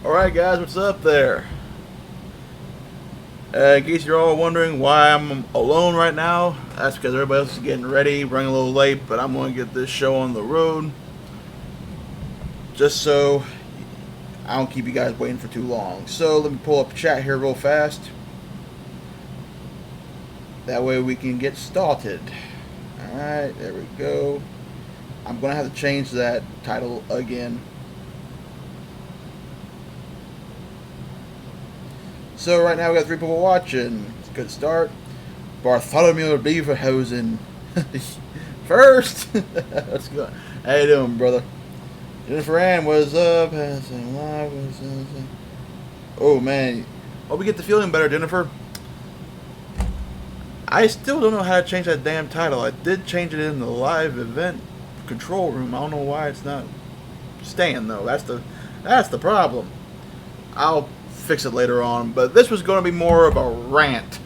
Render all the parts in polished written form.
Alright guys, what's up there? In case you're all wondering why I'm alone right now, that's because everybody else is getting ready, running a little late, but I'm going to get this show on the road just so I don't keep you guys waiting for too long. So let me pull up the chat here real fast. That way we can get started. Alright, there we go. I'm going to have to change that title again. So right now we got 3 people watching. It's a good start. Bartholomew Beaverhausen. First! Let's go. How you doing, brother? Jennifer Ann, what's up? Oh, man. Hope we get the feeling better, Jennifer. I still don't know how to change that damn title. I did change it in the live event control room. I don't know why it's not staying, though. That's the problem. I'll fix it later on, but this was going to be more of a rant.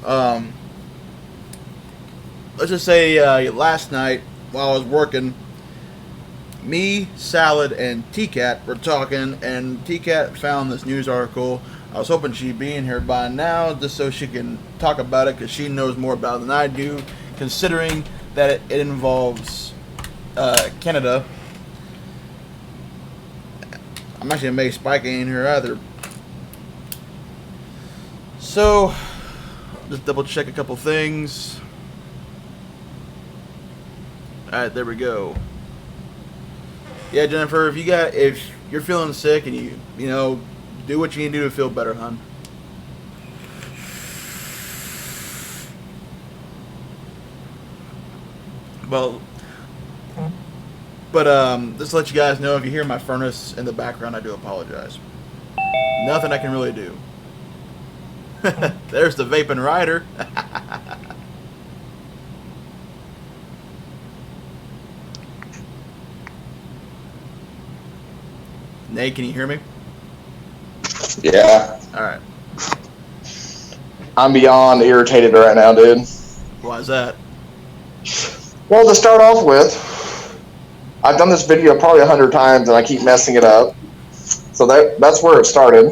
Let's just say last night while I was working, me, Salad, and TKAT were talking, and TKAT found this news article. I was hoping she'd be in here by now just so she can talk about it, because she knows more about it than I do, considering that it involves Canada. I'm actually amazed Spike ain't in here either. So, just double check a couple things. Alright, there we go. Yeah, Jennifer, if you're feeling sick and you know, do what you need to do to feel better, hon. Well, but just to let you guys know, if you hear my furnace in the background, I do apologize. Nothing I can really do. There's the vaping rider. Nate, can you hear me? Yeah. Alright. I'm beyond irritated right now, dude. Why is that? Well, to start off with, I've done this video probably 100 times and I keep messing it up. So that's where it started.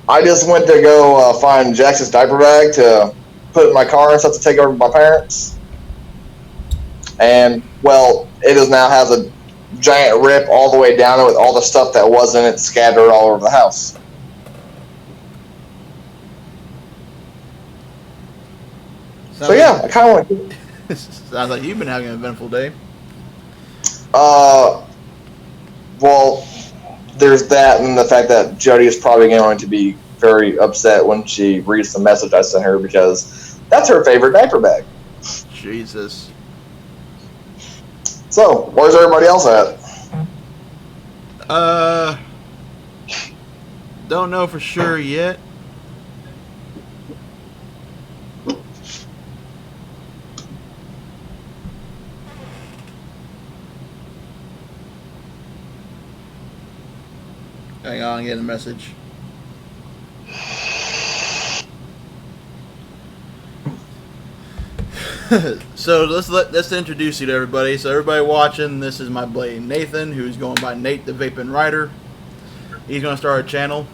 I just went to go find Jax's diaper bag to put in my car and stuff to take over to my parents. And, well, it now has a giant rip all the way down it with all the stuff that was in it scattered all over the house. So yeah, I kind of went. Sounds like you've been having an eventful day. Well, there's that, and the fact that Jody is probably going to be very upset when she reads the message I sent her, because that's her favorite diaper bag. Jesus. So, where's everybody else at? Don't know for sure yet. Hang on, getting a message. So let's introduce you to everybody. So everybody watching, this is my buddy Nathan, who's going by Nate the Vaping Rider. He's going to start a channel.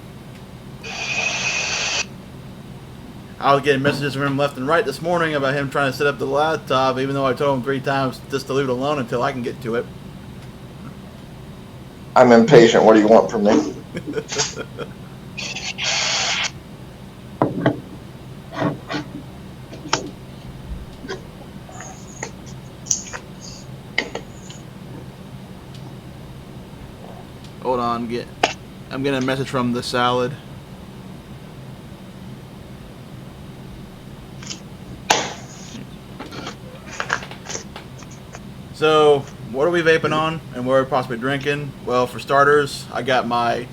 I was getting messages from him left and right this morning about him trying to set up the laptop, even though I told him 3 times just to leave it alone until I can get to it. I'm impatient. What do you want from me? Hold on, I'm getting a message from the Salad. So, what are we vaping on, and what are we possibly drinking? Well, for starters, I got my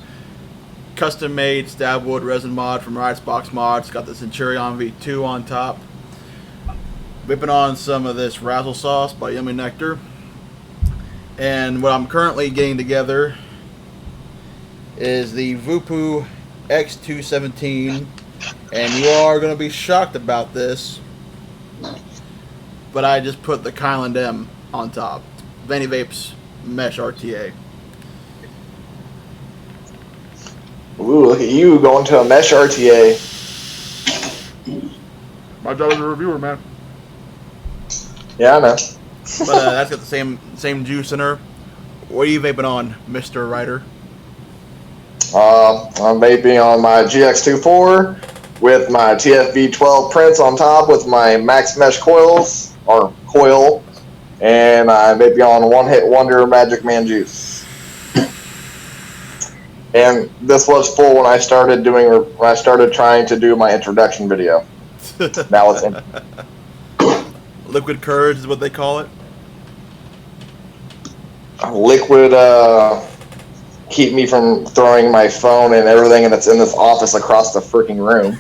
custom-made stabwood resin mod from Riot's Box Mods. Got the Centurion V2 on top. Whipping on some of this Razzle Sauce by Yummy Nectar. And what I'm currently getting together is the Vupu X217, and you are going to be shocked about this, but I just put the Kyland M on top. Vanny Vapes Mesh RTA. Ooh, look at you going to a mesh RTA. My job as a reviewer, man. Yeah, I know. But that's got the same juice in her. What are you vaping on, Mr. Ryder? I'm vaping on my GX24 with my TFV12 prints on top with my Max Mesh coils, or coil, and I'm vaping on One Hit Wonder Magic Man Juice. And this was full when I started trying to do my introduction video. Now it's in. Liquid courage is what they call it. Liquid keep me from throwing my phone and everything that's in this office across the freaking room.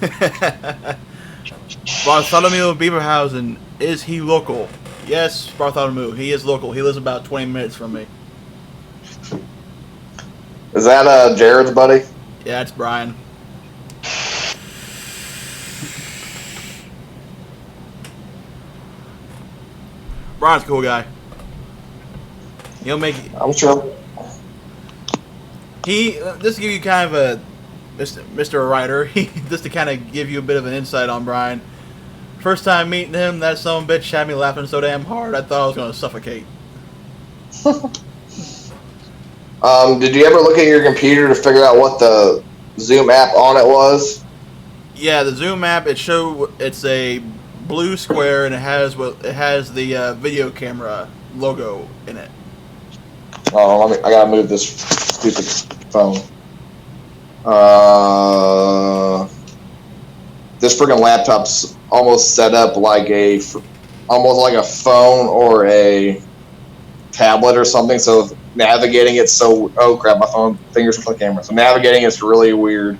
Bartholomew Beaverhausen, is he local? Yes, Bartholomew, he is local. He lives about 20 minutes from me. Is that Jared's buddy? Yeah, it's Brian. Brian's a cool guy. He'll make it. I'm sure. Just to give you kind of a Mr. Ryder, just to kind of give you a bit of an insight on Brian. First time meeting him, that son of a bitch had me laughing so damn hard I thought I was going to suffocate. Did you ever look at your computer to figure out what the Zoom app on it was? Yeah, the Zoom app, it's a blue square and it has the video camera logo in it. Oh, I gotta move this stupid phone. This freaking laptop's almost set up like almost like a phone or a tablet or something. So navigating it's so oh crap, my phone fingers on the camera. So navigating it's really weird.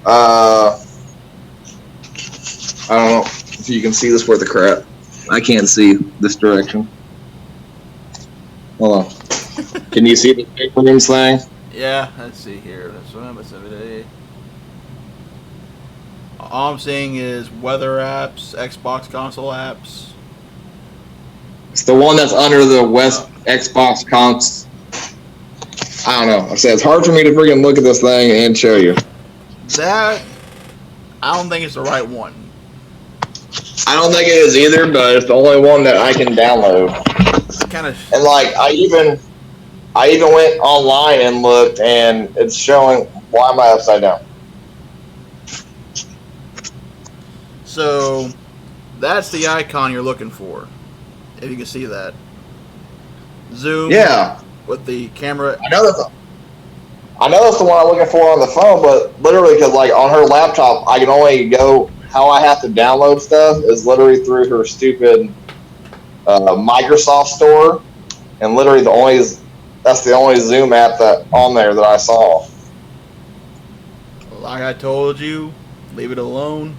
I don't know if you can see this worth of crap. I can't see this direction. Hold on. Can you see the names thing? Yeah, let's see here. All I'm seeing is weather apps, Xbox console apps. It's the one that's under the Xbox cons. I don't know. I said it's hard for me to freaking look at this thing and show you. That I don't think it's the right one. I don't think it is either, but it's the only one that I can download. And like I even went online and looked, and it's showing. Why am I upside down? So that's the icon you're looking for. If you can see that. Zoom. Yeah. With the camera. I know that's the one I'm looking for on the phone, but literally, because like on her laptop, I can only go. How I have to download stuff is literally through her stupid Microsoft store, and literally that's the only Zoom app that on there that I saw. Like I told you, leave it alone.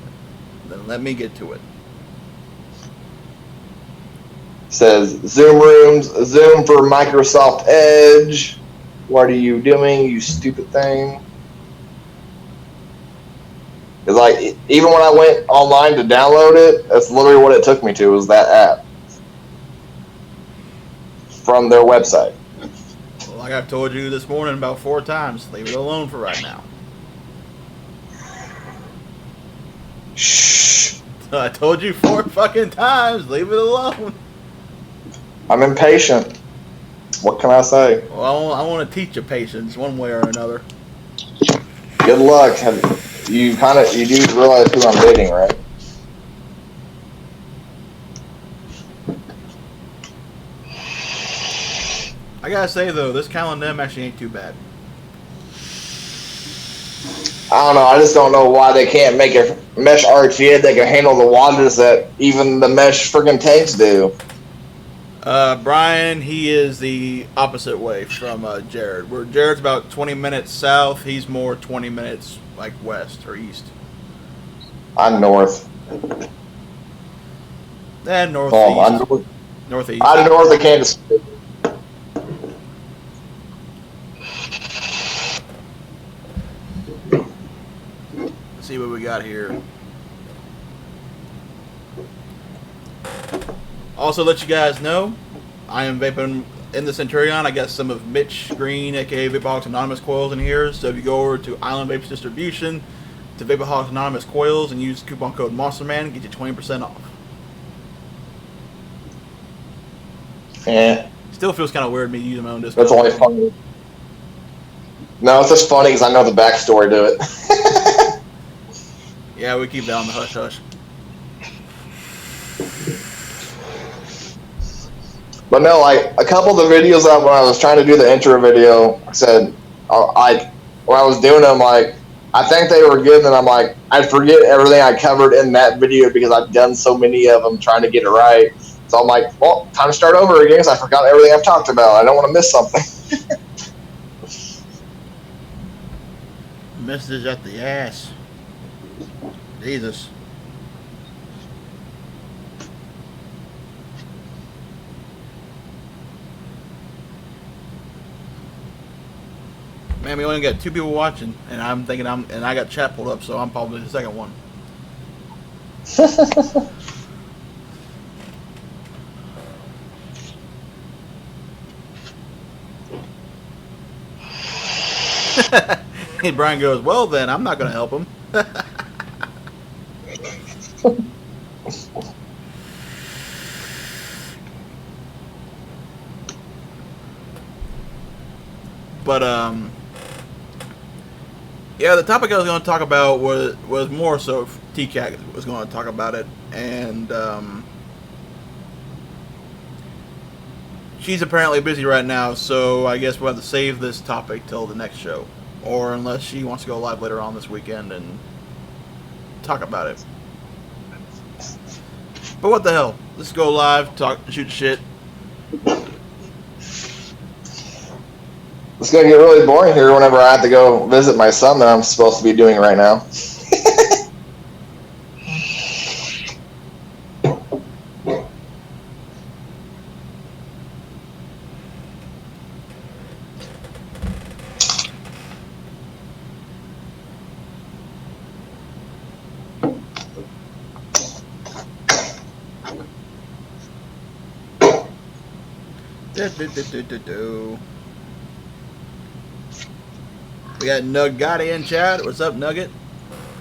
Then let me get to it. Says Zoom Rooms, Zoom for Microsoft Edge. What are you doing, you stupid thing? It's like, even when I went online to download it, that's literally what it took me to, was that app. From their website. Like I've told you this morning about 4 times, leave it alone for right now. Shh. I told you 4 fucking times, leave it alone. I'm impatient. What can I say? Well, I want to teach you patience one way or another. Good luck. You do realize who I'm dating, right? I gotta say though, this Calendem actually ain't too bad. I don't know. I just don't know why they can't make a mesh RTA that can handle the waters that even the mesh friggin' tanks do. Brian, he is the opposite way from Jared. Where Jared's about 20 minutes south, he's more 20 minutes like west or east. I'm north. And northeast. Oh, I'm northeast. I'm north of Kansas City. Let's see what we got here. Also, let you guys know, I am vaping in the Centurion, I got some of Mitch Green, aka Vapaholics Anonymous coils in here. So if you go over to Island Vapes Distribution to Vapaholics Anonymous coils and use coupon code MonsterMan, get you 20% off. Yeah. Still feels kind of weird me using my own discount. That's only funny. No, it's just funny because I know the backstory to it. Yeah, we keep that on the hush hush. But no, like a couple of the videos that when I was trying to do the intro video, I said, when I was doing them, like I think they were good, and I'm like, I'd forget everything I covered in that video because I've done so many of them trying to get it right. So I'm like, well, time to start over again because I forgot everything I've talked about. I don't want to miss something. Message up the ass. Jesus. Man, we only got 2 people watching, and I'm thinking and I got chat pulled up, so I'm probably the second one. And Brian goes, well then, I'm not going to help him. But, yeah, the topic I was going to talk about was more so if TKAT was going to talk about it, and she's apparently busy right now, so I guess we'll have to save this topic till the next show, or unless she wants to go live later on this weekend and talk about it. But what the hell? Let's go live, talk, shoot shit. It's going to get really boring here whenever I have to go visit my son that I'm supposed to be doing right now. We got Nugatti in chat. What's up, Nugget?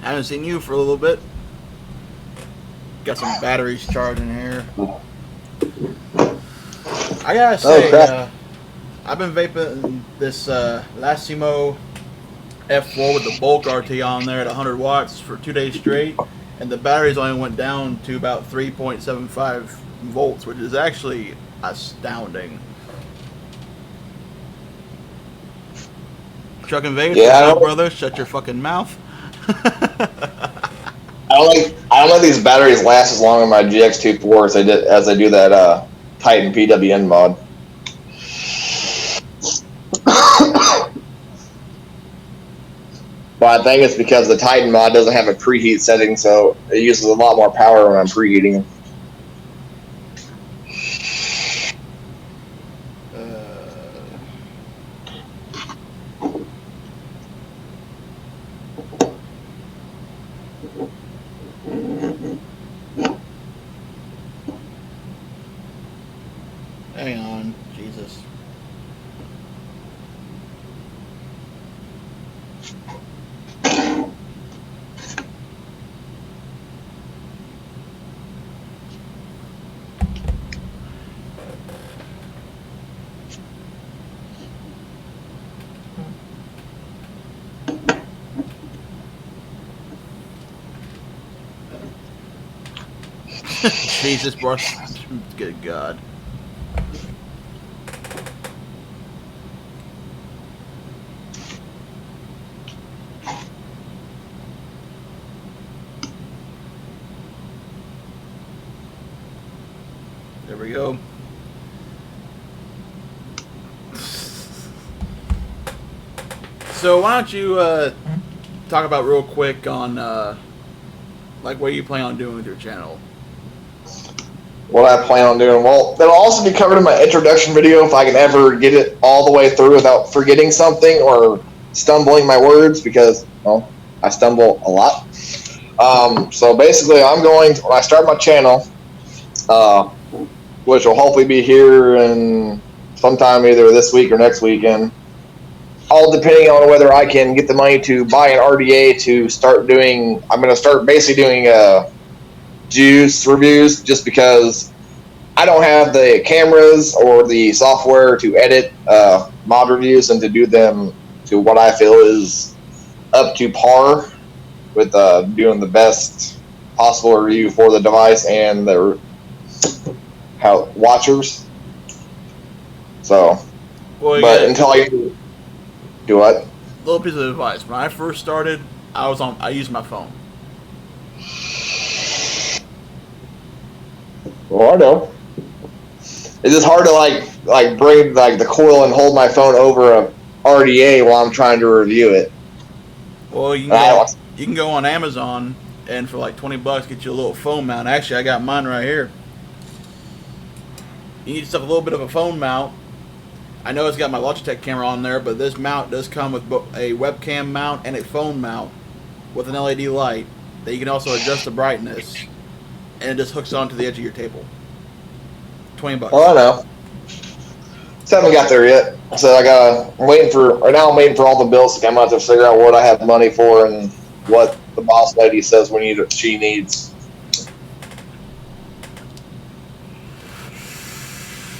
Haven't seen you for a little bit. Got some batteries charging here. I gotta say, I've been vaping this Lassimo F4 with the bulk RT on there at 100 watts for 2 days straight, and the batteries only went down to about 3.75 volts, which is actually astounding. Chuck and Vegas, yeah, what's up, brother? Shut your fucking mouth. I don't let these batteries last as long on my GX24 as I do that Titan PWN mod. But I think it's because the Titan mod doesn't have a preheat setting, so it uses a lot more power when I'm preheating. Hang on, Jesus. Jesus, bro. Good God. There we go. So why don't you talk about real quick on like what you plan on doing with your channel? What I plan on doing? Well, that'll also be covered in my introduction video if I can ever get it all the way through without forgetting something or stumbling my words, because, well, I stumble a lot. So basically, I'm going to, when I start my channel, which will hopefully be here in sometime either this week or next weekend. All depending on whether I can get the money to buy an RDA to start doing. I'm going to start basically doing juice reviews just because I don't have the cameras or the software to edit mod reviews and to do them to what I feel is up to par with doing the best possible review for the device and the watchers. So, well, but until I do what? Little piece of advice. When I first started, I used my phone. Well, I know. It's just hard to like bring like the coil and hold my phone over a RDA while I'm trying to review it. Well, you can go on Amazon and for like $20 get you a little phone mount. Actually, I got mine right here. You need stuff a little bit of a phone mount. I know it's got my Logitech camera on there, but this mount does come with a webcam mount and a phone mount with an LED light that you can also adjust the brightness, and it just hooks onto the edge of your table. $20. Well, I know. Just haven't got there yet. So I'm waiting for all the bills to come out to figure out what I have money for and what the boss lady says she needs.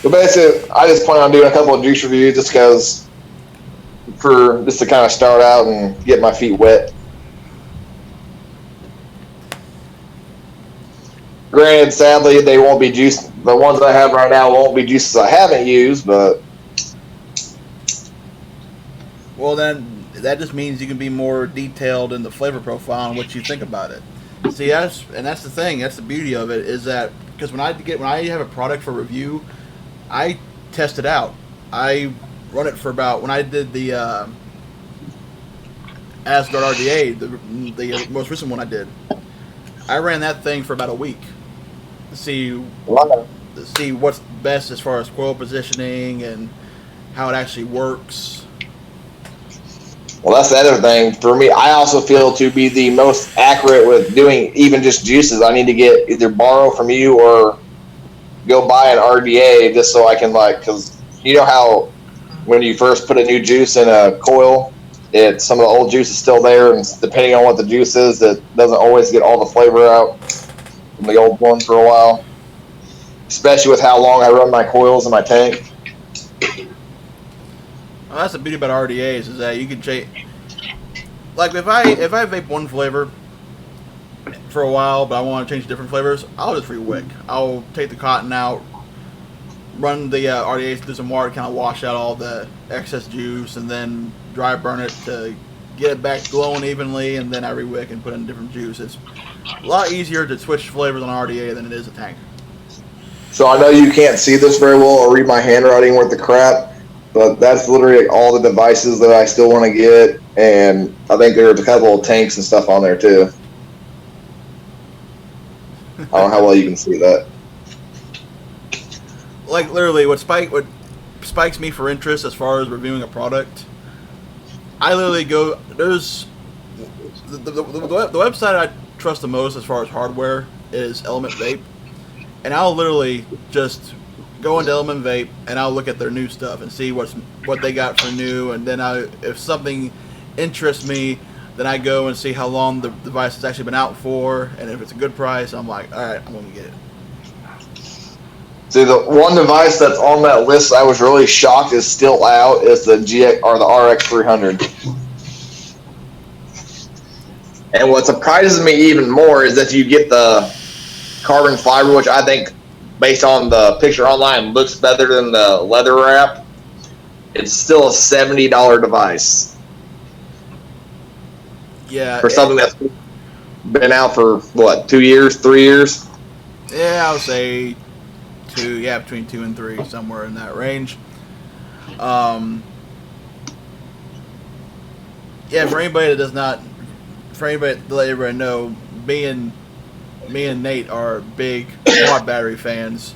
But basically, I just plan on doing a couple of juice reviews just to kind of start out and get my feet wet. Granted, sadly, they won't be juice. The ones I have right now won't be juices I haven't used, but well, then that just means you can be more detailed in the flavor profile and what you think about it. See, that's the thing. That's the beauty of it is that because when I have a product for review, I test it out. I run it for about when I did the Asgard RDA, the most recent one I did. I ran that thing for about a week to see what's best as far as coil positioning and how it actually works. Well, that's the other thing. For me, I also feel to be the most accurate with doing even just juices, I need to get either borrow from you or go buy an RDA just so I can because you know how when you first put a new juice in a coil, some of the old juice is still there, and depending on what the juice is, it doesn't always get all the flavor out from the old one for a while. Especially with how long I run my coils in my tank. Well, that's the beauty about RDAs is that you can change. Like if I vape one flavor for a while, but I want to change different flavors, I'll just re-wick. I'll take the cotton out, run the RDAs through some water, kind of wash out all the excess juice, and then dry burn it to get it back glowing evenly, and then I re-wick and put in different juice. It's a lot easier to switch flavors on RDA than it is a tank. So I know you can't see this very well or read my handwriting worth the crap, but that's literally all the devices that I still want to get, and I think there's a couple of tanks and stuff on there too. I don't know how well you can see that. Like literally, what spikes me for interest as far as reviewing a product, I literally go. There's the website I trust the most as far as hardware is Element Vape, and I'll literally just go into Element Vape and I'll look at their new stuff and see what they got for new, and then if something interests me, then I go and see how long the device has actually been out for, and if it's a good price, I'm like, all right, I'm gonna get it. See, the one device that's on that list I was really shocked is still out is the GX or the RX300. And what surprises me even more is that you get the carbon fiber, which I think, based on the picture online, looks better than the leather wrap. It's still a $70 device. Yeah. For something that's been out for, 2 years, 3 years? Yeah, I would say between 2 and 3, somewhere in that range. For anybody that to let everybody know, me and Nate are big quad battery fans,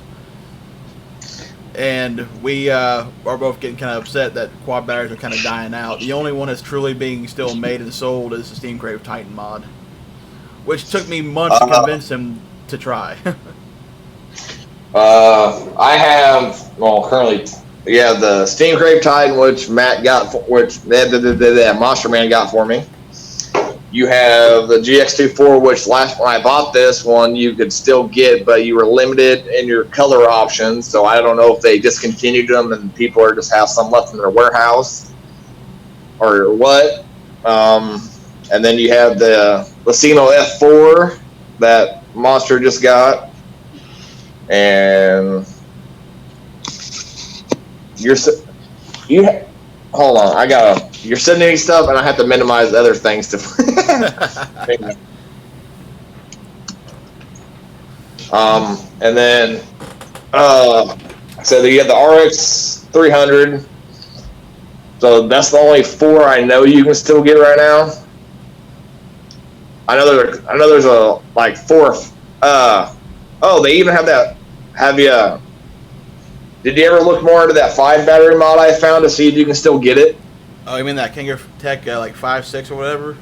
and we are both getting kind of upset that quad batteries are kind of dying out. The only one that's truly being still made and sold is the Steam Crave Titan mod, which took me months to convince him to try. I have, currently You have the Steam Crave Titan, which Matt got, which that Monster Man got for me. You have the GX24, which last when I bought this one, you could still get, but you were limited in your color options. So I don't know if they discontinued them and people are just have some left in their warehouse or what. And then you have the Lucino F4 that Monster just got, and hold on, you're sending me stuff and I have to minimize other things to and then so you have the RX 300, so that's the only 4 I know you can still get right now. I know there's a like 4 they even have that. Did you ever look more into that 5 battery mod I found to see if you can still get it? Oh, you mean that Kangaroo Tech like 5.6 or whatever?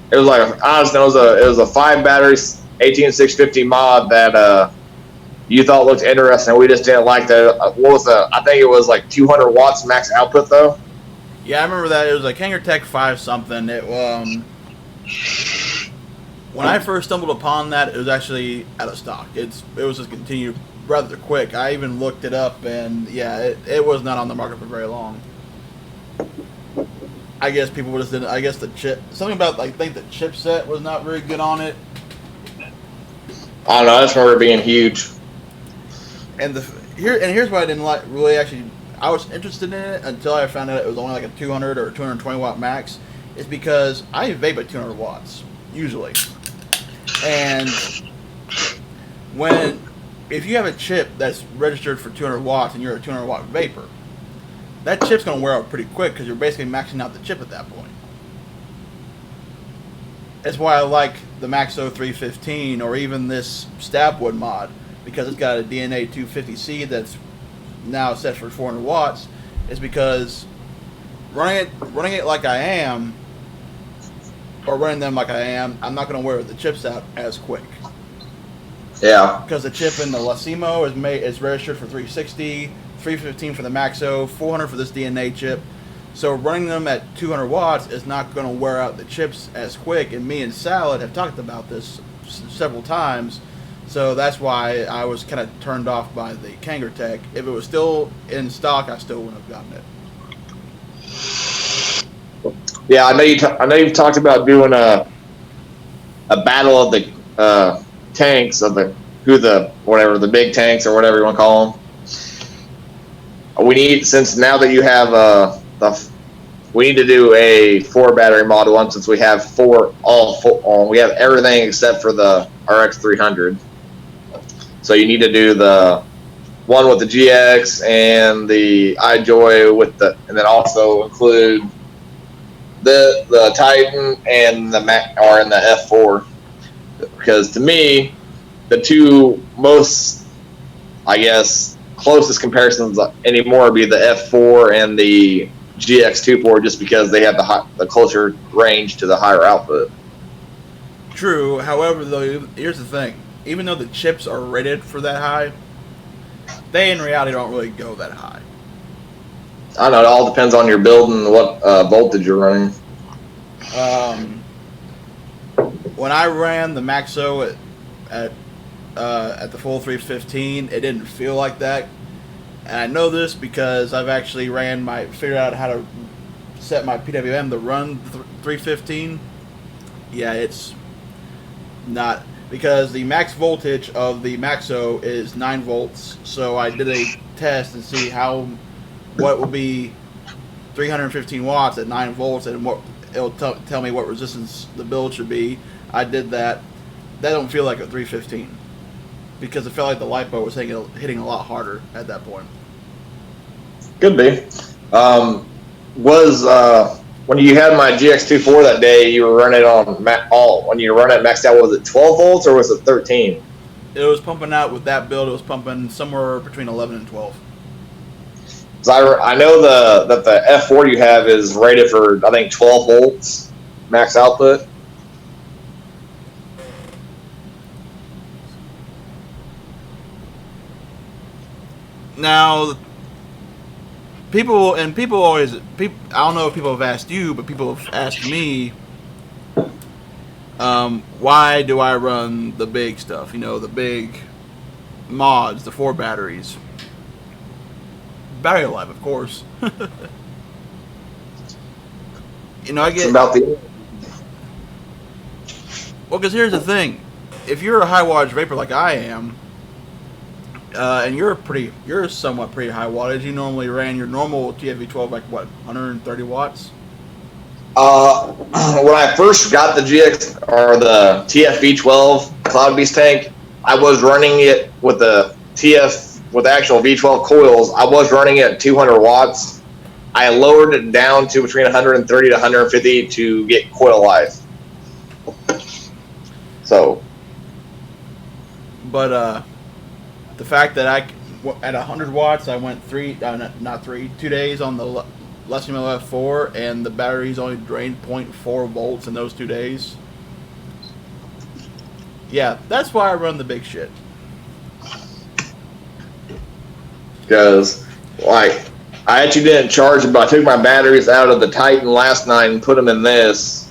It was like, I just know it was a 5 battery 18650 mod that you thought looked interesting. We just didn't like the I think it was like 200 watts max output though. Yeah, I remember that. It was a Kangaroo Tech 5 something. It when I first stumbled upon that, it was actually out of stock. It was just continued rather quick. I even looked it up, and yeah, it was not on the market for very long. I guess people just didn't. I guess the chip, something about I think the chipset was not very good on it. I don't know. I just remember it being huge. And here's why I didn't really actually. I was interested in it until I found out it was only like a 200 or 220 watt max. Is because I vape at 200 watts usually, and if you have a chip that's registered for 200 watts and you're a 200 watt vapor, that chip's going to wear out pretty quick because you're basically maxing out the chip at that point. That's why I like the Maxo 315 or even this Stabwood mod, because it's got a DNA 250C that's now set for 400 watts. Is because running it like I am, or running them like I am, I'm not going to wear the chips out as quick. Yeah. Because the chip in the Lacimo is registered for 360, 315 for the Maxo, 400 for this DNA chip. So running them at 200 watts is not going to wear out the chips as quick. And me and Salad have talked about this several times. So that's why I was kind of turned off by the Kangaroo Tech. If it was still in stock, I still wouldn't have gotten it. Yeah, I know you've talked about doing a battle of the tanks of the big tanks or whatever you want to call them. We need, since now that you have we need to do a 4 battery model one, since we have we have everything except for the RX 300. So you need to do the one with the GX and the iJoy and then also include the Titan and the F4, because to me, the 2 most, I guess, closest comparisons anymore would be the F4 and the GX24, just because they have the closer range to the higher output. True. However, though, here's the thing: even though the chips are rated for that high, they in reality don't really go that high. I don't know. It all depends on your build and what voltage you're running. When I ran the Maxo at the full 315, it didn't feel like that. And I know this because I've actually figured out how to set my PWM to run 315. Yeah, it's not, because the max voltage of the Maxo is 9 volts. So I did a test and see what will be 315 watts at 9 volts, and what it'll tell me what resistance the build should be. I did that. That don't feel like a 315, because it felt like the LiPo was hitting a lot harder at that point. Could be. When you had my GX24 that day, you were running on when you run it maxed out, was it 12 volts or was it 13? It was pumping out with that build. It was pumping somewhere between 11 and 12. So I know that the F4 you have is rated for, I think, 12 volts max output. Now, people always I don't know if people have asked you, but people have asked me, why do I run the big stuff? The big mods, the 4 batteries, battery life, of course. I get about the. Well, because here's the thing: if you're a high wattage vapor like I am, and you're somewhat pretty high wattage. You normally ran your normal TFV12 like what, 130 watts? When I first got the GX or the TFV12 Cloud Beast tank, I was running it with the actual V12 coils. I was running it at 200 watts. I lowered it down to between 130 to 150 to get coil life. So, but the fact that at 100 watts, I went 2 days on the Lithium LF4, and the batteries only drained 0.4 volts in those 2 days. Yeah, that's why I run the big shit. Because, like, I actually didn't charge it, but I took my batteries out of the Titan last night and put them in this,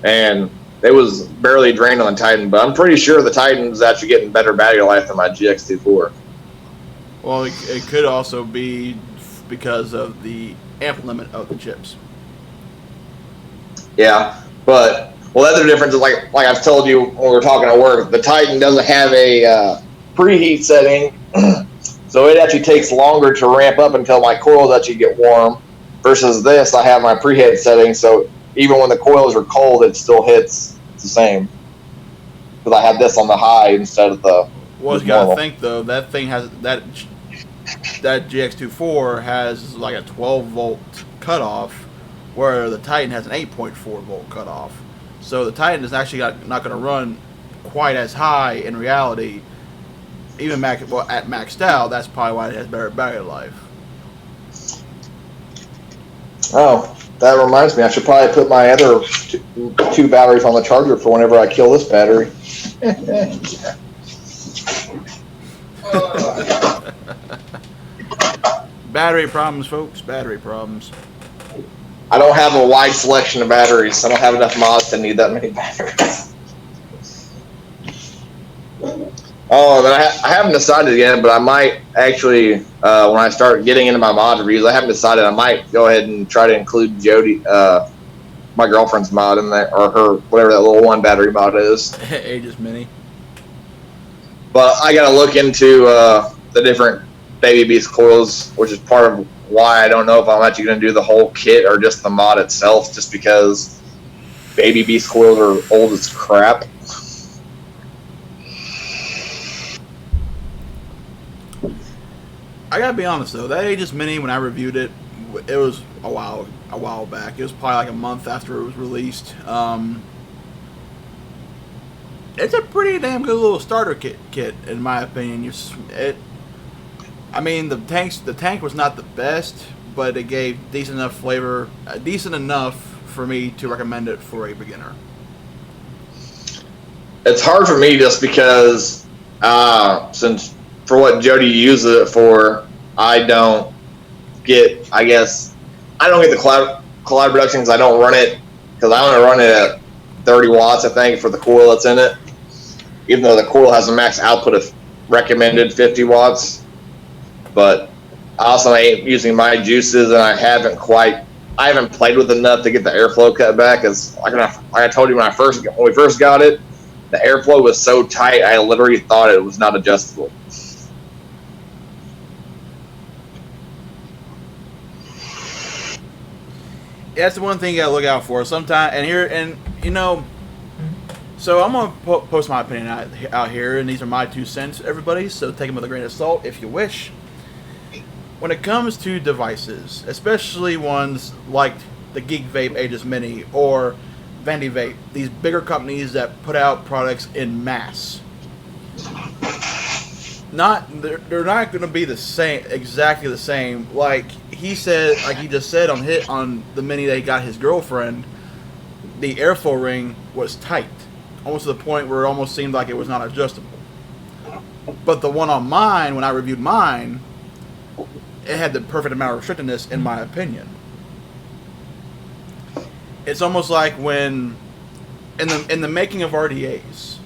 and it was barely drained on the Titan, but I'm pretty sure the Titan's actually getting better battery life than my GX24. Well, it could also be because of the amp limit of the chips. Yeah, but the other difference is like I've told you when we were talking at work, the Titan doesn't have a preheat setting, so it actually takes longer to ramp up until my coils actually get warm. Versus this, I have my preheat setting, so even when the coils are cold, it still hits the same. Because I have this on the high instead of the. Well, you gotta think though, that thing has that GX24 has like a 12 volt cutoff, where the Titan has an 8.4 volt cutoff. So the Titan is actually not going to run quite as high in reality. Even at maxed out, that's probably why it has better battery life. Oh, that reminds me. I should probably put my other 2 batteries on the charger for whenever I kill this battery. Battery problems, folks. Battery problems. I don't have a wide selection of batteries. I don't have enough mods to need that many batteries. Oh, then I haven't decided yet, but I might actually, when I start getting into my mod reviews, I haven't decided. I might go ahead and try to include Jody, my girlfriend's mod in there, or her, whatever that little 1 battery mod is. Aegis Mini. But I got to look into the different Baby Beast coils, which is part of why I don't know if I'm actually going to do the whole kit or just the mod itself, just because Baby Beast coils are old as crap. I gotta be honest though, that Aegis Mini, when I reviewed it, it was a while back. It was probably like a month after it was released. It's a pretty damn good little starter kit in my opinion. The tank was not the best, but it gave decent enough flavor, decent enough for me to recommend it for a beginner. It's hard for me just because, since for what Jody uses it for, I don't get the cloud reduction because I don't run it, because I only run it at 30 watts, I think, for the coil that's in it, even though the coil has a max output of recommended 50 watts. But I also ain't using my juices, and I haven't played with enough to get the airflow cut back. Because like I told you when we first got it, the airflow was so tight I literally thought it was not adjustable. That's the one thing you gotta look out for. Sometimes, so I'm gonna post my opinion out here, and these are my 2 cents, everybody. So take them with a grain of salt if you wish. When it comes to devices, especially ones like the Geek Vape Aegis Mini or Vandy Vape, these bigger companies that put out products in mass, they're not going to be exactly the same. Like he just said on the Mini that he got his girlfriend, the airflow ring was tight, almost to the point where it almost seemed like it was not adjustable. But the one on mine, when I reviewed mine, it had the perfect amount of restrictedness, in my opinion. It's almost like when in the making of RDAs,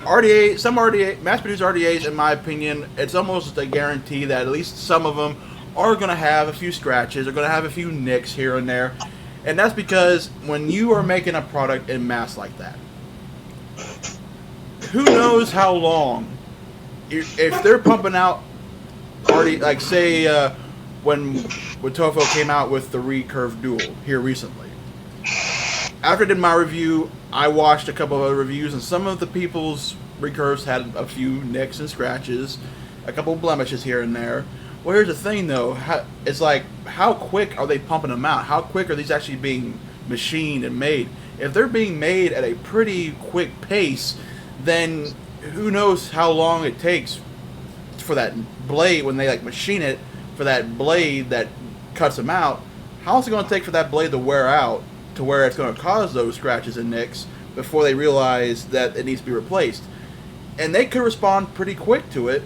mass-produced RDAs, in my opinion, it's almost a guarantee that at least some of them are going to have a few scratches, are going to have a few nicks here and there, and that's because when you are making a product in mass like that, who knows how long, if they're pumping out already, like say when Tofo came out with the Recurve Dual here recently. After I did my review, I watched a couple of other reviews, and some of the people's Recurves had a few nicks and scratches, a couple of blemishes here and there. Well, here's the thing, though. It's like, how quick are they pumping them out? How quick are these actually being machined and made? If they're being made at a pretty quick pace, then who knows how long it takes for that blade, when they like machine it, for that blade that cuts them out. How long is it going to take for that blade to wear out to where it's going to cause those scratches and nicks before they realize that it needs to be replaced? And they could respond pretty quick to it,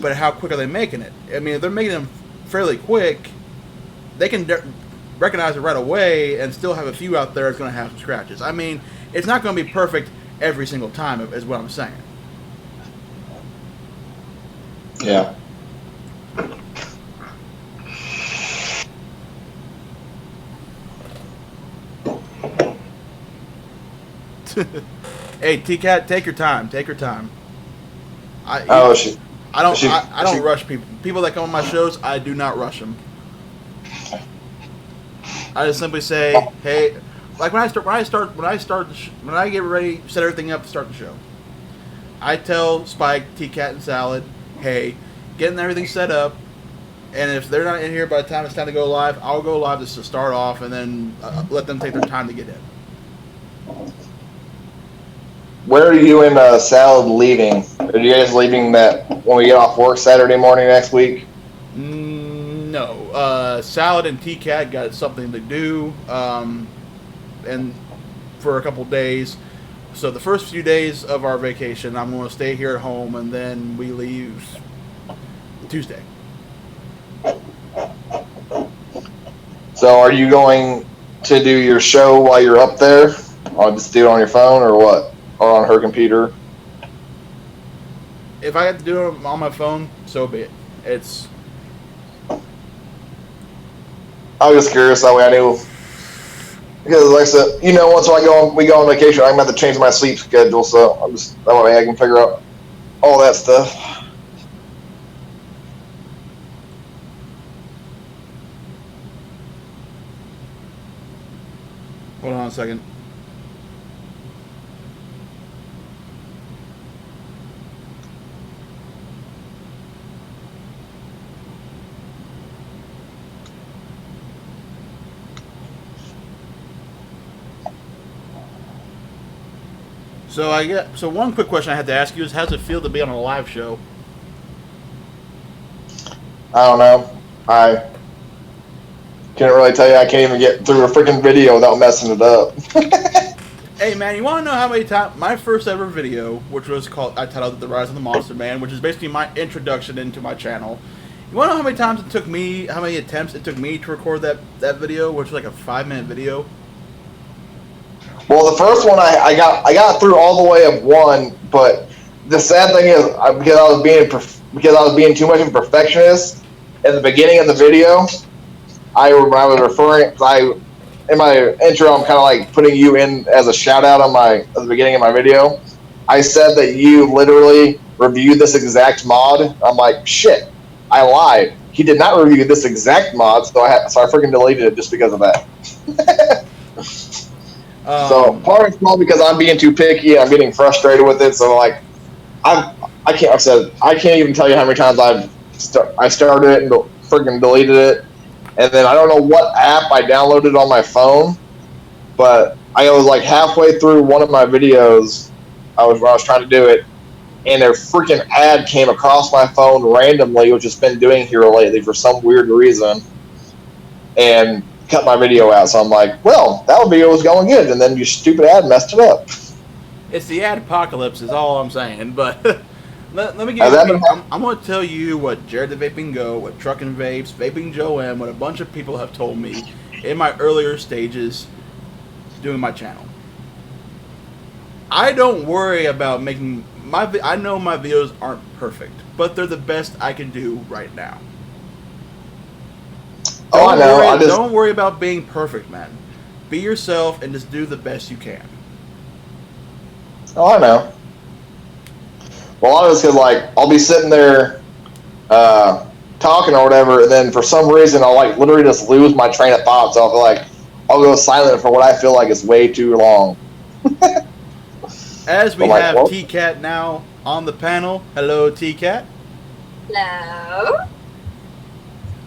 but how quick are they making it? I mean, if they're making them fairly quick, they can recognize it right away and still have a few out there that's going to have some scratches. I mean, it's not going to be perfect every single time, is what I'm saying. Yeah. Hey, TKAT, take your time. Take your time. I don't rush people. People that come on my shows, I do not rush them. I just simply say, hey, like when I get ready, set everything up to start the show. I tell Spike, TKAT, and Salad, hey, getting everything set up, and if they're not in here by the time it's time to go live, I'll go live just to start off, and then let them take their time to get in. Where are you and Salad leaving? Are you guys leaving that when we get off work Saturday morning next week? No. Salad and TKAT got something to do, and for a couple days. So the first few days of our vacation, I'm going to stay here at home, and then we leave Tuesday. So are you going to do your show while you're up there? Or just do it on your phone or what? Or on her computer? If I have to do it on my phone, so be it. I was just curious, that way I knew. Because like I said, once we go on vacation, I'm going to have to change my sleep schedule, so that way I can figure out all that stuff. Hold on a second. So one quick question I had to ask you is, how does it feel to be on a live show? I don't know. I can't really tell you. I can't even get through a freaking video without messing it up. Hey man, you want to know how many times my first ever video, which was I titled it "The Rise of the Monster Man," which is basically my introduction into my channel. You want to know how many times it took me, how many attempts it took me to record that video, which was like a 5-minute video? Well, the first one I got through all the way of one, but the sad thing is because I was being too much of a perfectionist at the beginning of the video. When I was referring, in my intro, I'm kind of like putting you in as a shout out at the beginning of my video. I said that you literally reviewed this exact mod. I'm like, shit, I lied. He did not review this exact mod, so I freaking deleted it just because of that. So part of it's all because I'm being too picky. I'm getting frustrated with it. So like, I can't even tell you how many times I started it and freaking deleted it, and then I don't know what app I downloaded on my phone, but I was like halfway through one of my videos. When I was trying to do it, and a freaking ad came across my phone randomly, which it's been doing here lately for some weird reason, and cut my video out. So I'm like, well, that video was going good, and then your stupid ad messed it up. It's the ad apocalypse is all I'm saying, but Let me Has give that you. been I'm going to tell you what Jared the Vaping Go, what Truckin' Vapes, Vaping Joe M, what a bunch of people have told me in my earlier stages doing my channel. I don't worry about making I know my videos aren't perfect, but they're the best I can do right now. Oh, I know. Don't worry about being perfect, man. Be yourself and just do the best you can. Oh, I know. Well, a lot of it's because, like, I'll be sitting there talking or whatever, and then for some reason I'll, like, literally just lose my train of thought. So I'll go silent for what I feel like is way too long. As we I'm like, have well, TKAT now on the panel. Hello, TKAT. Hello.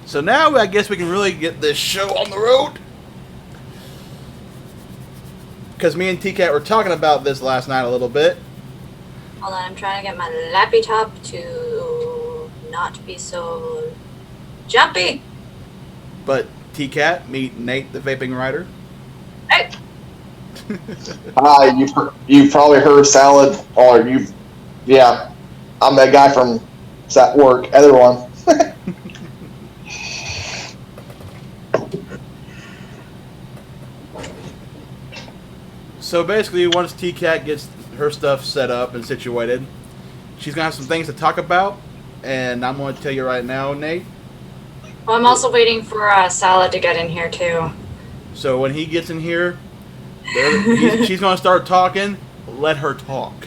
So now I guess we can really get this show on the road. Because me and TKAT were talking about this last night a little bit. Hold on, I'm trying to get my lappy top to not be so jumpy. But TKAT, meet Nate the Vaping Rider. Hey. hi, you've probably heard Salad, or yeah, I'm that guy from work, other one. So basically, once TKAT gets her stuff set up and situated, she's going to have some things to talk about. And I'm going to tell you right now, Nate. Well, I'm also waiting for Salad to get in here too. So when he gets in here, she's going to start talking. Let her talk.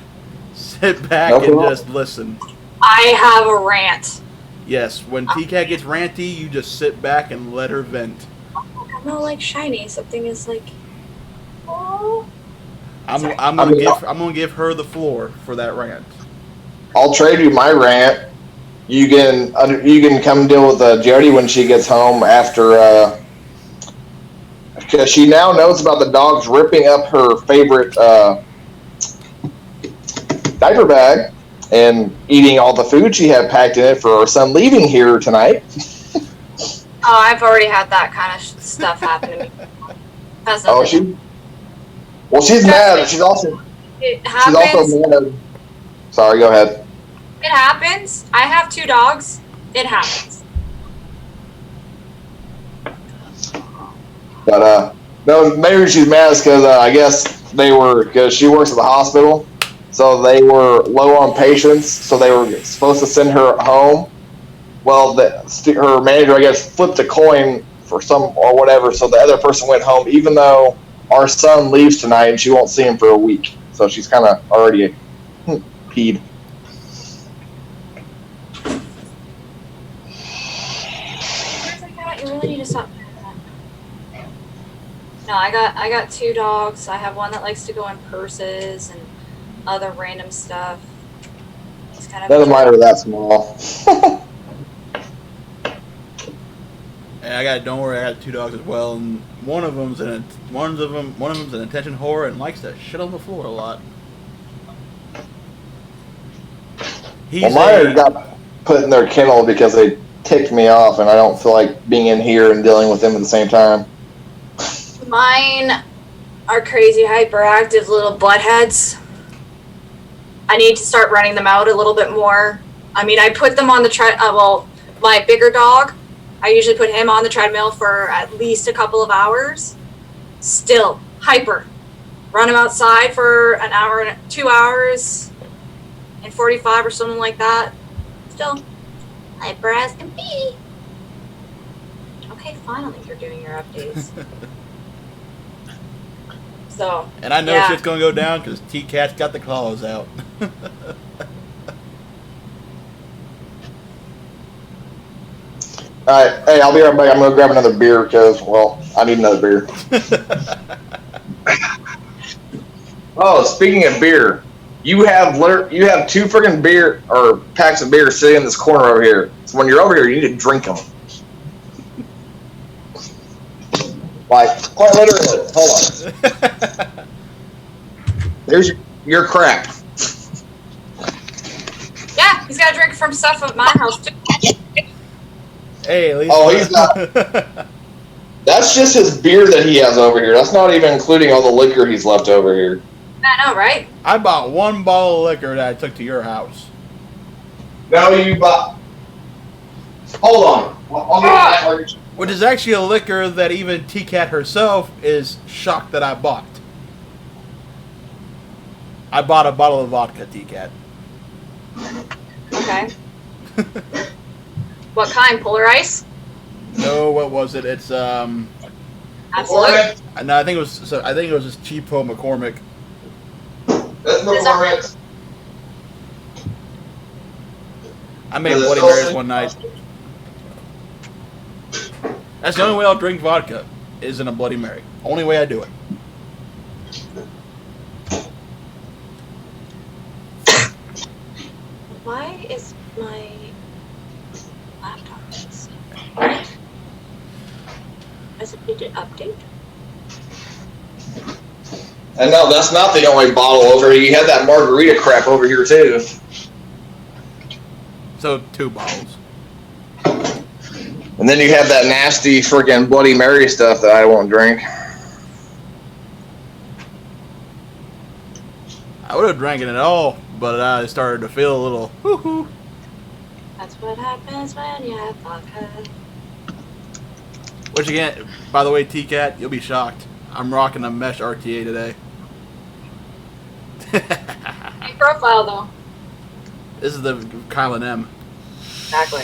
Sit back and just listen. I have a rant. Yes, when TKAT gets ranty, you just sit back and let her vent. I'm not like shiny. Something is like, oh. I'm gonna give her the floor for that rant. I'll trade you my rant. You can come deal with Jody when she gets home after, because she now knows about the dogs ripping up her favorite diaper bag and eating all the food she had packed in it for her son leaving here tonight. Oh, I've already had that kind of stuff happen to me. She's mad. She's also mad. Sorry, go ahead. It happens. I have 2 dogs. It happens. But no, maybe she's mad because I guess because she works at the hospital, so they were low on patients, so they were supposed to send her home. Well, her manager, I guess, flipped a coin for some or whatever, so the other person went home, even though our son leaves tonight and she won't see him for a week. So she's kind of already peed. You really need to stop doing that. No, I got 2 dogs. I have one that likes to go in purses and other random stuff. It's kind of Doesn't matter that small. Don't worry, I got 2 dogs as well, and one of them's an attention whore and likes to shit on the floor a lot. Mine got put in their kennel because they ticked me off, and I don't feel like being in here and dealing with them at the same time. Mine are crazy hyperactive little buttheads. I need to start running them out a little bit more. I mean, I put them on the my bigger dog, I usually put him on the treadmill for at least a couple of hours. Still hyper. Run him outside for an hour and 2 hours and 45 or something like that. Still hyper as can be. Okay, finally you're doing your updates. So. And I know shit's gonna go down because TKAT's got the claws out. Alright, hey, I'll be right back. I'm gonna grab another beer because, well, I need another beer. Oh, speaking of beer, you have 2 freaking beer or packs of beer sitting in this corner over here. So when you're over here, you need to drink them. Like, quite literally. Hold on. There's your crap. Yeah, he's got to drink from stuff at my house too. Hey, at least. Oh, he's not. That's just his beer that he has over here. That's not even including all the liquor he's left over here. I know, right? I bought 1 bottle of liquor that I took to your house. No, you bought. Hold on. I'll get that later. Which is actually a liquor that even TKAT herself is shocked that I bought. I bought a bottle of vodka, TKAT. Okay. What kind? Polar ice? No, what was it? It's Absolute. no, I think it was. So I think it was just Cheapo McCormick. That's McCormick's. I made Bloody Marys one night. That's the only way I'll drink vodka is in a Bloody Mary. Only way I do it. Why is my laptop as it did update? And no, that's not the only bottle over here. You had that margarita crap over here too. So 2 bottles. And then you have that nasty freaking Bloody Mary stuff that I won't drink. I would have drank it at all, but I started to feel a little whoo-hoo. That's what happens when you have vodka. Which again, by the way, TKAT, you'll be shocked. I'm rocking a mesh RTA today. Hey, profile though. This is the Kylan M. Exactly.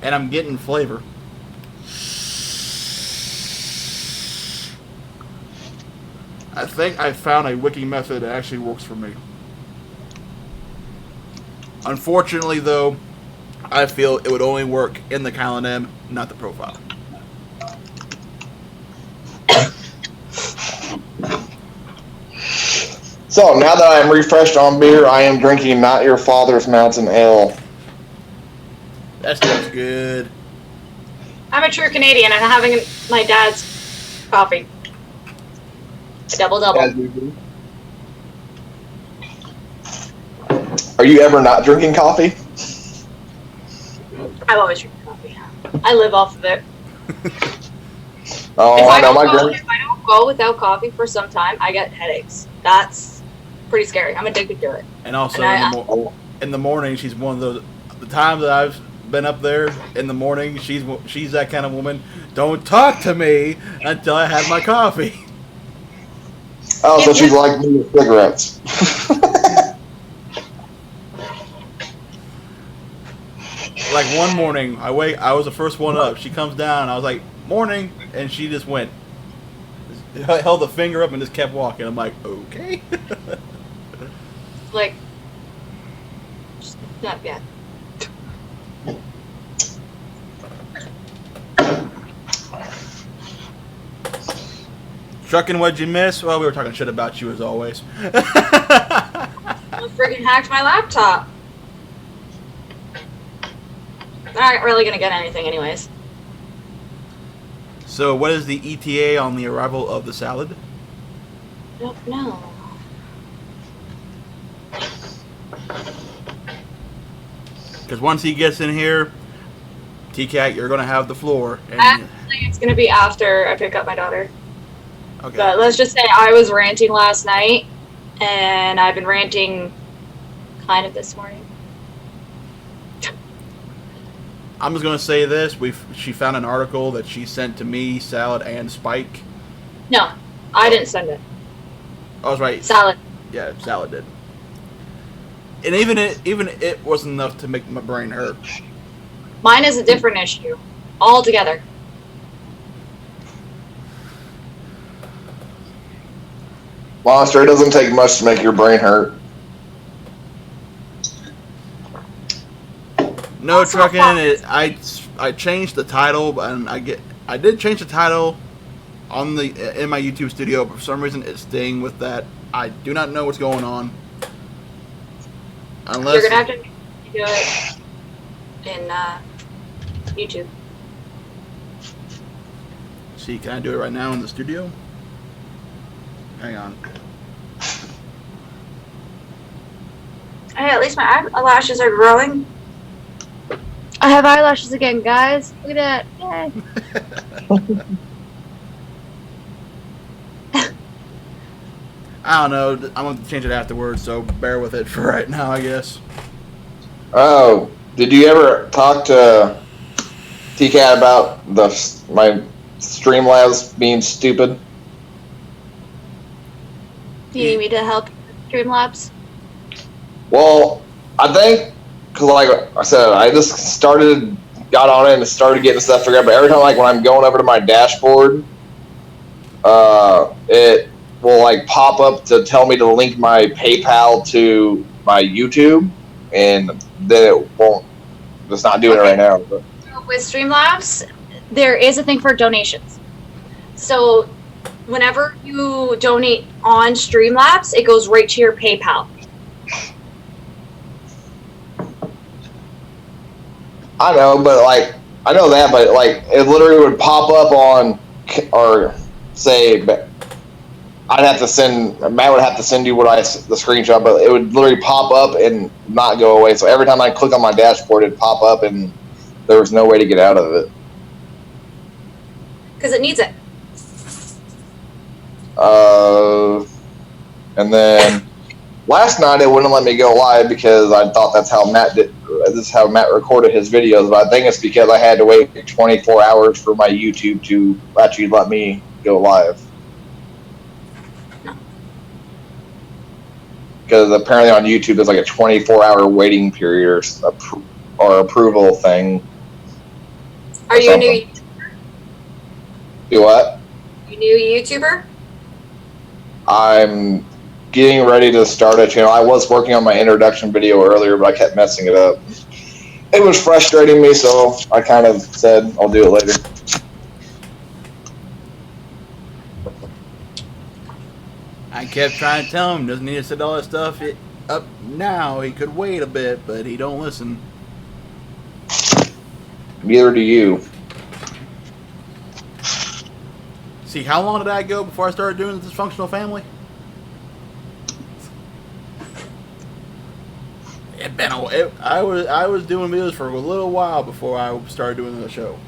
And I'm getting flavor. I think I found a wiki method that actually works for me. Unfortunately, though, I feel it would only work in the Kylan M, not the profile. So now that I am refreshed on beer, I am drinking Not Your Father's Mountain Ale. That stuff's good. I'm a true Canadian and I'm having my dad's coffee. A double. Are you ever not drinking coffee? I always drink coffee. I live off of it. Oh, If I know don't my go- grand. if I don't go without coffee for some time, I get headaches. That's pretty scary. I'm addicted to it. And also, And in the morning, she's one of those. The times that I've been up there in the morning, she's that kind of woman. Don't talk to me until I have my coffee. Oh, so she's like me with cigarettes. Like one morning, I was the first one up. She comes down, I was like, "Morning," and she just went, held the finger up and just kept walking. I'm like, okay. like, just not yet. Trucking, what'd you miss? Well, we were talking shit about you as always. I freaking hacked my laptop. They're not really gonna get anything anyways. So, what is the ETA on the arrival of the salad? I don't know. Because once he gets in here, TKAT, you're gonna have the floor. And Actually, it's gonna be after I pick up my daughter. okay. But let's just say I was ranting last night, and I've been ranting kind of this morning. I'm just gonna say this: she found an article that she sent to me, Salad, and Spike. No, I didn't send it. I was right. Salad. Yeah, Salad did. And even it wasn't enough to make my brain hurt. Mine is a different issue altogether. Monster, it doesn't take much to make your brain hurt. No That's not trucking. I changed the title, and I did change the title on in my YouTube studio, but for some reason it's staying with that. I do not know what's going on. Unless You're gonna have to do it in YouTube. see, can I do it right now in the studio? Hang on. Hey, at least my eyelashes are growing. I have eyelashes again, guys. Look at that. Yay. I don't know. I'm going to change it afterwards, so bear with it for right now, I guess. Oh, did you ever talk to TKAT about my Streamlabs being stupid? Do you need me to help Streamlabs? Well, I think, because like I said, I just got on it and started getting stuff figured out, but every time like when I'm going over to my dashboard, it will like pop up to tell me to link my PayPal to my YouTube, and then it won't. It's not doing it right now. But. So with Streamlabs, there is a thing for donations. So whenever you donate on Streamlabs, it goes right to your PayPal. I know, but like I know that, but like it literally would pop up on, or say, Matt would have to send you the screenshot, but it would literally pop up and not go away. So every time I click on my dashboard, it'd pop up, and there was no way to get out of it. Because it needs it. And then last night it wouldn't let me go live because I thought that's how Matt did. This is how Matt recorded his videos, but I think it's because I had to wait 24 hours for my YouTube to actually let me go live. Because apparently on YouTube there's like a 24-hour waiting period or approval thing. Are you a new YouTuber? Do what? You new YouTuber? I'm getting ready to start a channel. I was working on my introduction video earlier, but I kept messing it up. It was frustrating me, so I kind of said I'll do it later. I kept trying to tell him, doesn't need to set all that stuff up now. He could wait a bit, but he don't listen. Neither do you. See, how long did I go before I started doing the Dysfunctional Family? It been I was doing videos for a little while before I started doing the show.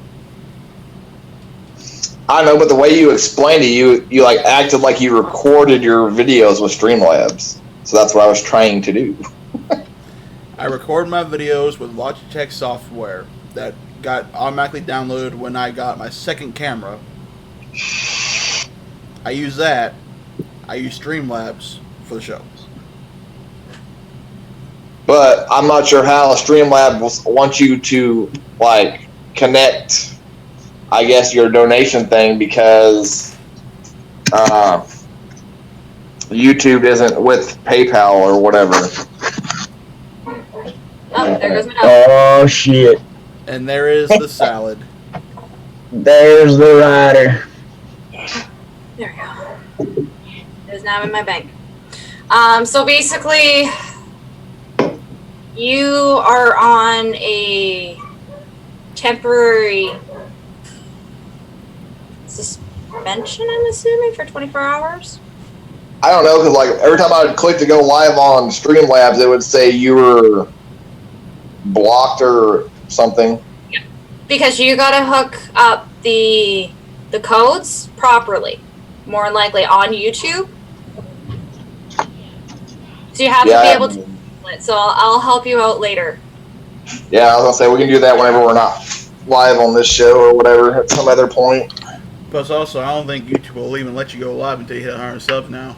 I know, but the way you explained it, you like acted like you recorded your videos with Streamlabs. So that's what I was trying to do. I record my videos with Logitech software that got automatically downloaded when I got my second camera. I use that. I use Streamlabs for the show. But I'm not sure how Streamlabs wants you to like connect, I guess, your donation thing because YouTube isn't with PayPal or whatever. Oh, there goes my note. Oh shit! And there is the salad. There's the rider. There we go. It is now in my bank. So basically, you are on a temporary suspension, I'm assuming, for 24 hours? I don't know, because like every time I would click to go live on Streamlabs, it would say you were blocked or something. Because you got to hook up the codes properly, more than likely on YouTube. So you have to be able to do it. So I'll help you out later. Yeah, I was gonna say we can do that whenever we're not live on this show or whatever at some other point. Plus, also, I don't think YouTube will even let you go live until you hit 100 subs now.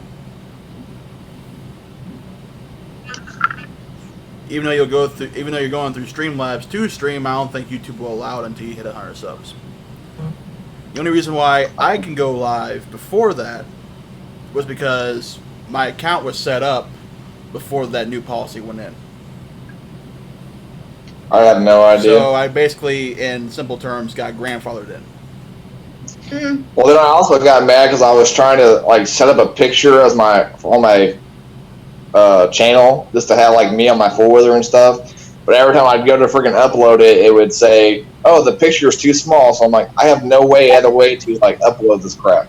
Even though you're going through Streamlabs to stream, I don't think YouTube will allow it until you hit 100 subs. The only reason why I can go live before that was because my account was set up before that new policy went in. I have no idea. So I basically, in simple terms, got grandfathered in. Mm. Well, then I also got mad because I was trying to like set up a picture as on my channel just to have like me on my four-wheeler and stuff. But every time I'd go to freaking upload it, it would say, "Oh, the picture is too small." So I'm like, I have no other way to like upload this crap.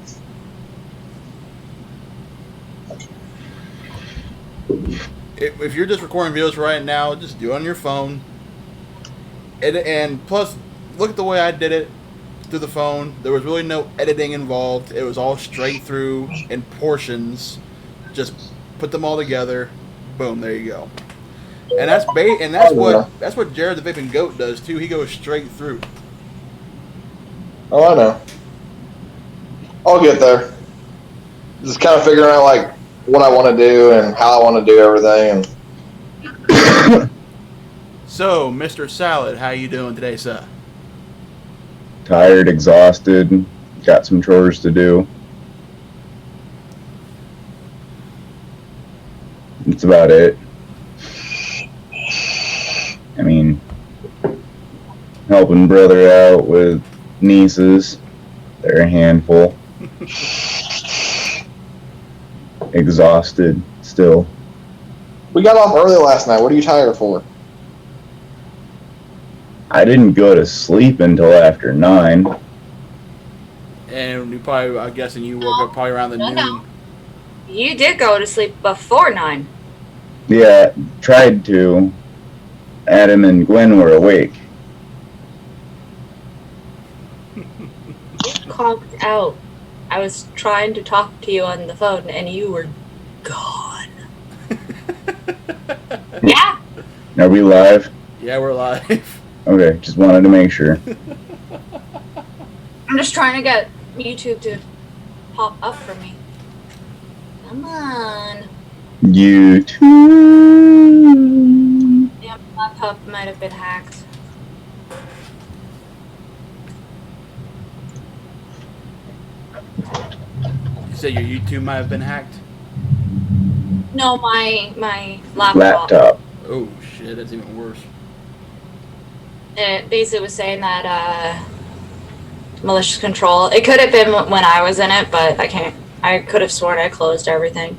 If you're just recording videos right now, just do it on your phone. And plus, look at the way I did it through the phone. There was really no editing involved. It was all straight through in portions. Just put them all together. Boom, there you go. And that's what Jared the Vaping Goat does too. He goes straight through. Oh, I know. I'll get there. Just kind of figuring out like what I want to do and how I want to do everything. And So, Mr. Salad, how you doing today, sir? Tired, exhausted, got some chores to do. That's about it. I mean, helping brother out with nieces. They're a handful. Exhausted still. we got off early last night. What are you tired for? I didn't go to sleep until after 9. And you probably, I'm guessing you woke up probably around the noon. No. You did go to sleep before 9. Yeah, tried to. Adam and Gwen were awake. Conked out. I was trying to talk to you on the phone and you were gone. Yeah. Are we live? Yeah, we're live. Okay, just wanted to make sure. I'm just trying to get YouTube to pop up for me. Come on. YouTube. Yeah, my laptop might have been hacked. You say your YouTube might have been hacked? No, my laptop. Laptop. Oh shit, that's even worse. It basically was saying that malicious control. It could have been when I was in it, but I could have sworn I closed everything.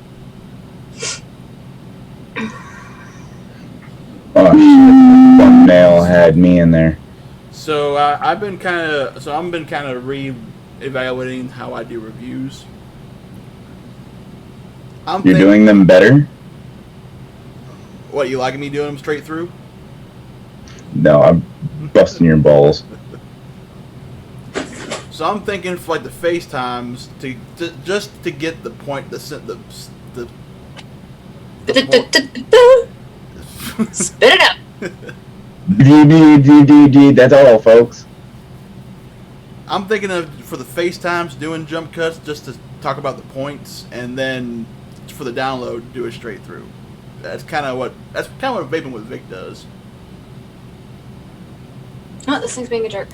Oh shit. Thumbnail had me in there. So I've been kind of re-evaluating how I do reviews. You're doing them better? What, you liking me doing them straight through? No, I'm busting your balls. So I'm thinking for like the FaceTimes to just to get the point, the Spit it out. That's all, folks. I'm thinking of for the FaceTimes doing jump cuts just to talk about the points, and then for the download do it straight through. That's kind of what Vaping with Vic does. Oh, this thing's being a jerk.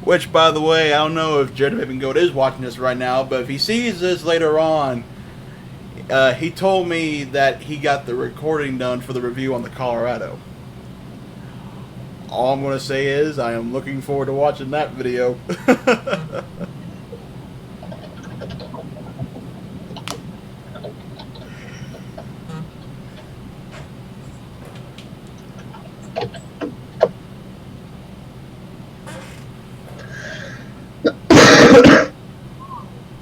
Which, by the way, I don't know if Jared Vaping Goat is watching this right now, but if he sees this later on, he told me that he got the recording done for the review on the Colorado. All I'm going to say is I am looking forward to watching that video.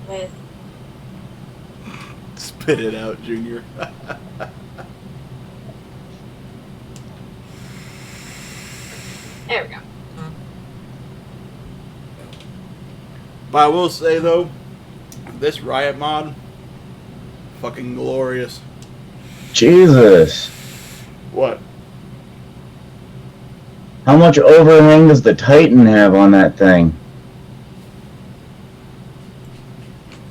With Spit it out, Junior. there we go. But I will say, though, this Riot mod, fucking glorious. Jesus. What? How much overhang does the Titan have on that thing?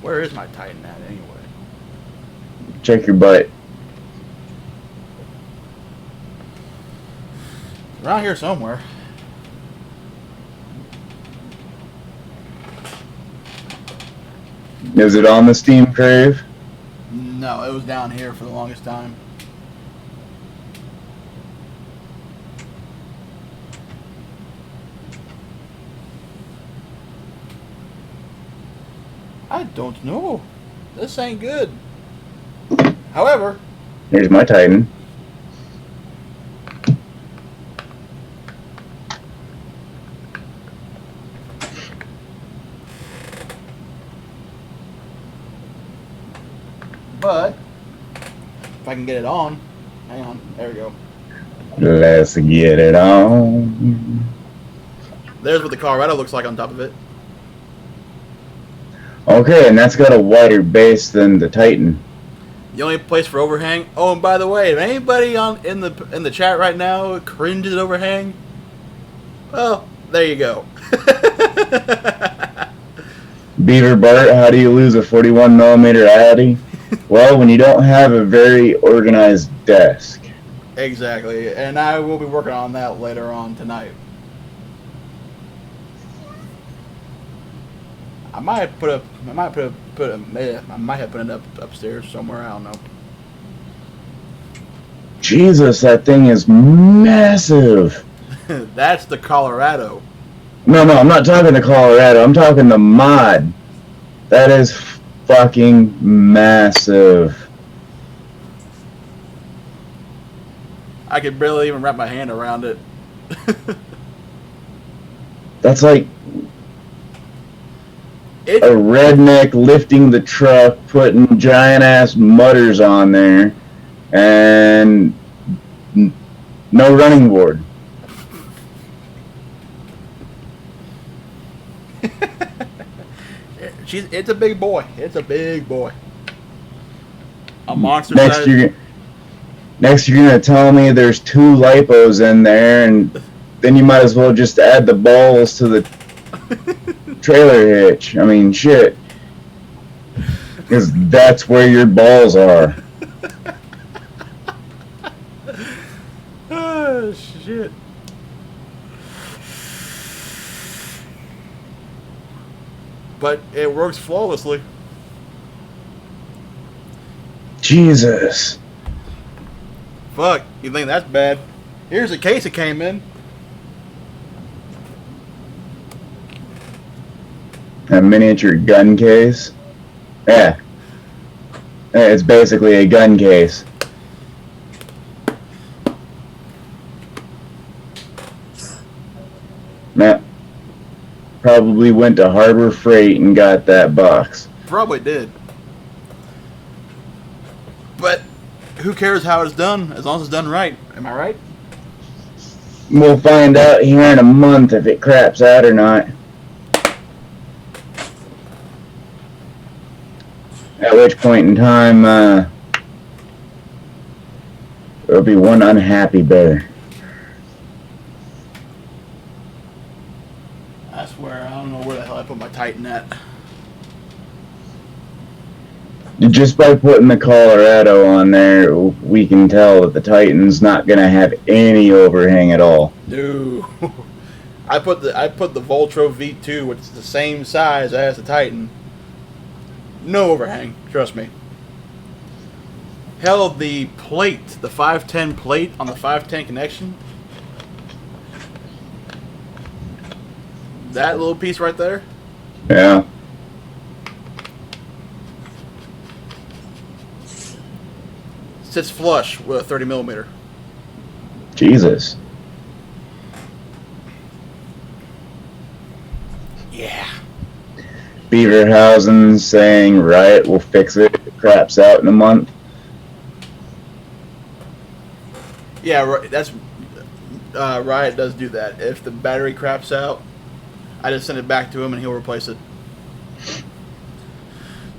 Where is my Titan at, anyway? Check your butt. Around here somewhere. Is it on the Steam Crave? No, it was down here for the longest time. I don't know. This ain't good. However, Here's my Titan. but if I can get it on, hang on, there we go. Let's get it on. There's what the Colorado looks like on top of it. Okay, and that's got a wider base than the Titan. The only place for overhang. Oh, and by the way, if anybody in the chat right now cringes at overhang, well, there you go. Beaver Bart, how do you lose a 41mm Addy? Well, when you don't have a very organized desk. Exactly, and I will be working on that later on tonight. I might have put it up upstairs somewhere. I don't know. Jesus, that thing is massive. That's the Colorado. No, I'm not talking the Colorado. I'm talking the mod. That is fucking massive. I could barely even wrap my hand around it. That's like a redneck lifting the truck, putting giant ass mutters on there, and no running board. It's a big boy. It's a big boy. A monster Next size. Next you're gonna tell me there's 2 lipos in there, and then you might as well just add the balls to the trailer hitch. I mean, shit. Because that's where your balls are. Oh, shit. But it works flawlessly. Jesus. Fuck, you think that's bad? Here's the case it came in. A miniature gun case? Yeah. It's basically a gun case. Matt probably went to Harbor Freight and got that box. Probably did. But who cares how it's done as long as it's done right? Am I right? We'll find out here in a month if it craps out or not. At which point in time, there'll be one unhappy bear. I swear, I don't know where the hell I put my Titan at. Just by putting the Colorado on there, we can tell that the Titan's not going to have any overhang at all. No. I put the Voltro V2, which is the same size as the Titan. No overhang, trust me. Hell, the plate, the 510 plate on the 510 connection, that little piece right there, Yeah. sits flush with a 30mm. Jesus. Yeah. Beaverhausen saying Riot will fix it if it craps out in a month. Yeah, right, that's Riot does do that. If the battery craps out, I just send it back to him and he'll replace it.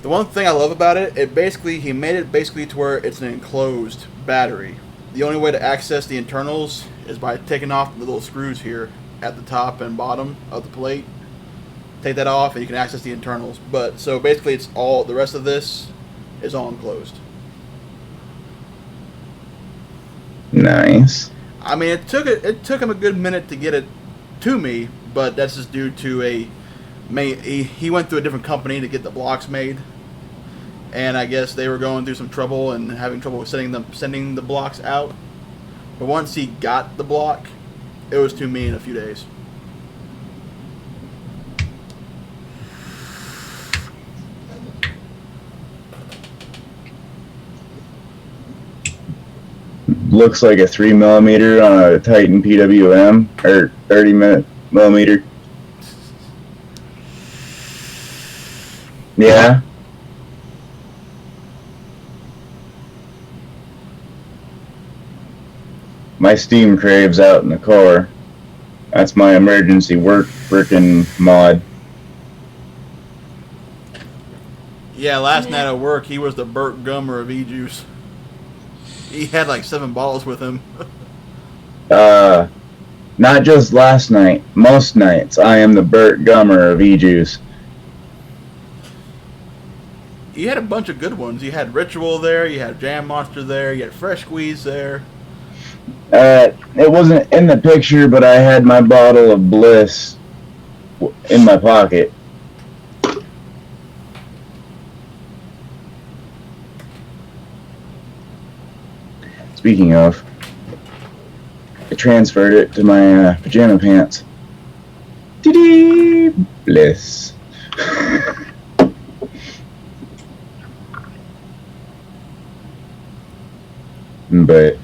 The one thing I love about it, he made it basically to where it's an enclosed battery. The only way to access the internals is by taking off the little screws here at the top and bottom of the plate. Take that off and you can access the internals. But so basically it's all, the rest of this is all enclosed. Nice. I mean, it took him a good minute to get it to me, but that's just due to he went through a different company to get the blocks made, and I guess they were going through some trouble and having trouble with sending the blocks out. But once he got the block, it was to me in a few days. Looks like a 3mm on a Titan PWM, or 30mm. Yeah. My Steam Crave's out in the car. That's my emergency working mod. Yeah, last night at work, he was the Burt Gummer of E-Juice. He had like 7 bottles with him. Not just last night. Most nights, I am the Burt Gummer of E-Juice. You had a bunch of good ones. You had Ritual there, you had Jam Monster there, you had Fresh Squeeze there. It wasn't in the picture, but I had my bottle of Bliss in my pocket. Speaking of, I transferred it to my pajama pants. Dee Bliss. But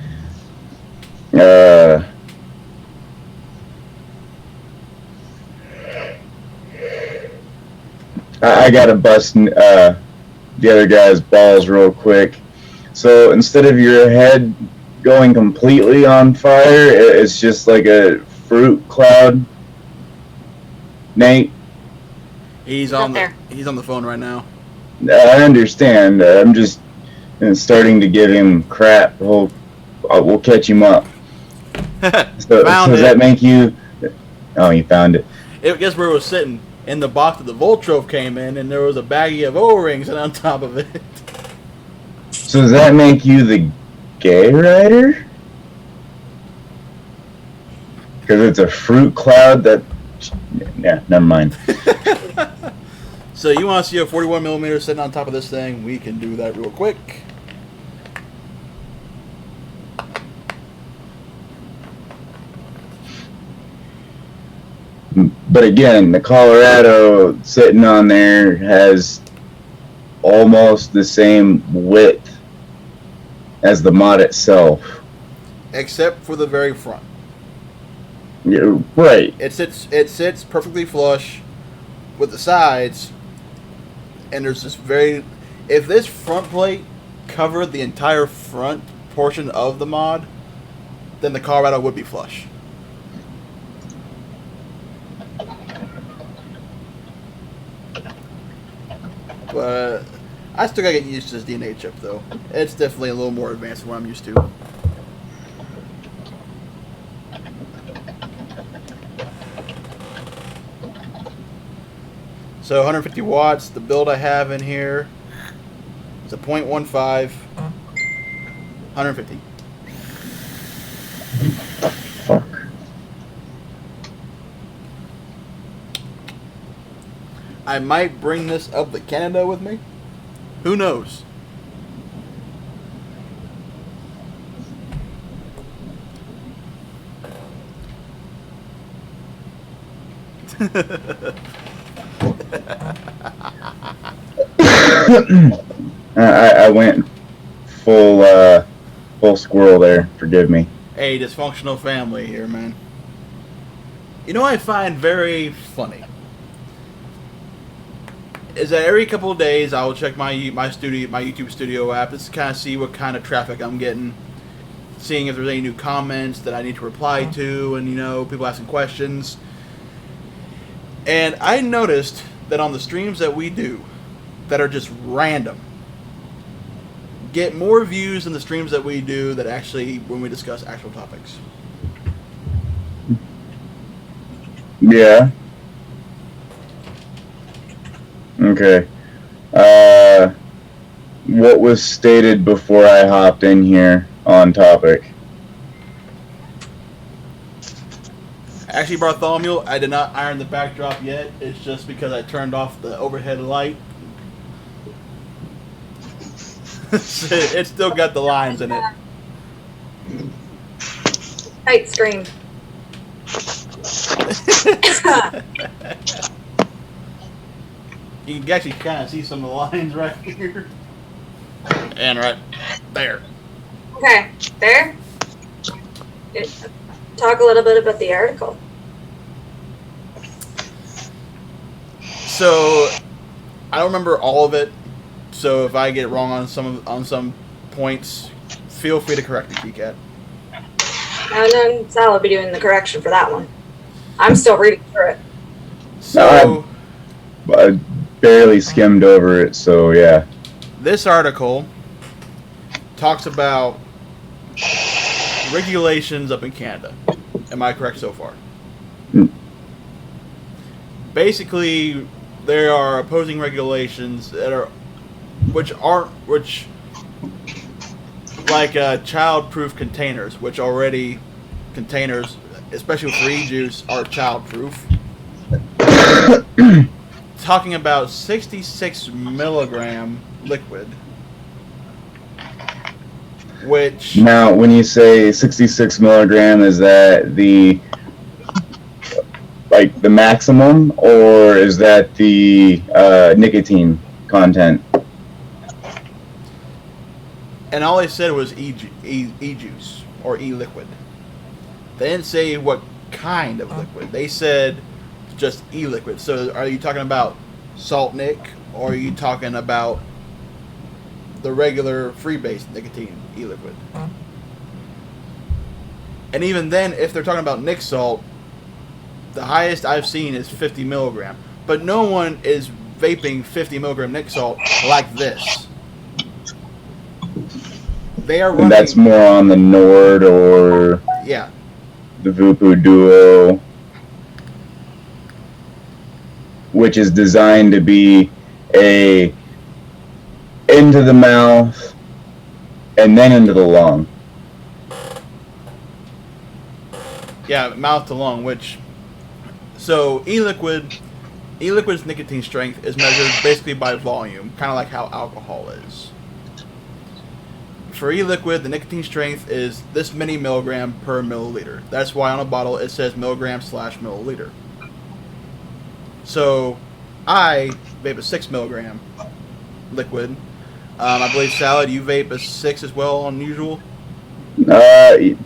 I gotta bust the other guy's balls real quick. So instead of your head going completely on fire, it's just like a fruit cloud. Nate, He's on the phone right now. I understand. I'm just starting to give him crap. We'll catch him up. So does that make you? Oh, you found it. Guess where it was sitting? In the box that the Voltrove came in, and there was a baggie of O-rings and on top of it. So does that make you the gay rider? Because it's a fruit cloud that... Yeah, never mind. So you want to see a 41mm sitting on top of this thing? We can do that real quick. But again, the Colorado sitting on there has almost the same width as the mod itself. Except for the very front. Yeah, right. It sits perfectly flush with the sides, and there's this if this front plate covered the entire front portion of the mod, then the Colorado would be flush. But I still gotta get used to this DNA chip, though. It's definitely a little more advanced than what I'm used to. So 150 watts. The build I have in here is a 0.15, 150. Fuck. I might bring this up to Canada with me. Who knows? I went full squirrel there. Forgive me. Hey, dysfunctional family here, man. You know what I find very funny is that every couple of days I will check my YouTube studio app just to kind of see what kind of traffic I'm getting, seeing if there's any new comments that I need to reply to, and people asking questions. And I noticed that on the streams that we do that are just random get more views than the streams that we do that actually when we discuss actual topics. Yeah. Okay. What was stated before I hopped in here on topic? Actually, Bartholomew, I did not iron the backdrop yet. It's just because I turned off the overhead light. It's still got the lines in it. Tight screen. You can actually kind of see some of the lines right here. And right there. Okay, there. Talk a little bit about the article. So, I don't remember all of it. So if I get it wrong on some points, feel free to correct me, TKAT. And then Sal will be doing the correction for that one. I'm still reading through it. So, barely skimmed over it, so yeah. This article talks about regulations up in Canada. Am I correct so far? Basically, there are opposing regulations that are, which like child-proof containers, which already containers, especially for e-juice, are child-proof. Talking about 66 milligram liquid, which now, when you say 66 milligram, is that the maximum, or is that the nicotine content? And all they said was e-juice or e-liquid. They didn't say what kind of liquid. They said just e-liquid. So are you talking about salt nic, or are you talking about the regular free-based nicotine e-liquid? And even then, if they're talking about nic salt, the highest I've seen is 50 milligram. But no one is vaping 50 milligram nic salt like this. They are running. And that's more on the Nord or yeah, the Vupu Duo, which is designed to be a into the mouth and then into the lung. Yeah, mouth to lung, which... So, e-liquid's nicotine strength is measured basically by volume, kind of like how alcohol is. For e-liquid, the nicotine strength is this many milligram per milliliter. That's why on a bottle it says milligram/milliliter. So, I vape a 6 milligram liquid. I believe, Salad, you vape a 6 as well on usual?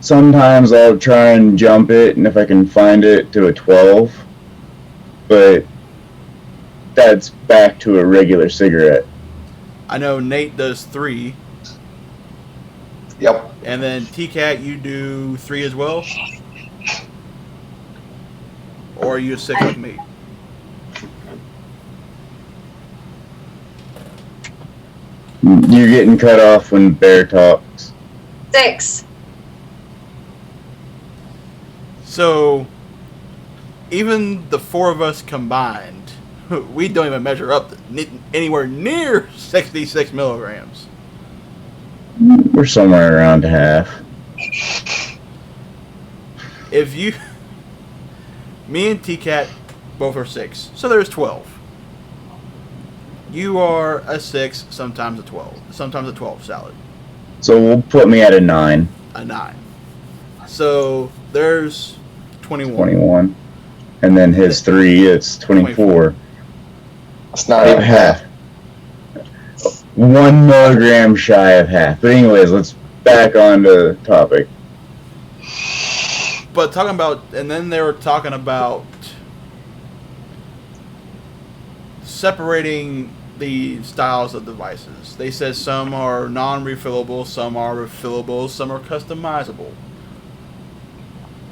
Sometimes I'll try and jump it, and if I can find it, to a 12. But that's back to a regular cigarette. I know Nate does 3. Yep. And then TKAT, you do 3 as well? Or are you a 6 like me? You're getting cut off when Bear talks. 6. So, even the 4 of us combined, we don't even measure up anywhere near 66 milligrams. We're somewhere around half. If you... Me and TKAT both are 6, so there's 12. You are a 6, sometimes a 12. Sometimes a 12, Salad. So we'll put me at a 9. A 9. So, there's 21. 21. And then his 3, it's 24. It's not even half. 1 milligram shy of half. But anyways, let's back on to the topic. But talking about, and then they were talking about separating the styles of devices. They said some are non-refillable, some are refillable, some are customizable.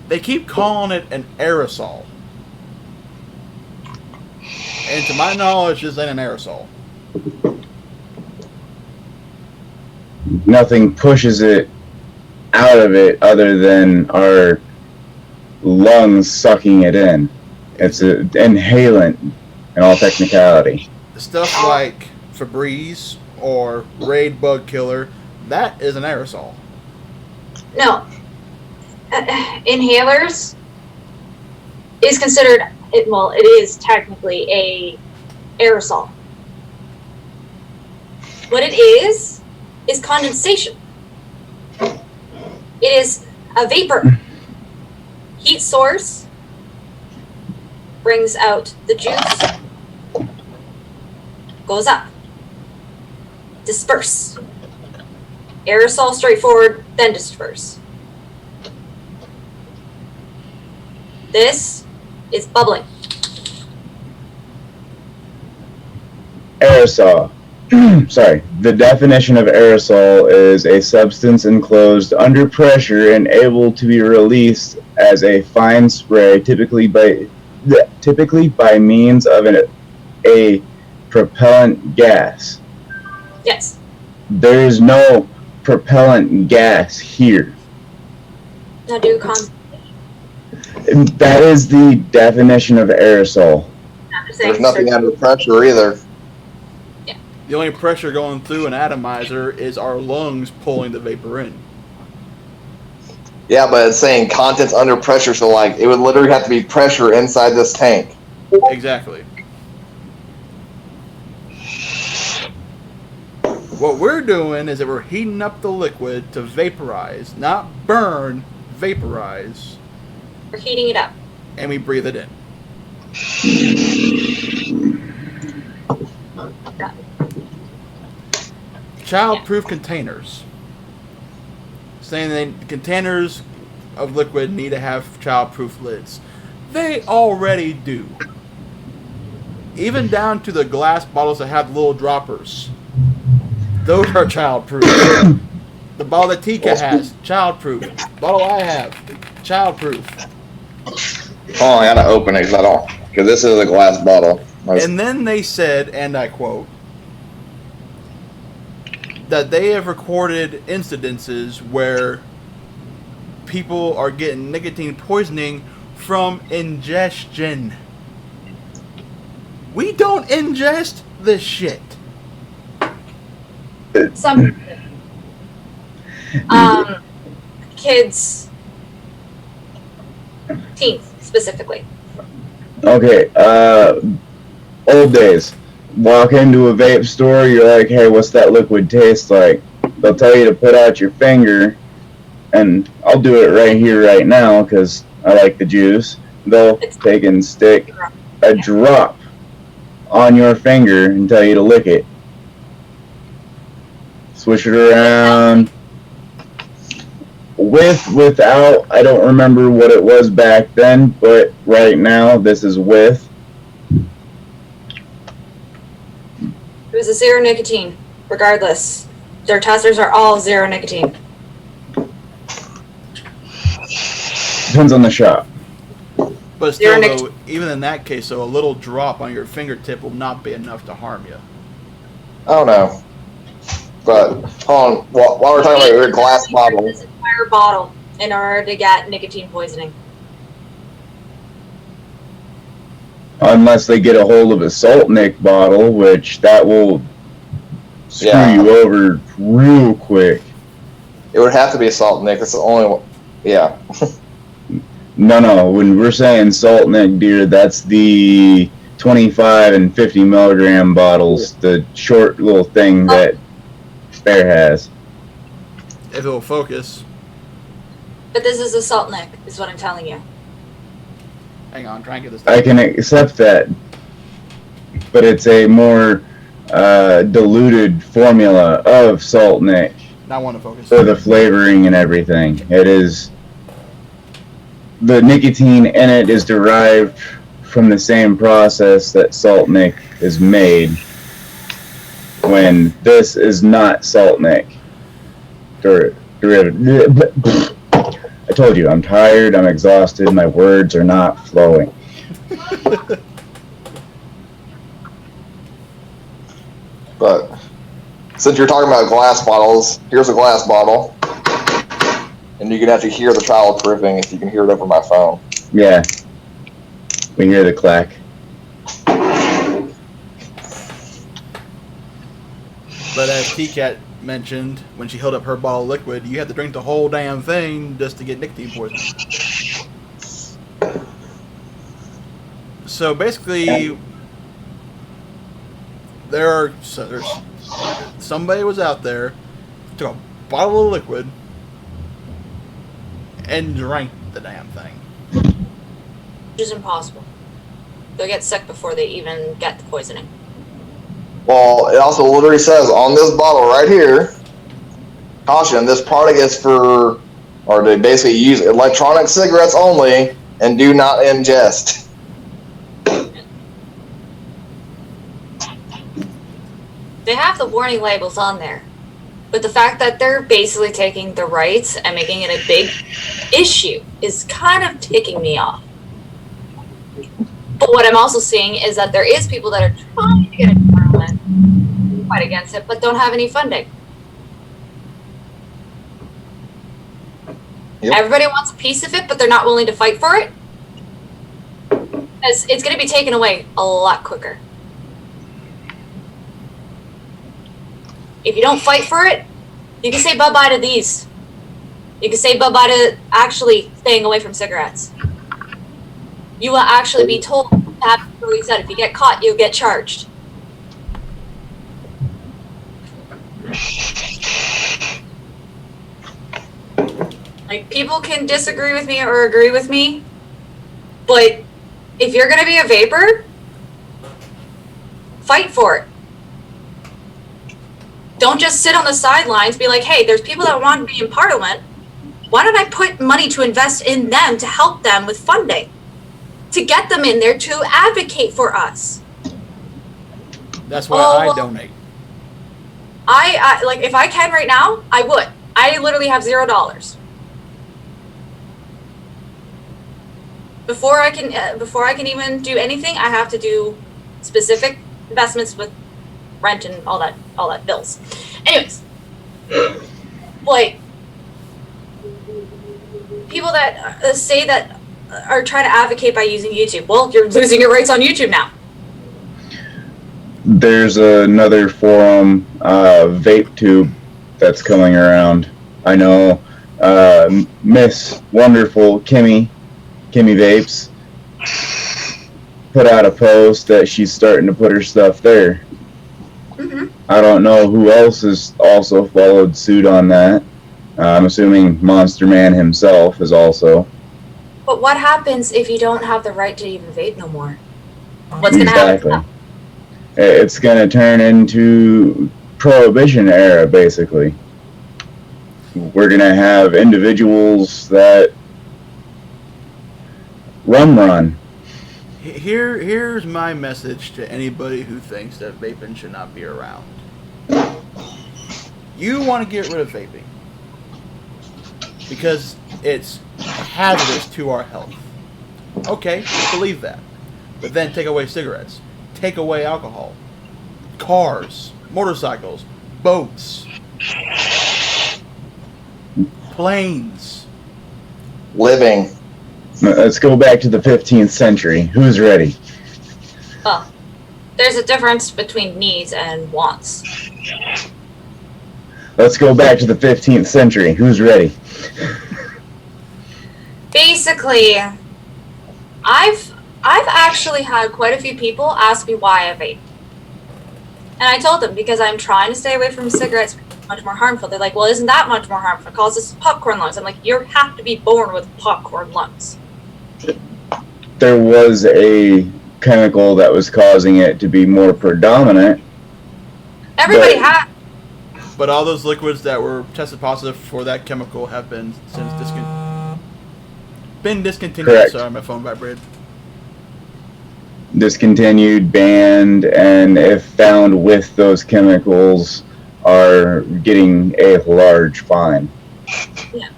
They keep calling it an aerosol. And to my knowledge, this ain't an aerosol. Nothing pushes it out of it other than our lungs sucking it in. It's an inhalant in all technicality. Stuff like Febreze or Raid Bug Killer, that is an aerosol. No. Inhalers is considered, it is technically a aerosol. What it is condensation. It is a vapor. Heat source brings out the juice, goes up, disperse. Aerosol straightforward, then disperse. This is bubbling. Aerosol. Sorry. The definition of aerosol is a substance enclosed under pressure and able to be released as a fine spray, typically by means of a propellant gas. Yes. There is no propellant gas here. Now do That is the definition of aerosol. There's nothing under pressure either. The only pressure going through an atomizer is our lungs pulling the vapor in. Yeah, but it's saying contents under pressure, so like it would literally have to be pressure inside this tank. Exactly. What we're doing is that we're heating up the liquid to vaporize, not burn, vaporize, We're heating it up. and we breathe it in. Child-proof containers. Saying that containers of liquid need to have child-proof lids. They already do. Even down to the glass bottles that have little droppers. Those are child-proof. The bottle that TK has, child-proof. Bottle I have, child-proof. Oh, I gotta open it because this is a glass bottle. And then they said, and I quote, that they have recorded incidences where people are getting nicotine poisoning from ingestion. We don't ingest this shit. Some kids, teens specifically. Okay, old days. Walk into a vape store, you're like, hey, what's that liquid taste like? They'll tell you to put out your finger, and I'll do it right here, right now, because I like the juice. They'll take and stick a drop on your finger and tell you to lick it. Swish it around. Without, I don't remember what it was back then, but right now, this is with. It was a zero nicotine, regardless. Their testers are all zero nicotine. Depends on the shop. But still, though, even in that case, so a little drop on your fingertip will not be enough to harm you. I don't know. But, hold on, while we're talking about your glass bottle. This entire bottle in order to get nicotine poisoning. Unless they get a hold of a Salt Nick bottle, which that will screw you over real quick. It would have to be a Salt Nick. That's the only one. Yeah. No. When we're saying Salt Nick, dear, that's the 25 and 50 milligram bottles, the short little thing that Bear has. If it will focus. But this is a salt nick, is what I'm telling you. Hang on, try and get this. I can accept that, but it's a more diluted formula of Salt Nick Not one to focus. for the flavoring and everything. It is the nicotine in it is derived from the same process that Salt Nick is made. When this is not Salt Nick. Derivative. I told you, I'm tired, I'm exhausted, my words are not flowing. But since you're talking about glass bottles, here's a glass bottle. And you can actually hear the childproofing if you can hear it over my phone. Yeah. We hear the clack. But as TKAT mentioned, when she held up her bottle of liquid, you had to drink the whole damn thing just to get nicotine poisoning. So basically, there's somebody was out there, took a bottle of liquid, and drank the damn thing. Which is impossible. They'll get sick before they even get the poisoning. Well, it also literally says on this bottle right here, caution, this product is for, or they basically use electronic cigarettes only and do not ingest. They have the warning labels on there. But the fact that they're basically taking the rights and making it a big issue is kind of ticking me off. But what I'm also seeing is that there is people that are trying to get it tomorrow. fight against it, but don't have any funding. Yep. Everybody wants a piece of it, but they're not willing to fight for it. Because it's going to be taken away a lot quicker. If you don't fight for it, you can say bye-bye to these. You can say bye-bye to actually staying away from cigarettes. You will actually be told, he said, if you get caught, you'll get charged. Like, people can disagree with me or agree with me, but if you're going to be a vapor, fight for it. Don't just sit on the sidelines, be like, hey, there's people that want to be in Parliament. Why don't I put money to invest in them to help them with funding? To get them in there to advocate for us. That's why I donate. I like, if I can right now, I would. I literally have $0. Before I can even do anything, I have to do specific investments with rent and all that bills. Anyways, like, people that say that are trying to advocate by using YouTube. Well, you're losing your rights on YouTube now. There's another forum, VapeTube, that's coming around. I know Miss Wonderful Kimmy Vapes put out a post that she's starting to put her stuff there. Mm-hmm. I don't know who else has also followed suit on that. I'm assuming Monster Man himself is also. But what happens if you don't have the right to even vape no more? What's going to happen? It's going to turn into Prohibition era, basically. We're going to have individuals that run. Here's my message to anybody who thinks that vaping should not be around. You want to get rid of vaping because it's hazardous to our health. Okay, believe that. But then take away cigarettes. Take away alcohol. Cars. Motorcycles. Boats. Planes. Living. Let's go back to the 15th century. Who's ready? Well, there's a difference between needs and wants. Let's go back to the 15th century. Who's ready? Basically, I've actually had quite a few people ask me why I vape. And I told them because I'm trying to stay away from cigarettes, much more harmful. They're like, well, isn't that much more harmful? It causes popcorn lungs. I'm like, you have to be born with popcorn lungs. There was a chemical that was causing it to be more predominant. Everybody had. But all those liquids that were tested positive for that chemical have been since discontinued. Correct. Sorry, my phone vibrated. Discontinued, banned, and if found with those chemicals are getting a large fine. Yeah.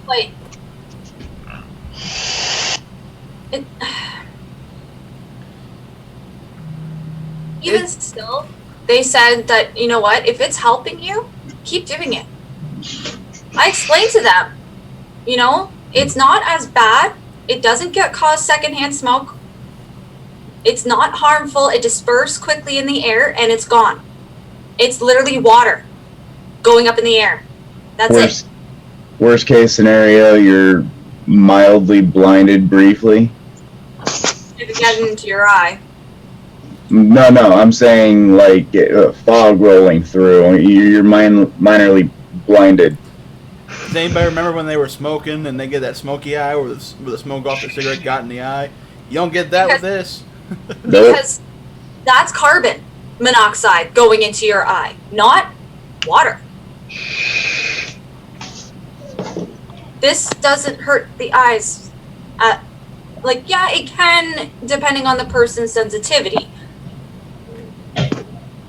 Like, even still, they said that, you know what, if it's helping you, keep doing it. I explained to them, you know, it's not as bad. It doesn't cause secondhand smoke. It's not harmful. It disperses quickly in the air and it's gone. It's literally water going up in the air. That's it. Worst case scenario, you're mildly blinded briefly. If it gets into your eye. No, I'm saying like fog rolling through. You're minorly blinded. Does anybody remember when they were smoking and they get that smoky eye where the smoke off the cigarette got in the eye? You don't get that with this. Because that's carbon monoxide going into your eye, not water. This doesn't hurt the eyes. Like, yeah, it can, depending on the person's sensitivity.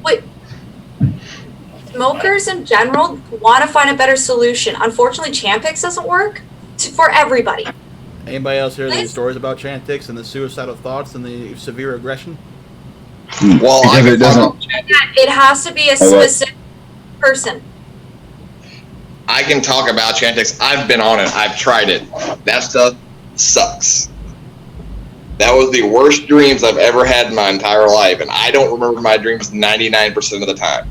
But smokers in general want to find a better solution. Unfortunately, Champix doesn't work for everybody. Anybody else hear these stories about Chantix and the suicidal thoughts and the severe aggression? Well, Because it doesn't. It has to be a specific person. I can talk about Chantix. I've been on it. I've tried it. That stuff sucks. That was the worst dreams I've ever had in my entire life, and I don't remember my dreams 99% of the time.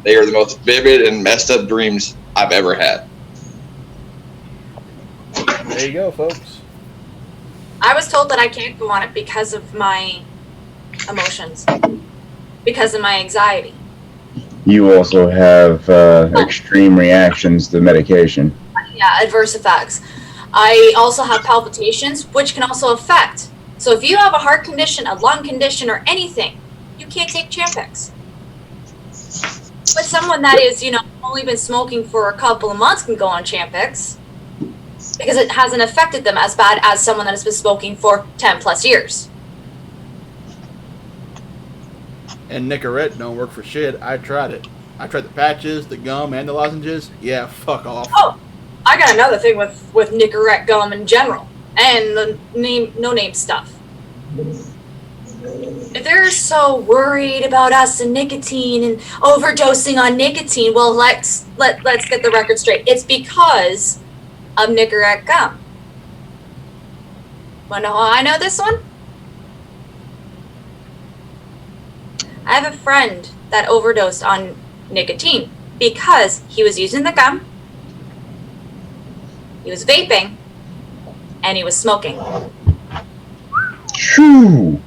They are the most vivid and messed up dreams I've ever had. There you go, folks. I was told that I can't go on it because of my emotions, because of my anxiety. You also have extreme reactions to medication. Yeah, adverse effects. I also have palpitations, which can also affect. So if you have a heart condition, a lung condition, or anything, you can't take Champix. But someone that is, only been smoking for a couple of months can go on Champix because it hasn't affected them as bad as someone that has been smoking for 10 plus years. And Nicorette don't work for shit. I tried it. I tried the patches, the gum, and the lozenges. Yeah, fuck off. Oh, I got another thing with Nicorette gum in general and the no-name stuff. If they're so worried about us and nicotine and overdosing on nicotine, well, let's get the record straight. It's because of Nicorette gum. Wanna know how I know this one? I have a friend that overdosed on nicotine because he was using the gum, he was vaping, and he was smoking. Shoo!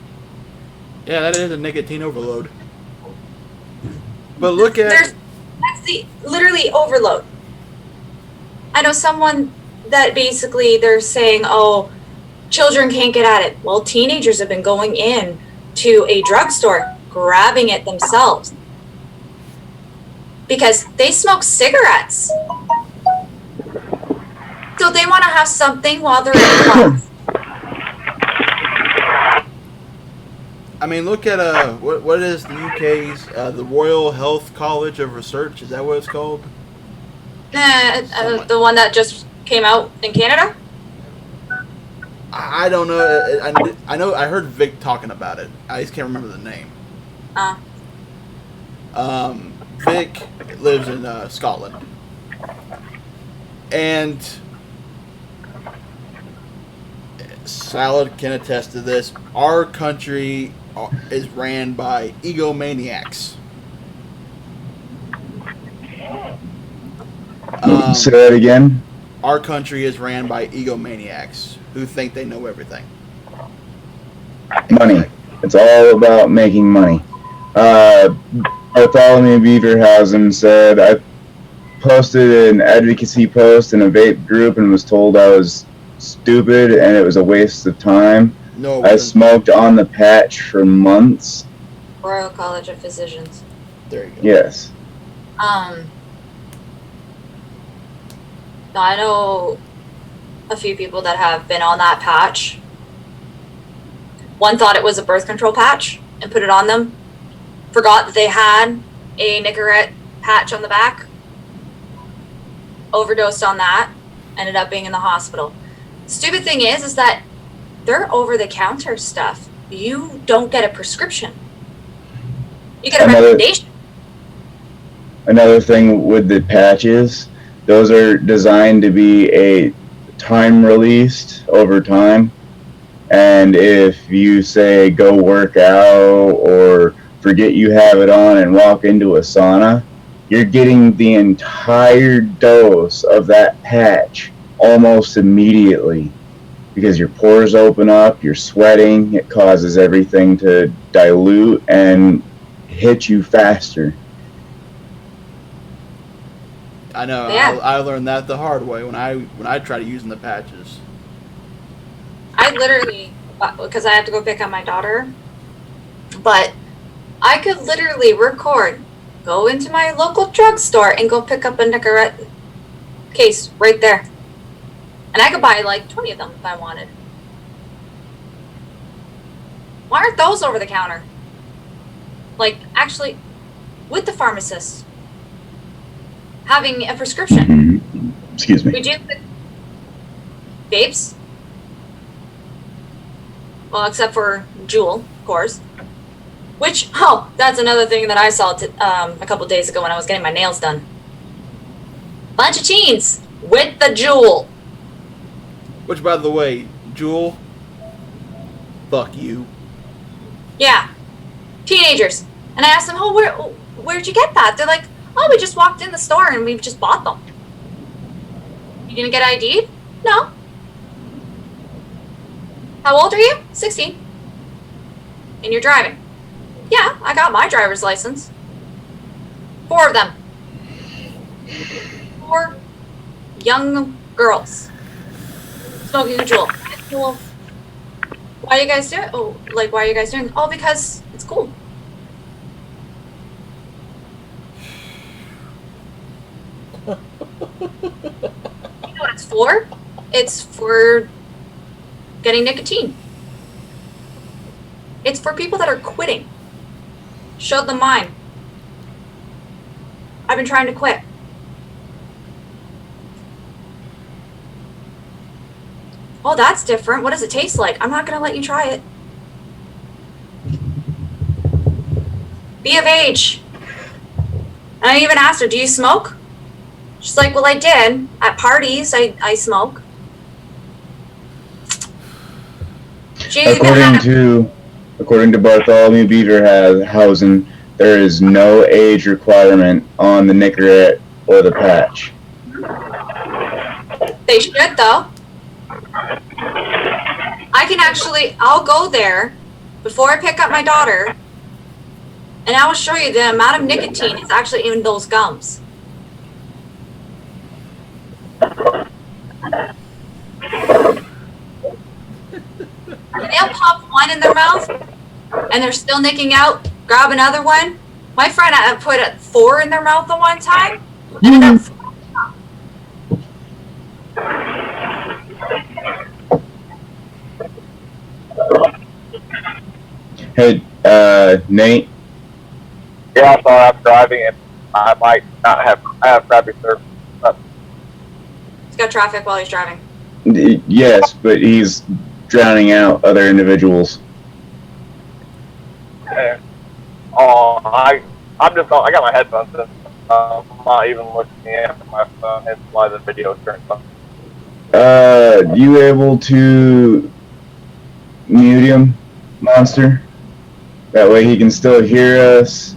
Yeah, that is a nicotine overload. But look at... That's the literally overload. I know someone that basically they're saying, oh, children can't get at it. Well, teenagers have been going in to a drugstore, grabbing it themselves because they smoke cigarettes. So they want to have something while they're in class. I mean, look at what is the UK's the Royal Health College of Research? Is that what it's called? The one that just came out in Canada? I don't know. I know. I heard Vic talking about it. I just can't remember the name. Vic lives in Scotland, and Salad can attest to this. Our country is ran by egomaniacs. Say that again. Our country is ran by egomaniacs who think they know everything. Money. It's all about making money. Bartholomew Beaverhausen said, I posted an advocacy post in a vape group and was told I was stupid and it was a waste of time. No, I smoked on the patch for months. Royal College of Physicians. There you go. Yes. No, I know a few people that have been on that patch. One thought it was a birth control patch and put it on them. Forgot that they had a Nicorette patch on the back. Overdosed on that. Ended up being in the hospital. Stupid thing is that they're over-the-counter stuff. You don't get a prescription. You get a recommendation. Another thing with the patches, those are designed to be a time released over time. And if you say go work out or forget you have it on and walk into a sauna, you're getting the entire dose of that patch almost immediately because your pores open up, you're sweating, it causes everything to dilute and hit you faster. I know. Yeah. I learned that the hard way when I tried using the patches. I literally, because I have to go pick up my daughter, but I could literally record, go into my local drugstore and go pick up a Nicorette case right there. And I could buy like 20 of them if I wanted. Why aren't those over the counter? Like, actually, with the pharmacist having a prescription. Excuse me. We do with vapes. Well, except for Juul, of course. Which, oh, that's another thing that I saw a couple days ago when I was getting my nails done. Bunch of teens with the jewel. Which, by the way, Jewel, fuck you. Yeah, teenagers. And I asked them, oh, where'd you get that? They're like, oh, we just walked in the store and we just bought them. You didn't get ID'd? No. How old are you? 16. And you're driving? Yeah, I got my driver's license. 4 of them. 4 young girls smoking a jewel. Well, why are you guys doing? Oh, like why are you guys doing? Oh, because it's cool. You know what it's for? It's for getting nicotine. It's for people that are quitting. Showed them mine. I've been trying to quit. Oh, that's different. What does it taste like? I'm not going to let you try it. Be of age. And I even asked her, do you smoke? She's like, well, I did. At parties, I smoke. According to Bartholomew Beaterhausen, there is no age requirement on the Nicorette or the patch. They should, though. I'll go there before I pick up my daughter, and I will show you the amount of nicotine is actually in those gums. They'll pop one in their mouth, and they're still nicking out, grab another one. My friend put 4 in their mouth at one time. Hey, Nate? Yeah, sorry, I'm driving and I might not have, I have crappy service. He's got traffic while he's driving. Yes, but he's drowning out other individuals. And, I got my headphones in. I'm not even looking at my phone. It's why the video turned on. You able to mute him, Monster? That way he can still hear us.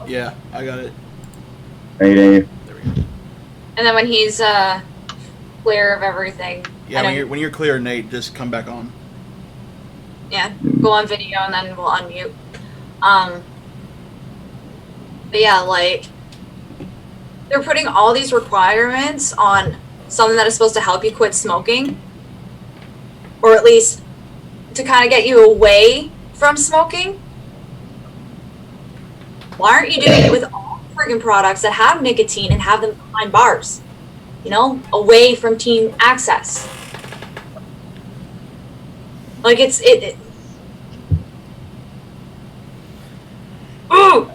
Yeah, I got it. Thank you. There we go. And then when he's clear of everything. Yeah, when you're clear, Nate, just come back on. Yeah, go on video and then we'll unmute. But yeah, like, they're putting all these requirements on something that is supposed to help you quit smoking, or at least to kind of get you away from smoking. Why aren't you doing it with all friggin' products that have nicotine and have them behind bars? You know, away from teen access. Like it ooh!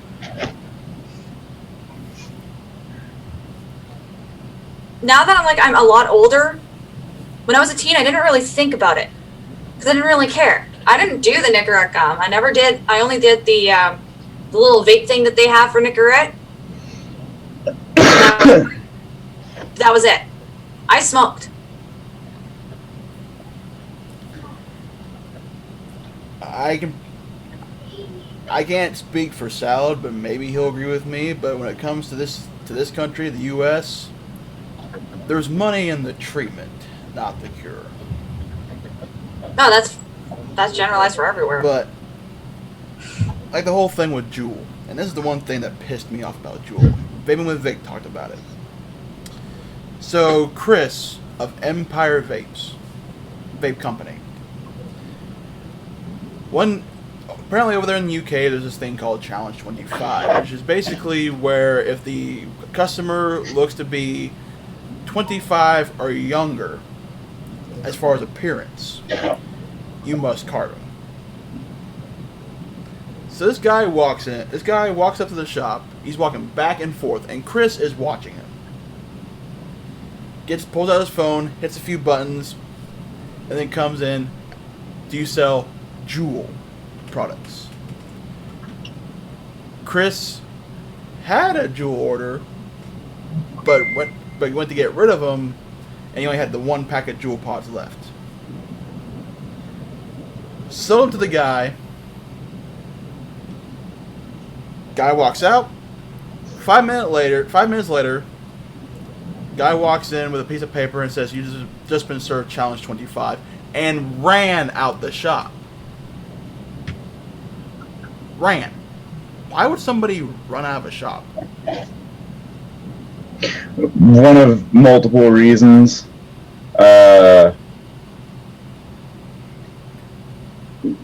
Now that I'm a lot older, when I was a teen, I didn't really think about it because I didn't really care. I didn't do the Nicorette gum. I never did. I only did the little vape thing that they have for Nicorette. That was it. I smoked. I can't speak for Salad, but maybe he'll agree with me. But when it comes to this country, the U.S., there's money in the treatment, not the cure. No, that's generalized for everywhere. But like the whole thing with Juul, and this is the one thing that pissed me off about Juul. Vaping with Vic talked about it. So Chris of Empire Vapes, vape company. Apparently over there in the UK, there's this thing called Challenge 25, which is basically where if the customer looks to be 25 or younger, as far as appearance, you must card him. So this guy walks up to the shop. He's walking back and forth, and Chris is watching him. Pulls out his phone, hits a few buttons, and then comes in. Do you sell Juul products? Chris had a Juul order, but he went to get rid of them, and he only had the 1 pack of Juul pods left. Sold them to the guy. Guy walks out. 5 minutes later, guy walks in with a piece of paper and says, "You've just been served challenge 25," and ran out the shop. Ran. Why would somebody run out of a shop? One of multiple reasons.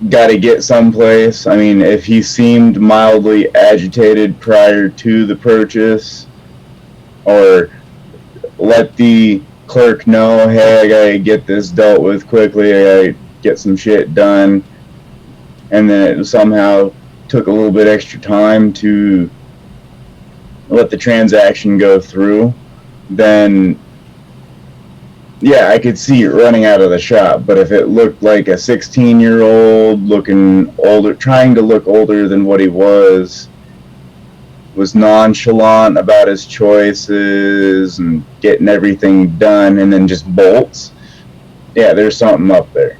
Got to get someplace. I mean, if he seemed mildly agitated prior to the purchase, or let the clerk know, hey, I gotta get this dealt with quickly, I gotta get some shit done, and then it somehow took a little bit extra time to let the transaction go through, then yeah, I could see it running out of the shop. But if it looked like a 16-year-old looking older, trying to look older than what he was nonchalant about his choices and getting everything done, and then just bolts, yeah, there's something up there.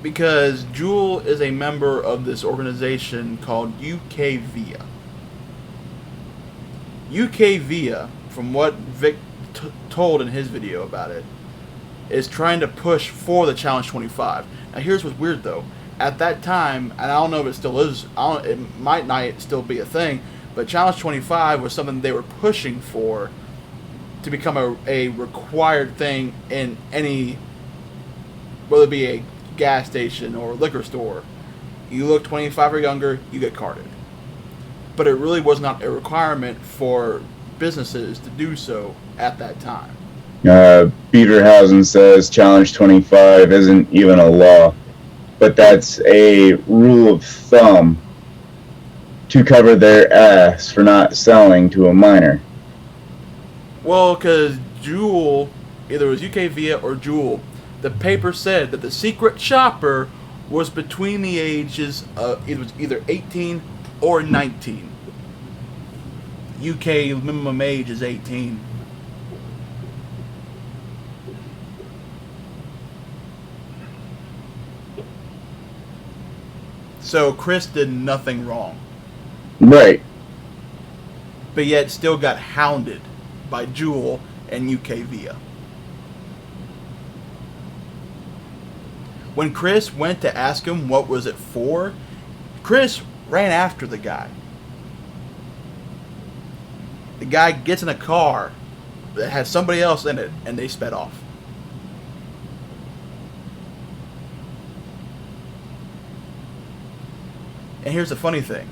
Because Juul is a member of this organization called UKVIA. UKVIA, from what Vic told in his video about it, is trying to push for the Challenge 25. Now here's what's weird though. At that time, and I don't know if it still is, it might not still be a thing, but Challenge 25 was something they were pushing for to become a required thing in any, whether it be a gas station or liquor store. You look 25 or younger, you get carded. But it really was not a requirement for businesses to do so at that time. Peterhausen says Challenge 25 isn't even a law, but that's a rule of thumb to cover their ass for not selling to a minor. Well, because Juul, either it was UKVIA or Juul, the paper said that the secret shopper was between the ages of either 18 or 19. UK minimum age is 18. So Chris did nothing wrong. Right. But yet still got hounded by Juul and UKVIA. When Chris went to ask him what was it for, Chris ran after the guy. The guy gets in a car that had somebody else in it, and they sped off. And here's the funny thing.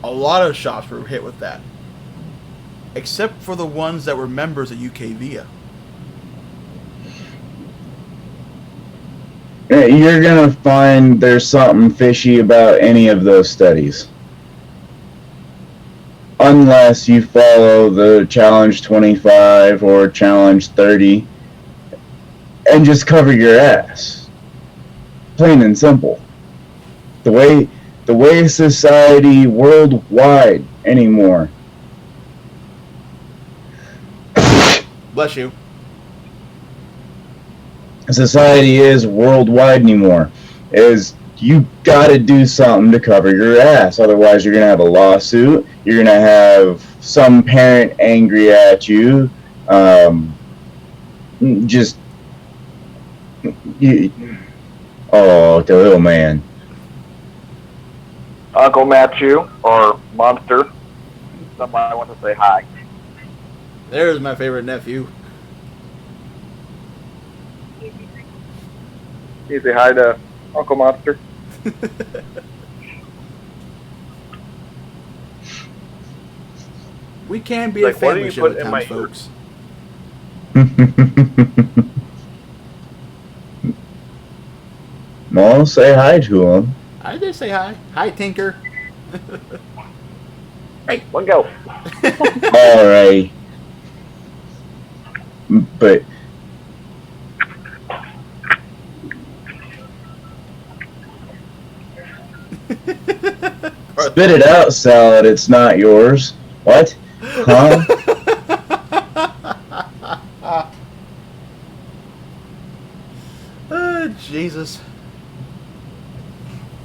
A lot of shops were hit with that. Except for the ones that were members of UKVIA. You're going to find there's something fishy about any of those studies. Unless you follow the Challenge 25 or Challenge 30 and just cover your ass. Plain and simple. The way society worldwide anymore. Bless you. Society is worldwide anymore. Is you got to do something to cover your ass. Otherwise, you're going to have a lawsuit. You're going to have some parent angry at you. Oh, the little man. Uncle Matthew, or Monster. Somebody wants to say hi. There's my favorite nephew. Can you say hi to Uncle Monster? We can be Like, a what do family you show put at in my times, folks. Well, say hi to him. I did say hi. Hi, Tinker. Hey, one go. All right. But Spit it out, salad. It's not yours. What? Huh? Jesus.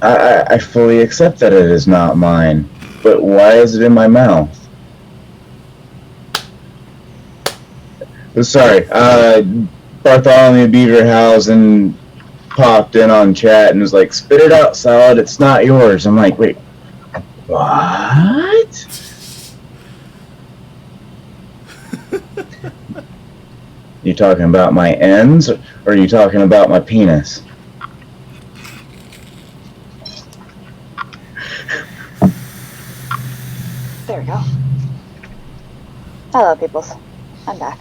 I fully accept that it is not mine, but why is it in my mouth? Sorry, Bartholomew Beaverhausen popped in on chat and was like, "Spit it out, salad. It's not yours." I'm like, wait, what? You talking about my ends, or are you talking about my penis? There we go. Hello, peoples. I'm back.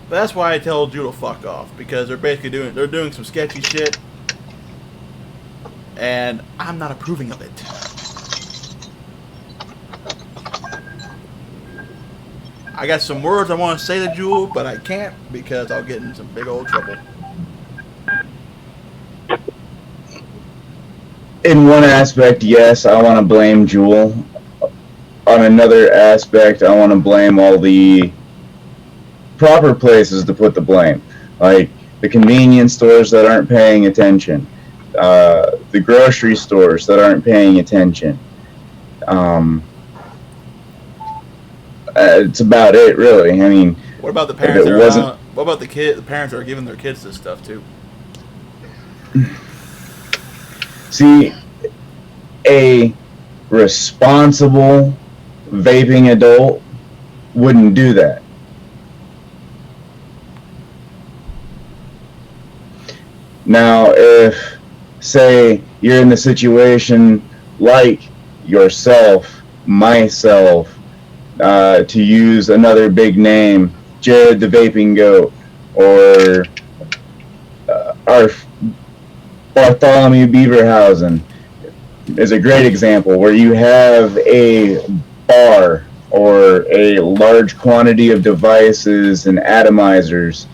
But that's why I tell Judah fuck off, because they're basically doing some sketchy shit, and I'm not approving of it. I got some words I want to say to Jewel, but I can't because I'll get in some big old trouble. In one aspect, yes, I want to blame Jewel. On another aspect, I want to blame all the proper places to put the blame, like the convenience stores that aren't paying attention, the grocery stores that aren't paying attention. It's about it, really. I mean, What about the parents that are what about the parents that are giving their kids this stuff too? See, a responsible vaping adult wouldn't do that. Now, if, say, you're in the situation like yourself, myself, to use another big name, Jared the Vaping Goat, or our Bartholomew Beaverhausen is a great example where you have a bar or a large quantity of devices and atomizers.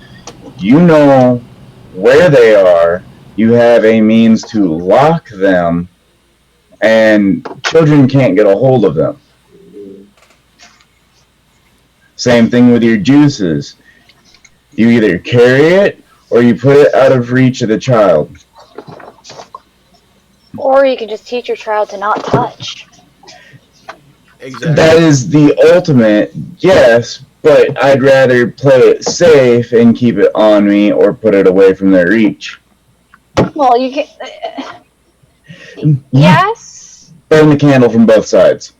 You know where they are, you have a means to lock them, and children can't get a hold of them. Same thing with your juices. You either carry it or you put it out of reach of the child. Or you can just teach your child to not touch. Exactly. That is the ultimate, yes, but I'd rather play it safe and keep it on me or put it away from their reach. Well, you can... yes? Burn the candle from both sides.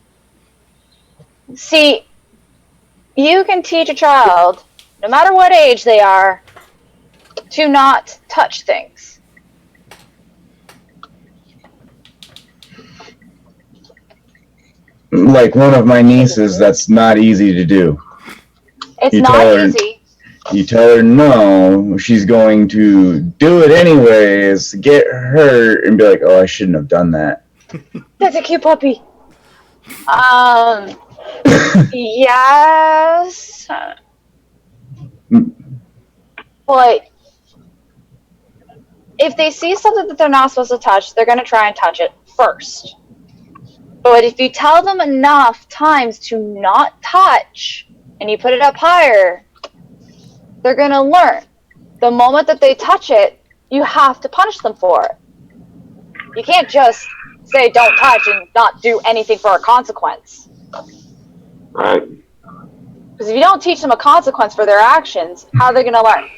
See, you can teach a child, no matter what age they are, to not touch things. Like one of my nieces, that's not easy to do. It's not easy. You tell her no, she's going to do it anyways, get hurt, and be like, oh, I shouldn't have done that. That's a cute puppy. Yes. But if they see something that they're not supposed to touch, they're going to try and touch it first. But if you tell them enough times to not touch, and you put it up higher, they're going to learn. The moment that they touch it, you have to punish them for it. You can't just say don't touch and not do anything for a consequence. Right. Because if you don't teach them a consequence for their actions, how are they going to learn?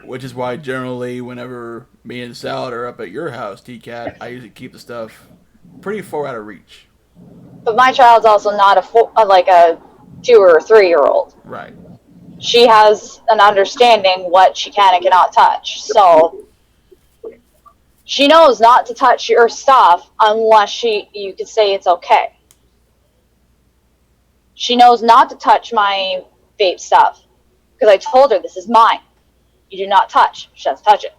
Which is why generally whenever me and Salad are up at your house, TKAT, I usually keep the stuff pretty far out of reach. But my child's also not a 2 or 3-year-old. Right. She has an understanding what she can and cannot touch. So she knows not to touch your stuff unless you could say it's okay. She knows not to touch my vape stuff because I told her this is mine. You do not touch. She doesn't touch it.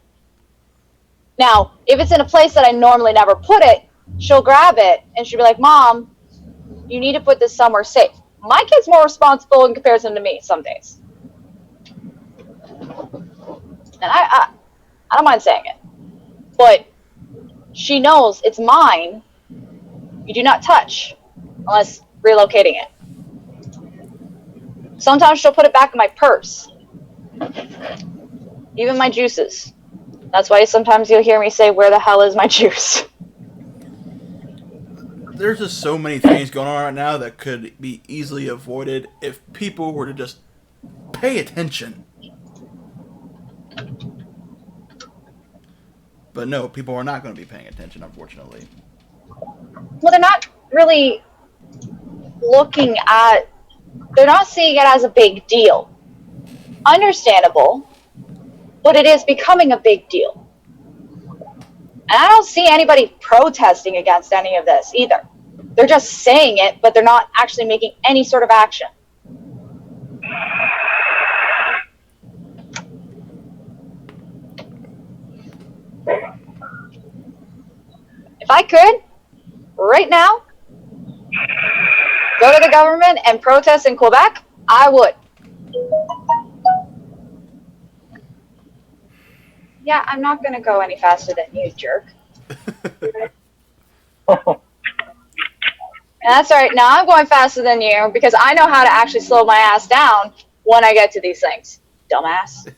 Now, if it's in a place that I normally never put it, she'll grab it and she'll be like, Mom, you need to put this somewhere safe. My kid's more responsible in comparison to me some days. And I don't mind saying it. But she knows it's mine. You do not touch unless relocating it. Sometimes she'll put it back in my purse. Even my juices. That's why sometimes you'll hear me say, where the hell is my juice? There's just so many things going on right now that could be easily avoided if people were to just pay attention. But no, people are not going to be paying attention, unfortunately. Well, they're not really looking at, they're not seeing it as a big deal. Understandable, but it is becoming a big deal. And I don't see anybody protesting against any of this either. They're just saying it, but they're not actually making any sort of action. If I could, right now, go to the government and protest in Quebec, I would. Yeah, I'm not going to go any faster than you, jerk. And that's all right. Now I'm going faster than you because I know how to actually slow my ass down when I get to these things. Dumbass.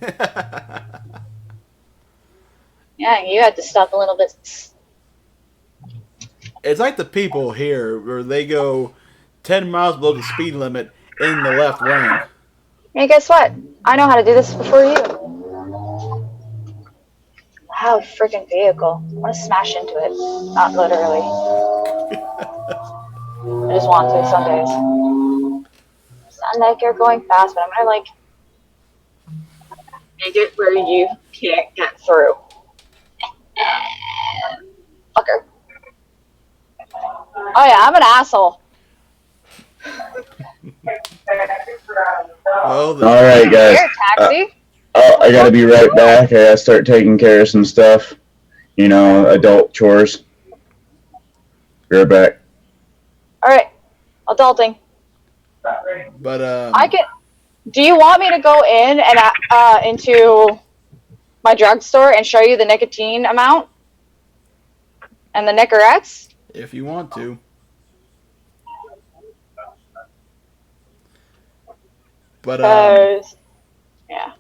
Yeah, you had to stop a little bit. It's like the people here where they go 10 miles below the speed limit in the left lane. Hey, guess what? I know how to do this before you. Loud freaking vehicle. I want to smash into it. Not literally. I just want to some days. Sound like you're going fast, but I'm gonna like make it where you can't get through. Fucker. Oh yeah, I'm an asshole. Well, All right, guys. Here, taxi. I gotta be right back. I gotta start taking care of some stuff. You know, adult chores. Be right back. All right, adulting. but I can. Do you want me to go in and into my drugstore and show you the nicotine amount and the Nicorettes? if you want to. But yeah.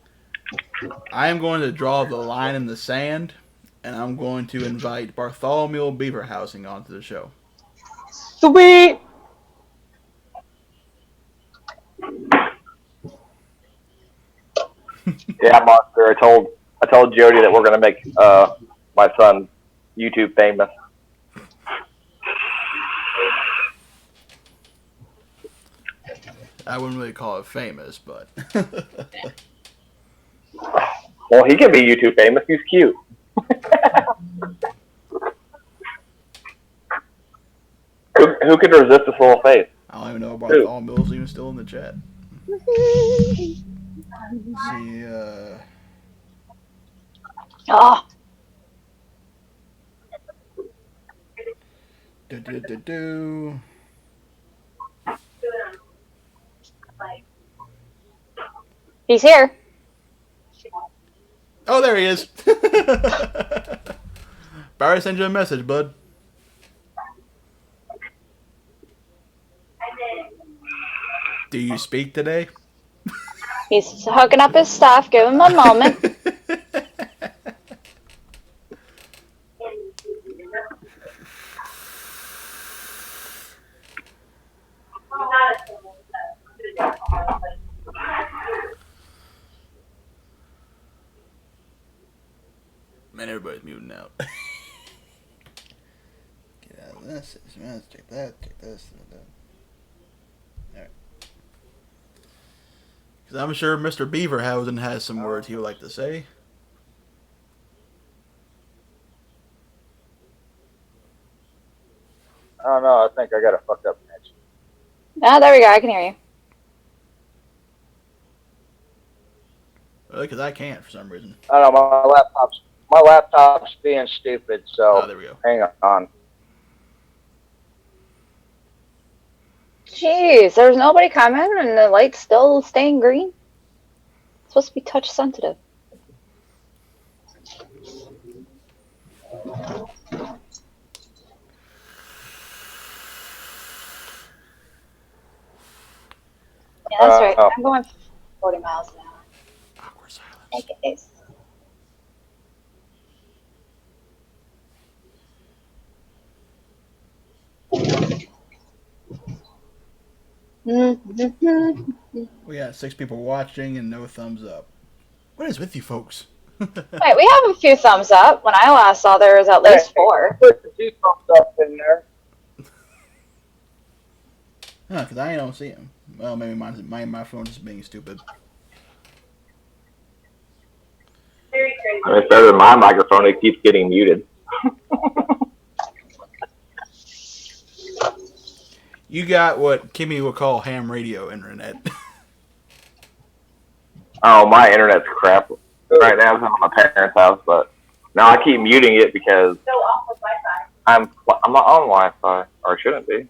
I am going to draw the line in the sand, and I'm going to invite Bartholomew Beaverhousing onto the show. Sweet. Yeah, Monster. I told Jody that we're gonna make my son YouTube famous. I wouldn't really call it famous, but Well, he can be YouTube famous. He's cute. Who could resist this little face? I don't even know if Bartholomew's even still in the chat. Let's see, Oh, do. he's here. Oh, there he is. Barry sent you a message, bud. Do you speak today? He's hooking up his stuff. Give him a moment. Man, everybody's muting out. Get out of this. Take that. Take this. Alright. Because I'm sure Mr. Beaverhausen has some words he would like to say. I don't know. I think I got a fucked up connection. Ah, there we go. I can hear you. Really? Because I can't for some reason. I don't know. My laptop's being stupid. So Oh, there we go. hang on. Jeez, there's nobody coming and the light's still staying green? It's supposed to be touch sensitive. Yeah, that's right. I'm going 40 miles an hour. Awkward silence. Make it ace. We got 6 people watching and no thumbs up. What is with you folks? Wait, we have a few thumbs up. When I last saw, there was at least 4. Put 2 thumbs up in there. Huh, because I don't see him. Well, maybe my phone is being stupid. I mean, so than my microphone, it keeps getting muted. You got what Kimmy would call ham radio internet. Oh, my internet's crap. Right now, I'm at my parents' house, but now I keep muting it because I'm not on Wi-Fi, or shouldn't be.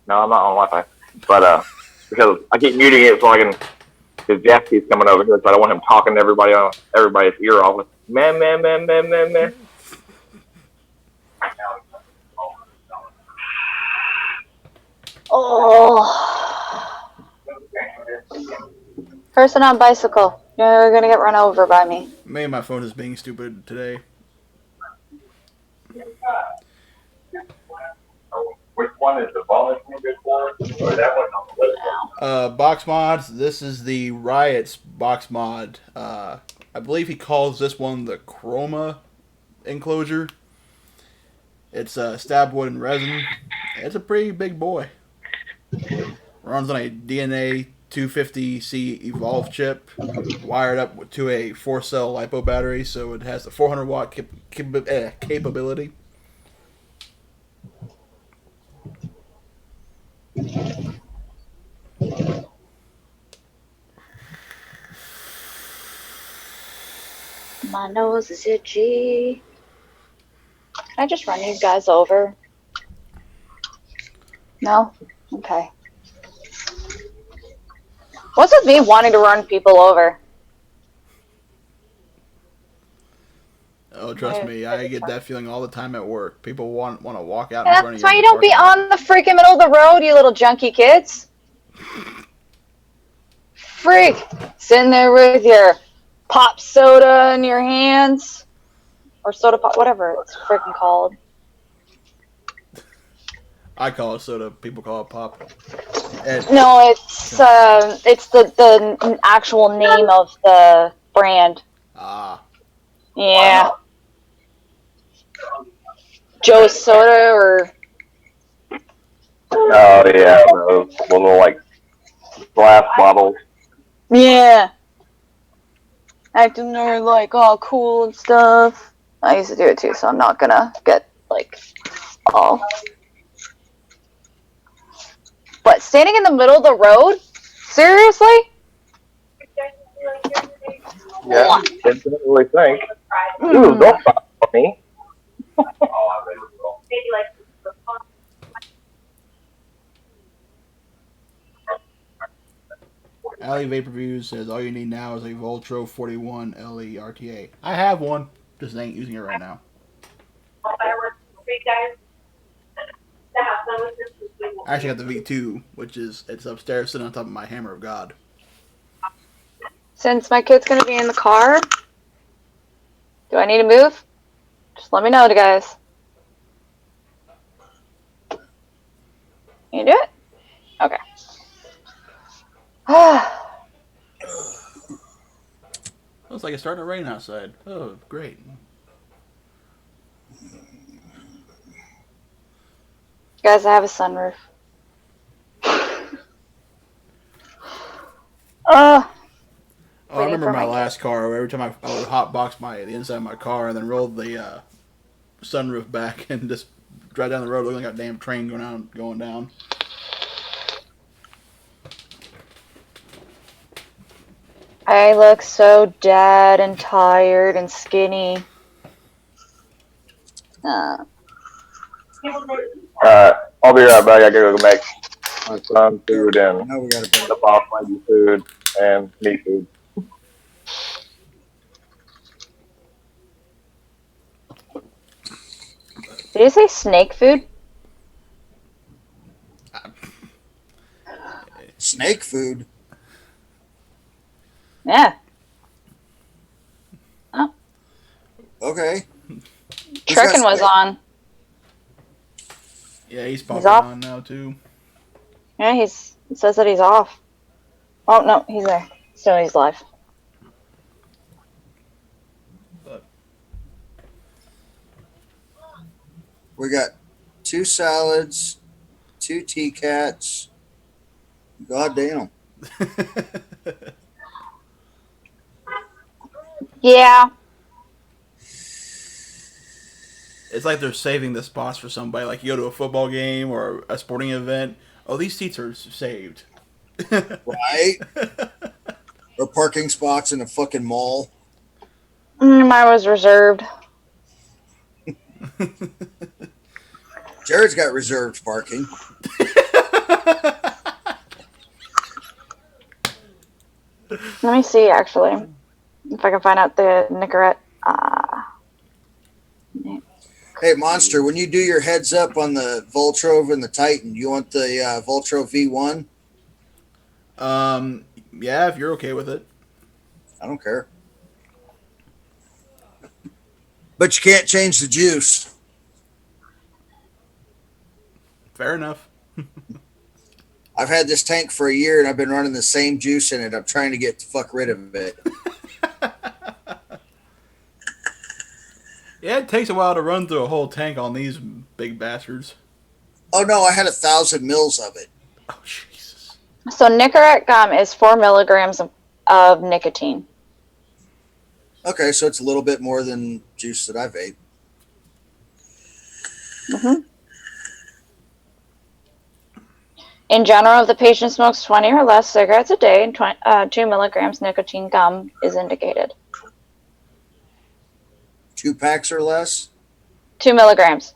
No, I'm not on Wi-Fi, but because I keep muting it so I can. Because Jeff keeps coming over here, so I don't want him talking to everybody's ear off with man. Oh. Person on bicycle. You're gonna get run over by me. Maybe my phone is being stupid today. Which one is the bonus good for? Or that one on the list? Box mods. This is the Riot's box mod. I believe he calls this one the Chroma enclosure. It's stab wood and resin. It's a pretty big boy. Runs on a DNA 250C Evolve chip, wired up to a 4-cell LiPo battery, so it has the 400 watt capability. My nose is itchy. Can I just run these guys over? No? Okay. What's with me wanting to run people over? Oh, trust me, I get that feeling all the time at work. People want to walk out in front of you. That's why you don't be on the freaking middle of the road, you little junky kids. Freak! Sitting there with your pop soda in your hands. Or soda pop, whatever it's freaking called. I call it soda, people call it pop. No, it's the actual name of the brand. Ah. Yeah. Joe's Soda or... Oh, yeah, those little, like, glass bottles. Yeah. Acting more like all cool and stuff. I used to do it too, so I'm not gonna get, like, all... But standing in the middle of the road? Seriously? Yeah, kids don't really think. Ooh, don't stop me. Alley Vapor Reviews says all you need now is a Voltro 41 LE RTA. I have one, just ain't using it right now. I actually got the V2, which is, it's upstairs sitting on top of my Hammer of God. Since my kid's gonna be in the car, do I need to move? Just let me know, guys. Can you do it? Okay. Looks like it's starting to rain outside. Oh, great. Guys, I have a sunroof. Oh, I remember my last car. Where every time I would hotbox the inside of my car and then roll the sunroof back and just drive down the road looking like a damn train going down. I look so dead and tired and skinny. I'll be right back. I gotta go make my son food and Now we got to the boss lady food and me food. Did you say snake food? snake food. Yeah. Okay. Trickin was on. Yeah, he's He's popping off. on now too. Yeah, he says that he's off. Oh, no, he's there. Still, he's live. But We got 2 salads, 2 TKATs. God damn. Yeah. It's like they're saving the spots for somebody. Like you go to a football game or a sporting event. Oh, these seats are saved. Right? Or parking spots in a fucking mall. Mine was reserved. Jared's got reserved parking. Let me see, actually. If I can find out the Nicorette. Hey, Monster, when you do your heads up on the Voltrove and the Titan, you want the Voltrove V1? Yeah, if you're okay with it. I don't care. But you can't change the juice. Fair enough. I've had this tank for a year and I've been running the same juice in it. I'm trying to get the fuck rid of it. Yeah, it takes a while to run through a whole tank on these big bastards. Oh no, I had 1,000 mils of it. Oh, Jesus. So Nicorette gum is 4 milligrams of nicotine. Okay, so it's a little bit more than juice that I vape. Mm-hmm. In general, if the patient smokes 20 or less cigarettes a day, 2 milligrams nicotine gum is indicated. 2 packs or less? 2 milligrams.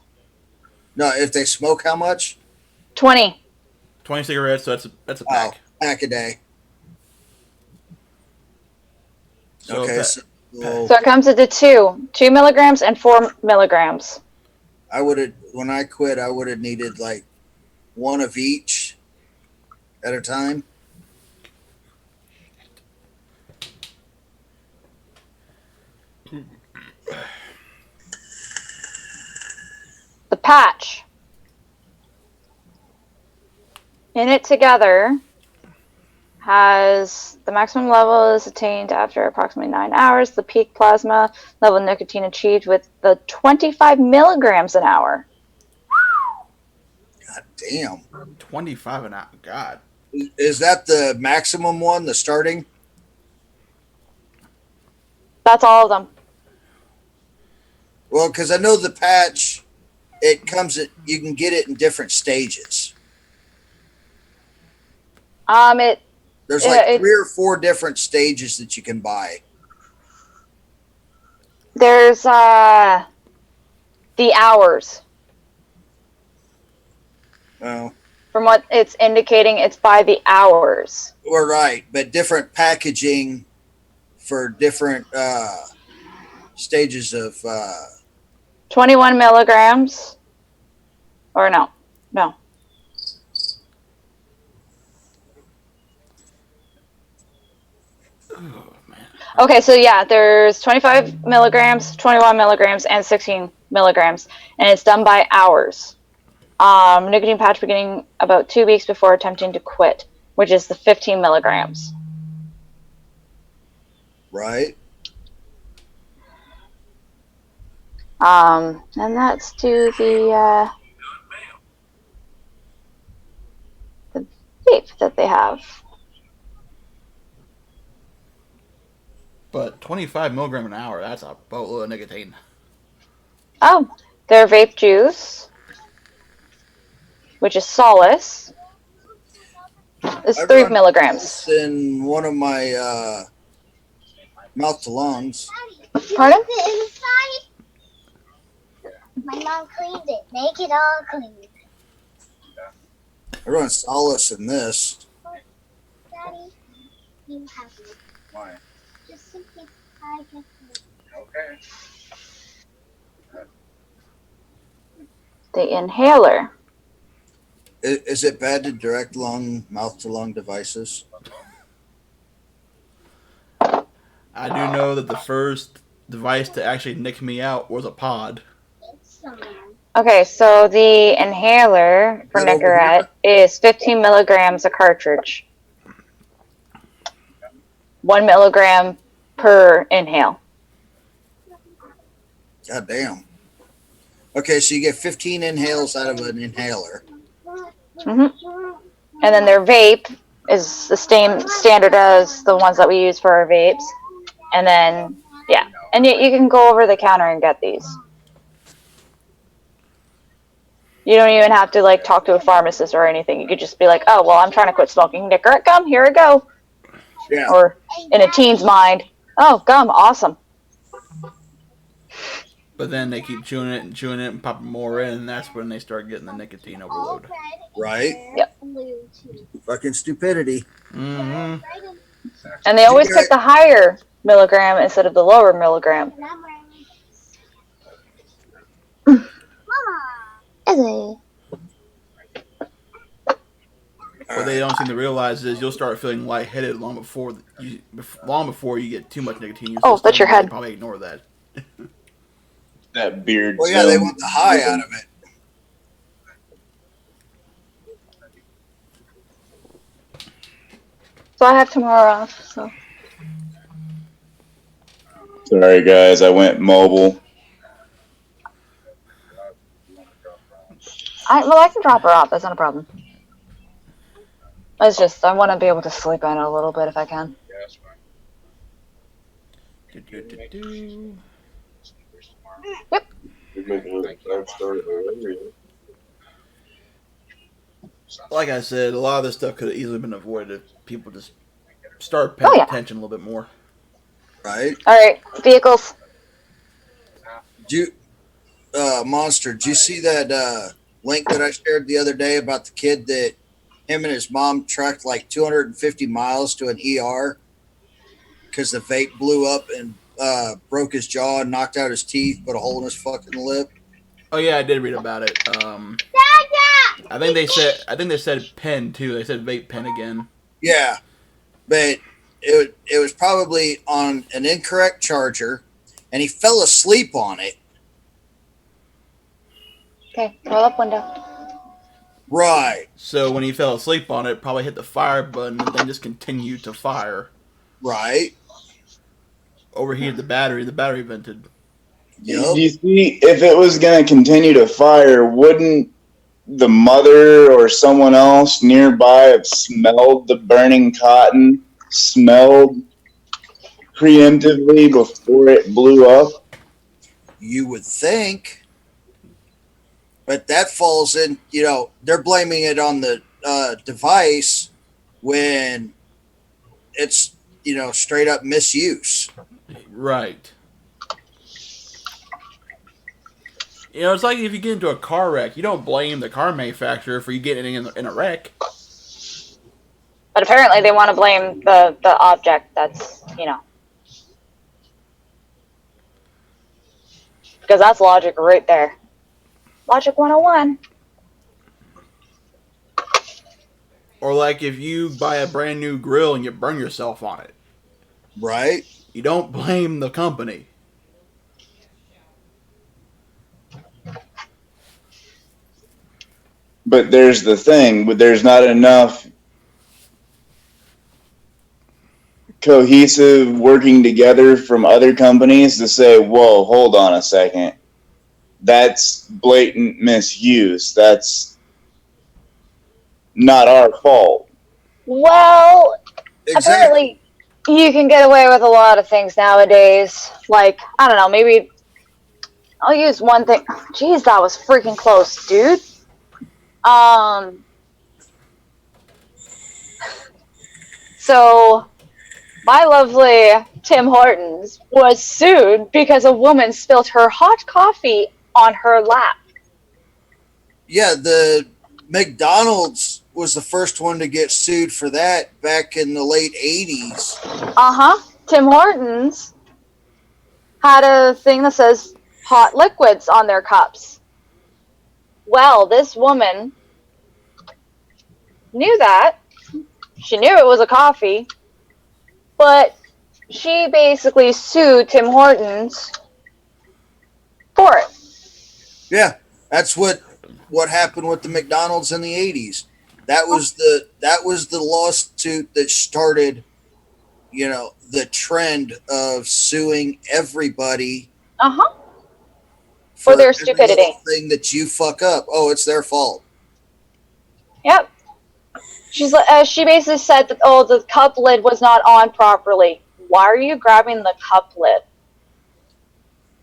No, if they smoke how much? 20. 20 cigarettes, so that's a pack. Oh, pack a day. So Okay, that- so So it comes into 2 milligrams and 4 milligrams. I would have, when I quit, I would have needed like 1 of each at a time. The patch. In it together has the maximum level is attained after approximately 9 hours. The peak plasma level of nicotine achieved with the 25 milligrams an hour. God damn. 25 an hour. God. Is that the maximum one, the starting? That's all of them. Well, because I know the patch, it comes at, you can get it in different stages. There's like 3 or 4 different stages that you can buy. There's the hours. Oh, From what it's indicating, it's by the hours. we're right, but different packaging for different stages of 21 milligrams. Or no. Oh, man. Okay, so yeah, there's 25 milligrams, 21 milligrams, and 16 milligrams, and it's done by hours. Nicotine patch beginning about 2 weeks before attempting to quit, which is the 15 milligrams. right. And that's to the vape that they have. But 25 milligram an hour, that's a boatload of nicotine. Oh, their vape juice, which is Solace, is 3 milligrams. In one of my mouth to lungs. Pardon? My mom cleaned it. Make it all clean. Everyone's solace in this. Daddy, you have it. Why? Just in case I get it. Okay. The inhaler. Is it bad to direct mouth to lung devices? I do know that the first device to actually nick me out was a pod. It's someone. Okay, so the inhaler for That over Nicorette is 15 milligrams a cartridge. 1 milligram per inhale. God damn. Okay, so you get 15 inhales out of an inhaler. And then their vape is the same standard as the ones that we use for our vapes. And then, yeah. And you can go over the counter and get these. You don't even have to like talk to a pharmacist or anything. You could just be like, oh, well, I'm trying to quit smoking. Nicorette gum, here we go. Yeah. Or in a teen's mind, oh, gum, awesome. But then they keep chewing it and popping more in, and that's when they start getting the nicotine overload. Right? Yep. Fucking stupidity. Mm-hmm. And they always pick the higher milligram instead of the lower milligram. Mama. What they don't seem to realize is you'll start feeling lightheaded long before you get too much nicotine in your Oh, system. that's your head. They probably ignore that. That beard. Well, yeah, they want the high out of it. So I have tomorrow off. So Sorry, guys, I went mobile. I can drop her off. That's not a problem. It's just I want to be able to sleep in a little bit if I can. Yep. Like I said, a lot of this stuff could have easily been avoided if people just start paying attention a little bit more. Right? All right, vehicles. Monster, did you see that link that I shared the other day about the kid that him and his mom trekked like 250 miles to an ER because the vape blew up and broke his jaw and knocked out his teeth, put a hole in his fucking lip? Oh yeah, I did read about it. I think they said pen too. They said vape pen again. Yeah, but it was probably on an incorrect charger, and he fell asleep on it. Okay, roll up window. Right, So when he fell asleep on it, probably hit the fire button and then just continued to fire. right. Overheated the battery. The battery vented. Yep. Do you see, if it was going to continue to fire, wouldn't the mother or someone else nearby have smelled the burning cotton, smelled preemptively before it blew up? You would think, but that falls in, they're blaming it on the device when it's, straight up misuse. Right. It's like if you get into a car wreck, you don't blame the car manufacturer for you getting in a wreck. But apparently they want to blame the object that's, because that's logic right there. Logic 101. Or like if you buy a brand new grill and you burn yourself on it. Right? You don't blame the company. But there's the thing, there's not enough cohesive working together from other companies to say, whoa, hold on a second. That's blatant misuse. That's not our fault. Well, Exactly. apparently you can get away with a lot of things nowadays. Like, I don't know, maybe I'll use one thing. Jeez, that was freaking close, dude. So my lovely Tim Hortons was sued because a woman spilled her hot coffee on her lap. Yeah, the McDonald's was the first one to get sued for that back in the late 80s. Tim Hortons had a thing that says hot liquids on their cups. Well, this woman knew that. She knew it was a coffee, but she basically sued Tim Hortons for it. Yeah, that's what happened with the McDonald's in the 80s. That was the lawsuit that started, the trend of suing everybody For their every stupidity. little thing that you fuck up. Oh, it's their fault. Yep. She basically said that, the cup lid was not on properly. Why are you grabbing the cup lid?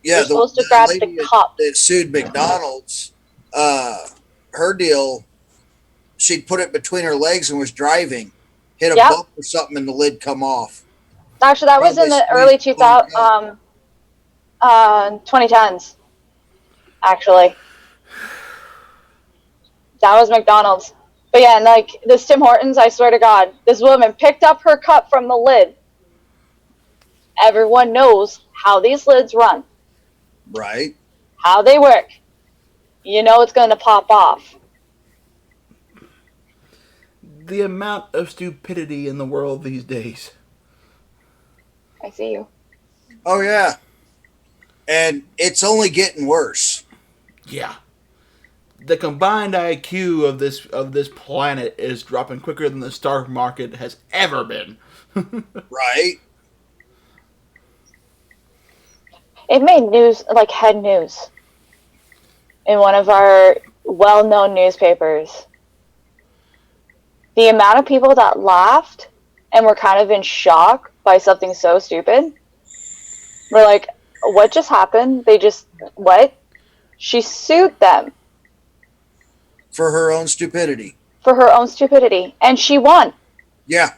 Yeah, You're supposed to grab lady the cup. that sued McDonald's, her deal, she'd put it between her legs and was driving, hit a bump or something, and the lid come off. Actually, that was in the early 2010s. Actually, that was McDonald's. But yeah, and like this Tim Hortons, I swear to God, this woman picked up her cup from the lid. Everyone knows how these lids run. Right. How they work. You know it's going to pop off. The amount of stupidity in the world these days. I see you. Oh yeah. And it's only getting worse. Yeah. The combined IQ of this planet is dropping quicker than the stock market has ever been. Right. It made news, like head news, in one of our well-known newspapers. The amount of people that laughed and were kind of in shock by something so stupid. We're like, what just happened? What? She sued them. For her own stupidity. And she won. Yeah.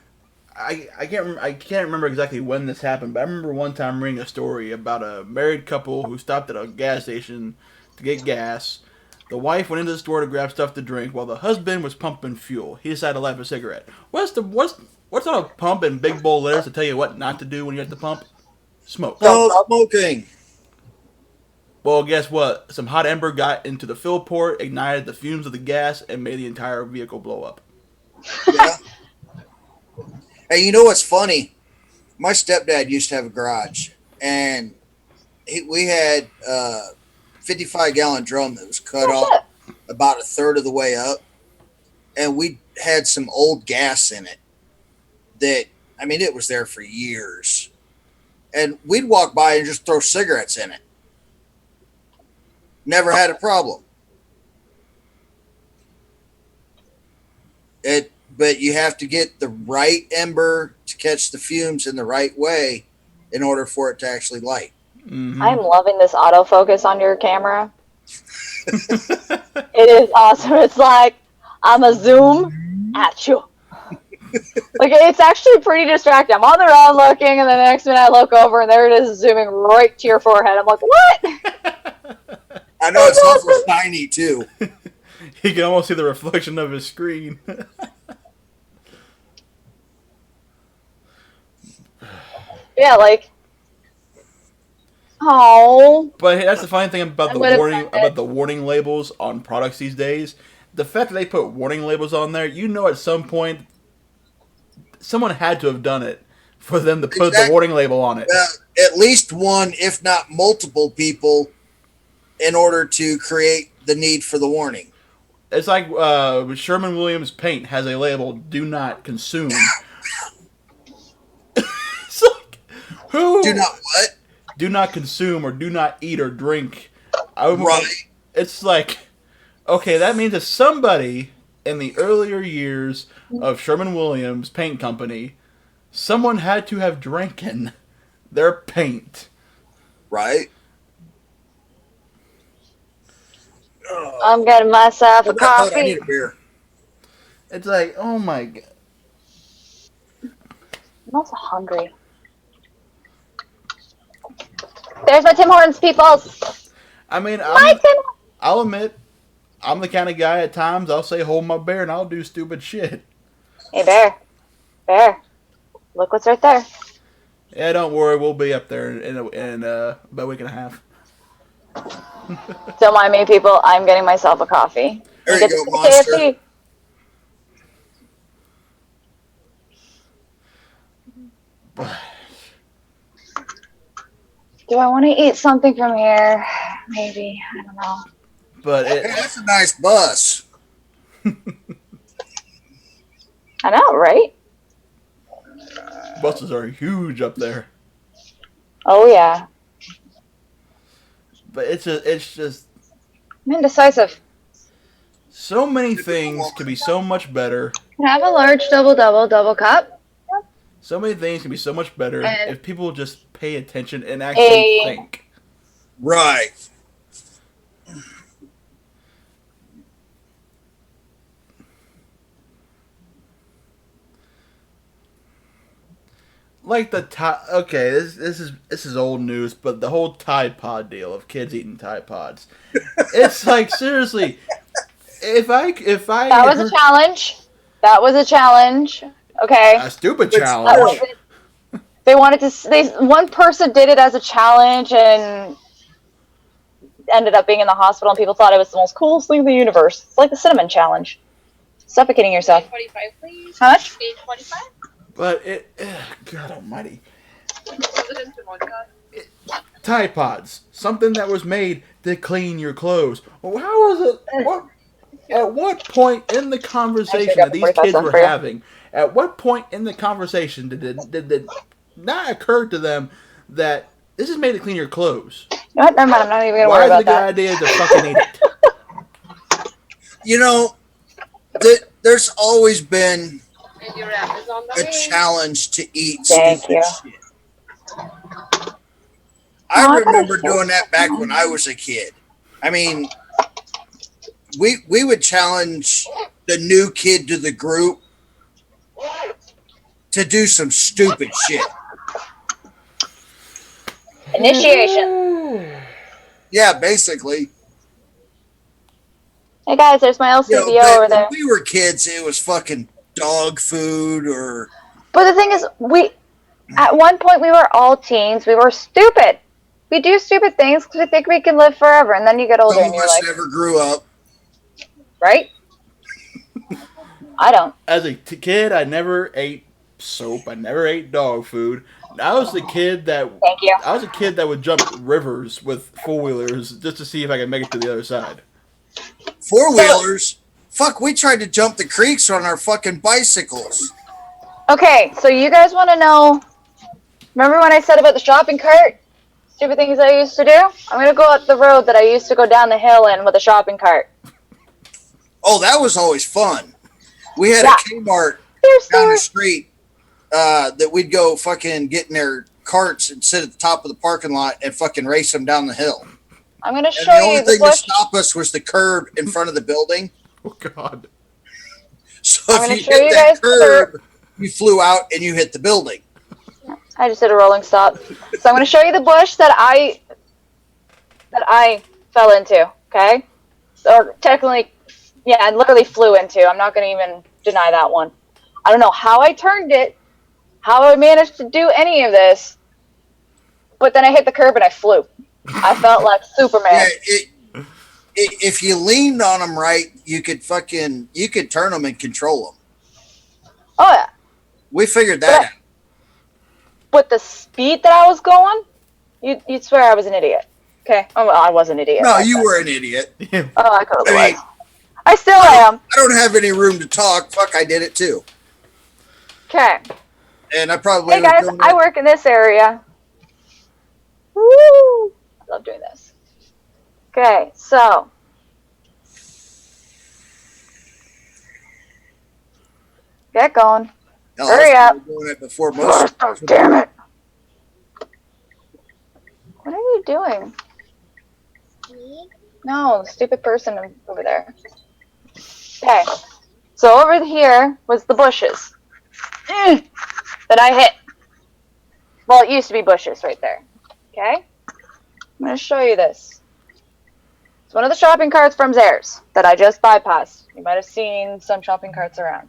I can't remember exactly when this happened, but I remember one time reading a story about a married couple who stopped at a gas station to get gas. The wife went into the store to grab stuff to drink while the husband was pumping fuel. He decided to light up a cigarette. What's on a pump in big bold letters to tell you what not to do when you're at the pump? Smoke. No smoking. Well, guess what? Some hot ember got into the fill port, ignited the fumes of the gas, and made the entire vehicle blow up. Yeah. Hey, you know what's funny? My stepdad used to have a garage, and we had a 55-gallon drum that was cut off about a third of the way up, and we had some old gas in it that, it was there for years. And we'd walk by and just throw cigarettes in it. Never had a problem. But you have to get the right ember to catch the fumes in the right way in order for it to actually light. Mm-hmm. I'm loving this autofocus on your camera. It is awesome. It's like, I'm a zoom at you. Like, it's actually pretty distracting. I'm on the road looking, and then the next minute I look over, and there it is, zooming right to your forehead. I'm like, what? I know, it's awful tiny, too. You can almost see the reflection of his screen. Yeah, like, oh. But hey, that's the funny thing about the warning labels on products these days. The fact that they put warning labels on there, at some point someone had to have done it for them to put the warning label on it. At least one, if not multiple people, in order to create the need for the warning. It's like Sherman-Williams paint has a label, do not consume. It's like, who? Do not what? Do not consume or do not eat or drink. Right. It's like, okay, that means that somebody in the earlier years of Sherman-Williams Paint Company, someone had to have drinking their paint. Right. I'm getting myself a coffee. I need a beer. It's like, oh my god. I'm also hungry. There's my Tim Hortons, people. I mean, My Tim. I'll admit, I'm the kind of guy at times I'll say hold my beer and I'll do stupid shit. Hey, Bear. Look what's right there. Yeah, don't worry, we'll be up there in about a week and a half. Don't mind me, people. I'm getting myself a coffee. There Get you go, the Monster. KFC. Do I want to eat something from here? Maybe. I don't know. But Hey, that's a nice bus. I know, right? buses are huge up there. Oh, yeah. But it's just I'm indecisive. so many things could be so much better. Can I have a large double cup? So many things can be so much better And if people just pay attention and actually think. Right. Like the okay, this is old news, but the whole Tide Pod deal of kids eating Tide Pods. It's like seriously, if I that was a challenge. That was a challenge. Okay. a stupid Which- challenge. They wanted to. One person did it as a challenge and ended up being in the hospital, and people thought it was the most coolest thing in the universe. It's like the cinnamon challenge. Suffocating yourself. 45, please. How much? 845. But God Almighty, Tide Pods, something that was made to clean your clothes. Well, how was it? What? At what point in the conversation that these kids were having? At what point in the conversation did it not occur to them that this is made to clean your clothes? No, never mind. I'm not even gonna Why worry is it a about good that. idea to fucking eat it? You know, there's always been And your app is on the a way. challenge to eat Thank stupid you. shit. Oh, I I thought remember it was doing that back when I was a kid. I mean, we would challenge the new kid to the group to do some stupid shit. Initiation. Yeah, basically. Hey guys, there's my You know, LCBO but over when there. we were kids, it was fucking dog food or But the thing is, at one point we were all teens. We were stupid. We do stupid things because we think we can live forever, and then you get older some and of you're us like, never grew up. right? I don't. As a kid, I never ate soap. I never ate dog food. I was the kid that Thank you. I was a kid that would jump rivers with 4-wheelers just to see if I could make it to the other side. Four-wheelers? Fuck, we tried to jump the creeks on our fucking bicycles. Okay, so you guys want to know? Remember when I said about the shopping cart? Stupid things I used to do? I'm gonna go up the road that I used to go down the hill in with a shopping cart. Oh, that was always fun. We had Yeah. a Kmart Here's down the the street that we'd go fucking get in their carts and sit at the top of the parking lot and fucking race them down the hill. I'm gonna And show the only you the thing to bush. stop us was the curb in front of the building. Oh God! So I'm if gonna you show hit you that guys the curb, you flew out and you hit the building. I just did a rolling stop. So I'm gonna show you the bush that I fell into. Okay, or technically, yeah, I literally flew into. I'm not gonna even deny that one. I don't know how I turned it, how I managed to do any of this, but then I hit the curb and I flew. I felt like Superman. Yeah, if you leaned on them right, you could turn them and control them. Oh yeah. We figured that out. With the speed that I was going, you'd swear I was an idiot. Okay? Oh, well, I was an idiot. No, you were an idiot. Oh, I totally I mean, was. I still am. I don't have any room to talk. Fuck, I did it too. Okay. And I probably Hey guys, I work in this area. Woo! I love doing this. Okay, so. Get going. Hell, Hurry I up. was doing it before most. Oh, damn it. What are you doing? Me? No, the stupid person over there. Okay. So over here was the bushes that I hit. Well, it used to be bushes right there. Okay? I'm going to show you this. one of the shopping carts from Zares that I just bypassed. You might have seen some shopping carts around.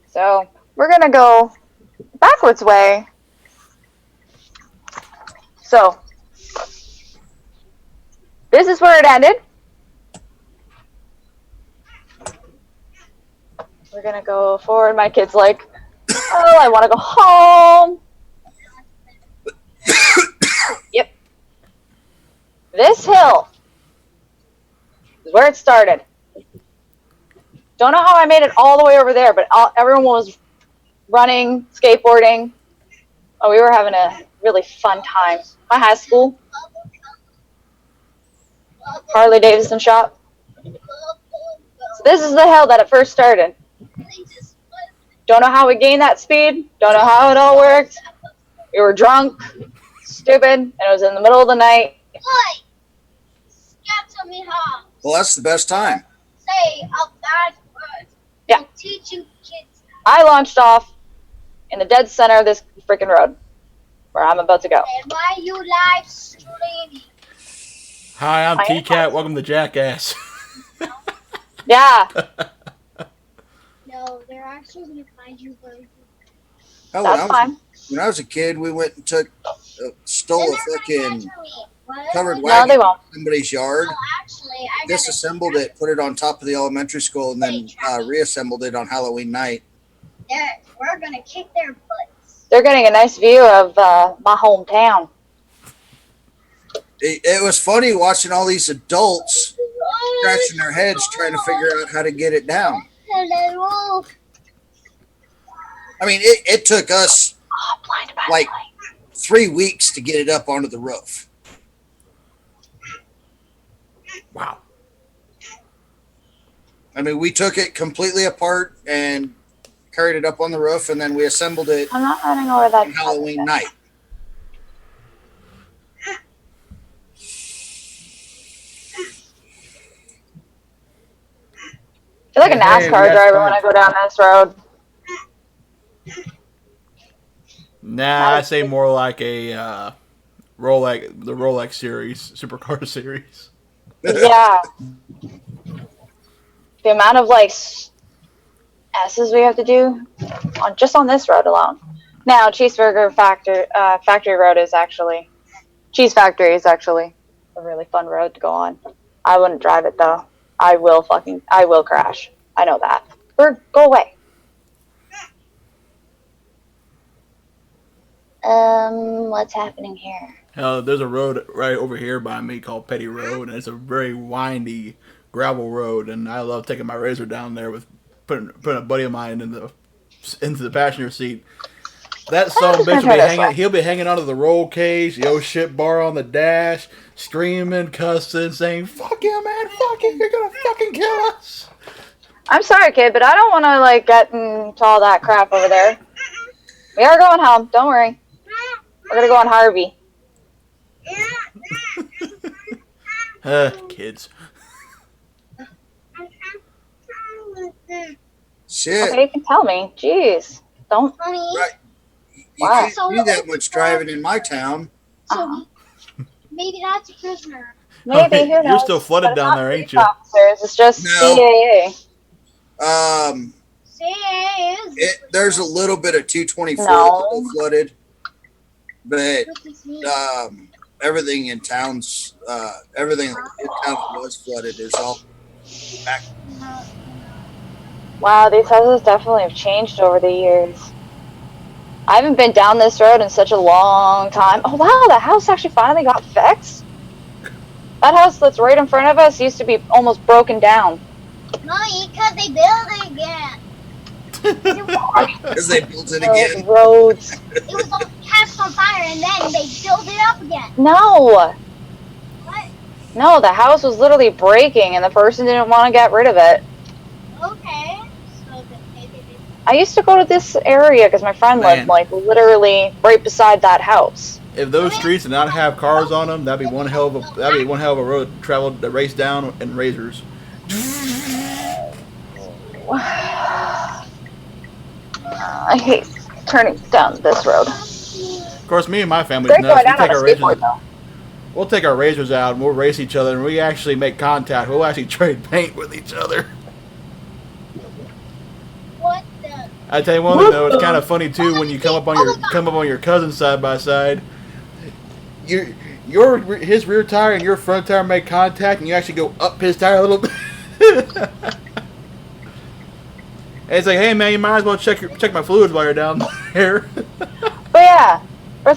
So we're gonna go backwards way. So this is where it ended. We're gonna go forward. My kid's like, oh, I want to go home. Yep. This hill is where it started. Don't know how I made it all the way over there, but everyone was running, skateboarding. Oh, we were having a really fun time. My high school, Harley Davidson shop. So this is the hill that it first started. Don't know how we gained that speed. Don't know how it all worked. We were drunk, stupid, and it was in the middle of the night. Well, that's the best time. Yeah. I launched off in the dead center of this freaking road where I'm about to go. Why you live streaming? Hi, I'm TKAT. Welcome to Jackass. Yeah. No, they're actually gonna find you. Oh, That's fine. When I was a kid, we went and stole a fucking covered No, wagon they won't. from somebody's yard, Actually, I disassembled it, put it on top of the elementary school, and then reassembled it on Halloween night. We're gonna kick their butts. They're getting a nice view of my hometown. It was funny watching all these adults scratching their heads trying to figure out how to get it down. Hello. I mean, it took us Blind by like light. 3 weeks to get it up onto the roof. Wow. I mean, we took it completely apart and carried it up on the roof, and then we assembled it I'm not running over that on Halloween night. I feel like a Hey, NASCAR we had driver fun. when I go down this road. Nah, I say more like a the Rolex series, supercar series. Yeah. The amount of like S's we have to do on this road alone. Now, Cheeseburger Factory Road is actually Cheese Factory is actually a really fun road to go on. I wouldn't drive it though. I will crash. I know that. Bird, go away. What's happening here? There's a road right over here by me called Petty Road, and it's a very windy gravel road. And I love taking my razor down there with putting a buddy of mine into the passenger seat. That son of a bitch will be hanging. He'll be hanging onto the roll cage, yo shit bar on the dash, screaming, cussing, saying "Fuck you, man! Fuck you! You're gonna fucking kill us!" I'm sorry, kid, but I don't want to like get into all that crap over there. We are going home. Don't worry. We're gonna go on Harvey. Kids. Shit. Okay, you can tell me. Jeez, don't. Right. You Why? can't do that much driving in my town. Maybe that's a prisoner. Maybe, who knows? You're still flooded But it's down not there, ain't police you? officers, it's just No. CAA. There's a little bit of 224 No. flooded, but everything in town's everything in town that was flooded is all back. Wow, these houses definitely have changed over the years. I haven't been down this road in such a long time. Oh wow, the house actually finally got fixed. That house that's right in front of us used to be almost broken down. No, because they built it again. Because they built it again. Roads. It was all catched on fire and then they built it up again. No. What? No, the house was literally breaking and the person didn't want to get rid of it. Okay. So maybe they... I used to go to this area because my friend lived like literally right beside that house. If those streets did not have cars on them, that'd be one hell of a road traveled that raced down in razors. I hate turning down this road. Of course, me and my family Great nuts. going down on a skateboard, though. we'll take our razors out and we'll race each other and we actually make contact. We'll actually trade paint with each other. What the? I tell you one thing though, it's kind of funny too when you come up on your cousin side by side. His rear tire and your front tire make contact, and you actually go up his tire a little bit. And it's like, hey man, you might as well check my fluids while you're down there. But yeah, I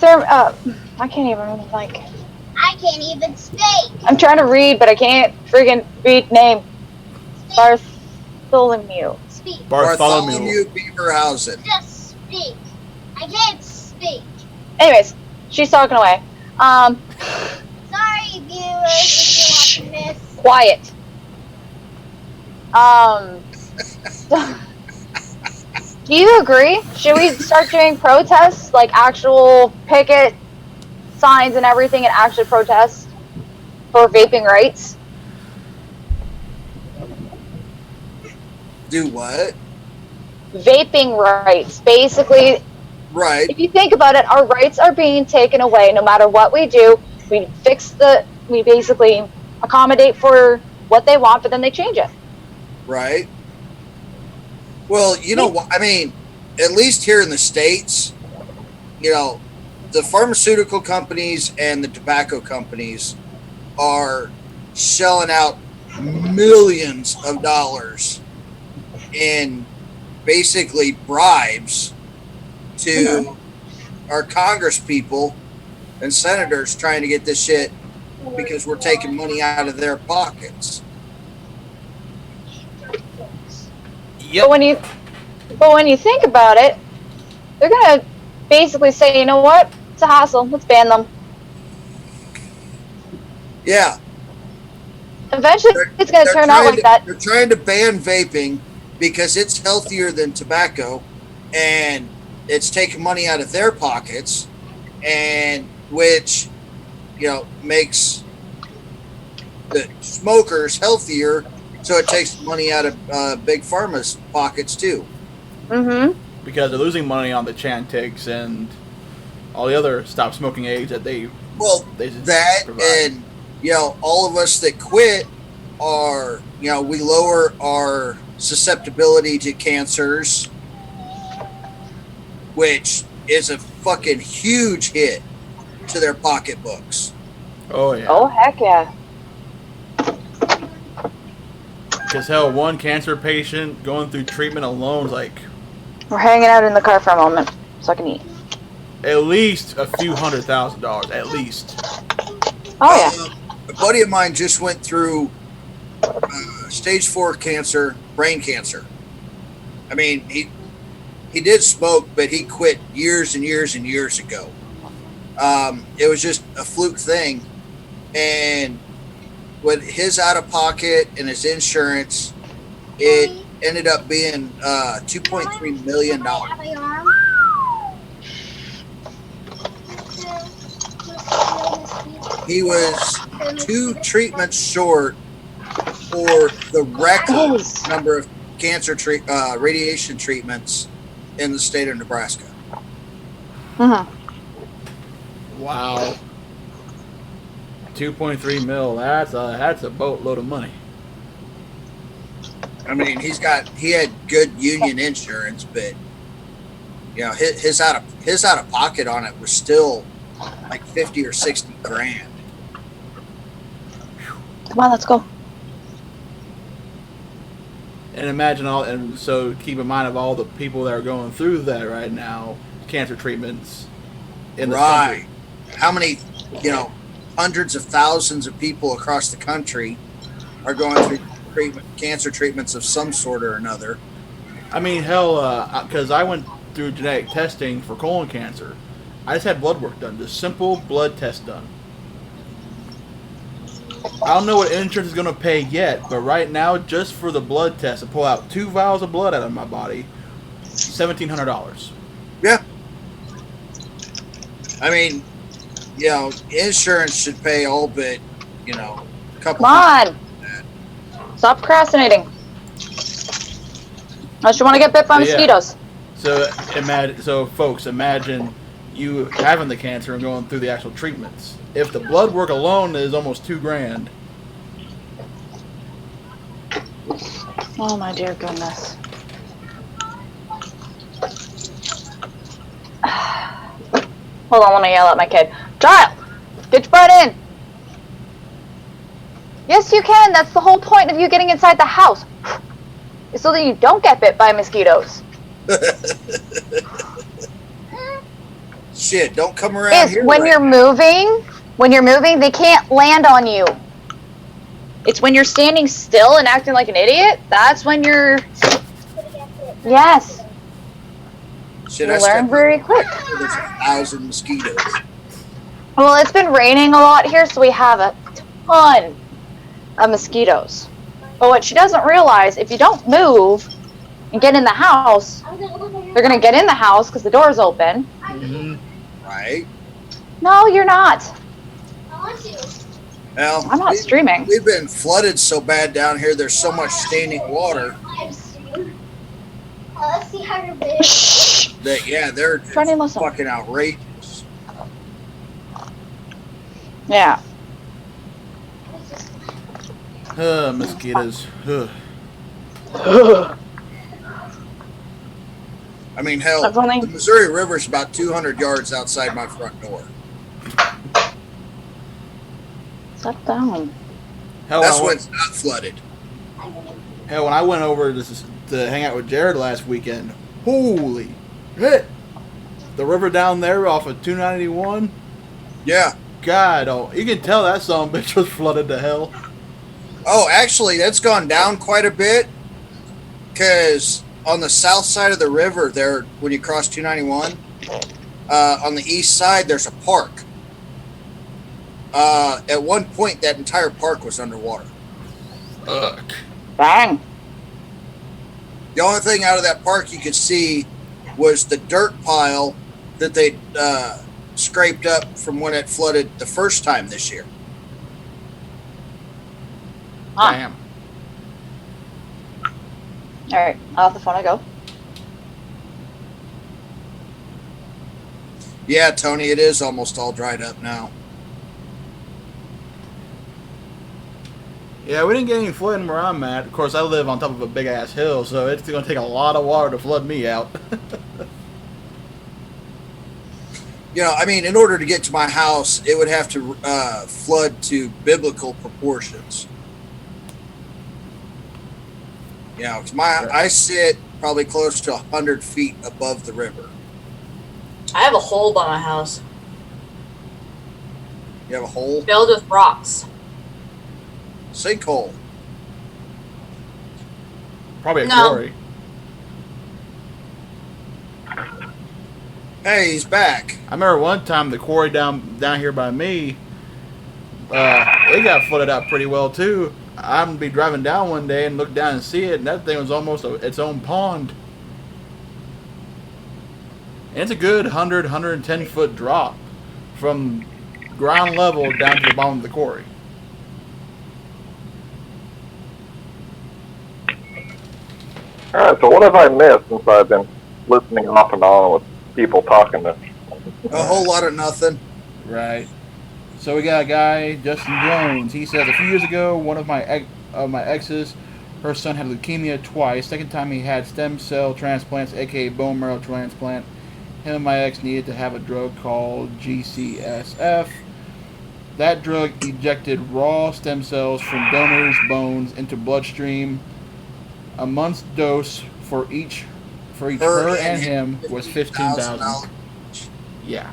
can't even I can't even speak. I'm trying to read, but I can't friggin' read name. Bartholomew. Speak. Bartholomew Beaverhausen. Just speak. I can't speak. Anyways, she's talking away. Sorry, viewers, if you want to miss. Quiet. Do you agree? Should we start doing protests, like actual picket signs and everything, and actually protest for vaping rights? Do what? Vaping rights. Basically, Right. if you think about it, our rights are being taken away no matter what we do. We basically accommodate for what they want, but then they change it. Right. Well, you know what? I mean, at least here in the States, you know, the pharmaceutical companies and the tobacco companies are shelling out millions of dollars in basically bribes to our Congress people and senators trying to get this shit because we're taking money out of their pockets. Yep. But when you think about it, they're gonna basically say, you know what? It's a hassle. Let's ban them. Yeah. Eventually, it's gonna turn out like that. They're trying to ban vaping because it's healthier than tobacco, and it's taking money out of their pockets, and which, you know, makes the smokers healthier, so it takes money out of Big Pharma's pockets too. Mm-hmm. Because they're losing money on the Chantix and all the other stop smoking aids that they that provide. And you know, all of us that quit are, you know, we lower our susceptibility to cancers, which is a fucking huge hit to their pocketbooks. Oh yeah. Oh heck yeah. Because hell, one cancer patient going through treatment alone is like We're hanging out in the car for a moment so I can eat. at least a few $100,000, at least. Oh yeah. A buddy of mine just went through stage 4 cancer, brain cancer. I mean, he did smoke, but he quit years and years and years ago. It was just a fluke thing, and with his out of pocket and his insurance, it ended up being $2.3 million. He was 2 treatments short for the record number of cancer radiation treatments in the state of Nebraska. Mm-hmm. Wow. 2.3 mil. That's a boatload of money. I mean, he had good union insurance, but you know, his out of pocket on it was still like 50 or 60 grand. Come on, let's go. And imagine so keep in mind of all the people that are going through that right now, cancer treatments in the country. How many, you know, hundreds of thousands of people across the country are going through cancer treatments of some sort or another. I mean, hell, because I went through genetic testing for colon cancer. I just had blood work done, just simple blood test done. I don't know what insurance is going to pay yet, but right now, just for the blood test, to pull out 2 vials of blood out of my body, $1,700. Yeah. I mean, you know, insurance should pay all but, you know, a couple. Come on. Stop procrastinating. Unless you want to get bit by mosquitoes. So folks, imagine you having the cancer and going through the actual treatments. if the blood work alone is almost $2,000. Oh my dear goodness. Hold on, let me yell at my kid. Child, get your butt in. Yes, you can. That's the whole point of you getting inside the house. Is so that you don't get bit by mosquitoes. Shit, don't come around here. When you're moving, they can't land on you. It's when you're standing still and acting like an idiot. That's when you're. Yes. Shit, You I learn stepped very quick. There's 1,000 mosquitoes. Well, it's been raining a lot here, so we have a ton of mosquitoes. But what she doesn't realize, if you don't move and get in the house, they're going to get in the house because the door's open. Mm-hmm. Right? No, you're not. Well, I'm not streaming. We've been flooded so bad down here. There's so much standing water Shh. that, yeah, they're just Try to listen. fucking outrageous. Yeah. Mosquitoes. Ugh. I mean, hell, That's funny. the Missouri River's about 200 yards outside my front door. Sit down. Hell, That's when it's not flooded. Hell, when I went over to hang out with Jared last weekend, holy shit! The river down there off of 291. Yeah. God, oh, you can tell that son of a bitch was flooded to hell. Oh, actually, that's gone down quite a bit. Because on the south side of the river there, when you cross 291, on the east side, there's a park. At one point, that entire park was underwater. Fuck. Bang. The only thing out of that park you could see was the dirt pile that they scraped up from when it flooded the first time this year. Huh. Damn. All right, off the phone I go. Yeah, Tony, it is almost all dried up now. Yeah, we didn't get any flooding where I'm at. Of course, I live on top of a big ass hill, so it's going to take a lot of water to flood me out. You know, I mean, in order to get to my house, it would have to flood to biblical proportions. You know, 'cause I sit probably close to 100 feet above the river. I have a hole by my house You have a hole? filled with rocks. Sinkhole. Probably a No. quarry. Hey, he's back. I remember one time the quarry down here by me, it got flooded out pretty well too. I'm be driving down one day and look down and see it, and that thing was almost its own pond. And it's a good 110 foot drop from ground level down to the bottom of the quarry. Alright, so what have I missed since I've been listening off and on with people talking to me? A whole lot of nothing. Right. So we got a guy, Justin Jones. He says a few years ago, one of my exes, her son had leukemia twice. Second time he had stem cell transplants, aka bone marrow transplant. Him and my ex needed to have a drug called GCSF. That drug ejected raw stem cells from donors' bones into bloodstream. A month's dose for each her and him was $15,000. Yeah.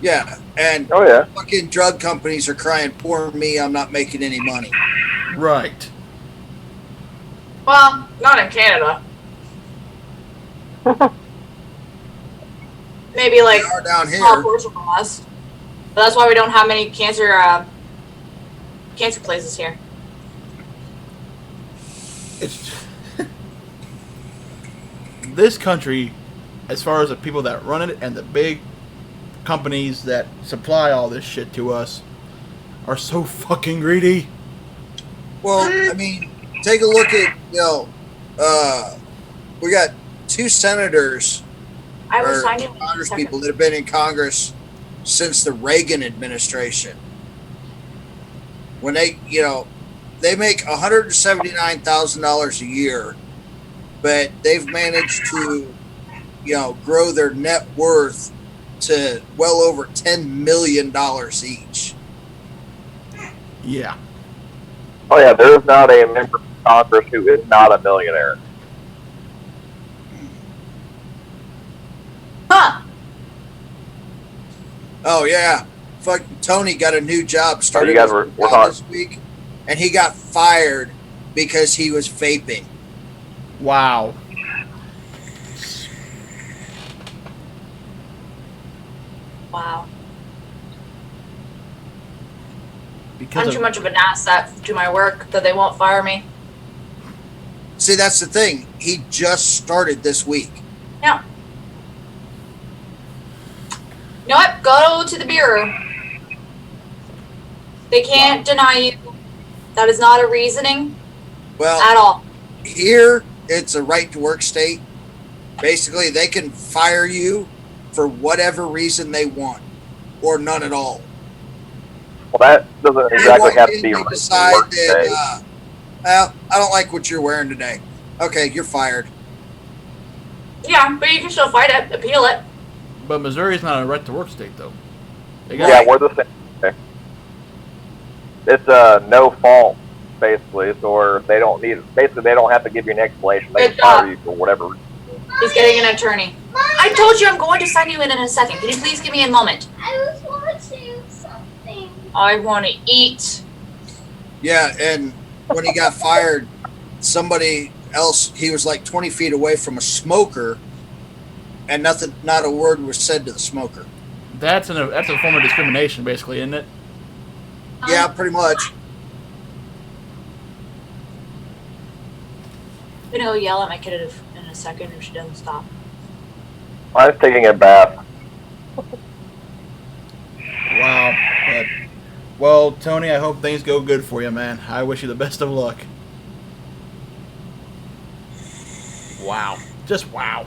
Yeah, and Oh, yeah. fucking drug companies are crying, poor me, I'm not making any money. Right. Well, not in Canada. Maybe like They are down a small here. portion from us. But that's why we don't have many cancer places here. It's this country, as far as the people that run it and the big companies that supply all this shit to us, are so fucking greedy. Well, I mean, take a look at, we got two senators I was or signing Congress people that have been in Congress since the Reagan administration. When they make $179,000 a year, but they've managed to, grow their net worth to well over $10 million each. Yeah. Oh yeah, there is not a member of Congress who is not a millionaire. Huh. Oh yeah, fuck. Tony got a new job started guys were talking this week, and he got fired because he was vaping. Wow. Wow. Because I'm too much of an asset to my work that they won't fire me. See, that's the thing. He just started this week. Yeah. You know what? Go to the bureau. They can't deny you. That is not a reasoning Well, at all. here it's a right to work state. Basically, they can fire you for whatever reason they want, or none at all. Well, that doesn't They exactly walk have in, to be they right decide to work that, today. well, I don't like what you're wearing today. Okay, you're fired. Yeah, but you can still fight it, appeal it. But Missouri's not a right to work state, though. They Yeah, we're the same. Okay. It's no fault, basically, or they don't need. Basically, they don't have to give you an explanation. They Good can fire job. you for whatever reason. He's getting an attorney. I told you I'm going to sign you in a second. Can you please give me a moment? I was watching something. I want to eat. Yeah, and when he got fired, somebody else, he was like 20 feet away from a smoker, and not a word was said to the smoker. That's a form of discrimination, basically, isn't it? Yeah, pretty much. I'm gonna go yell at my kid in a second if she doesn't stop. I was taking a bath. Wow. But, well, Tony, I hope things go good for you, man. I wish you the best of luck. Wow. Just wow.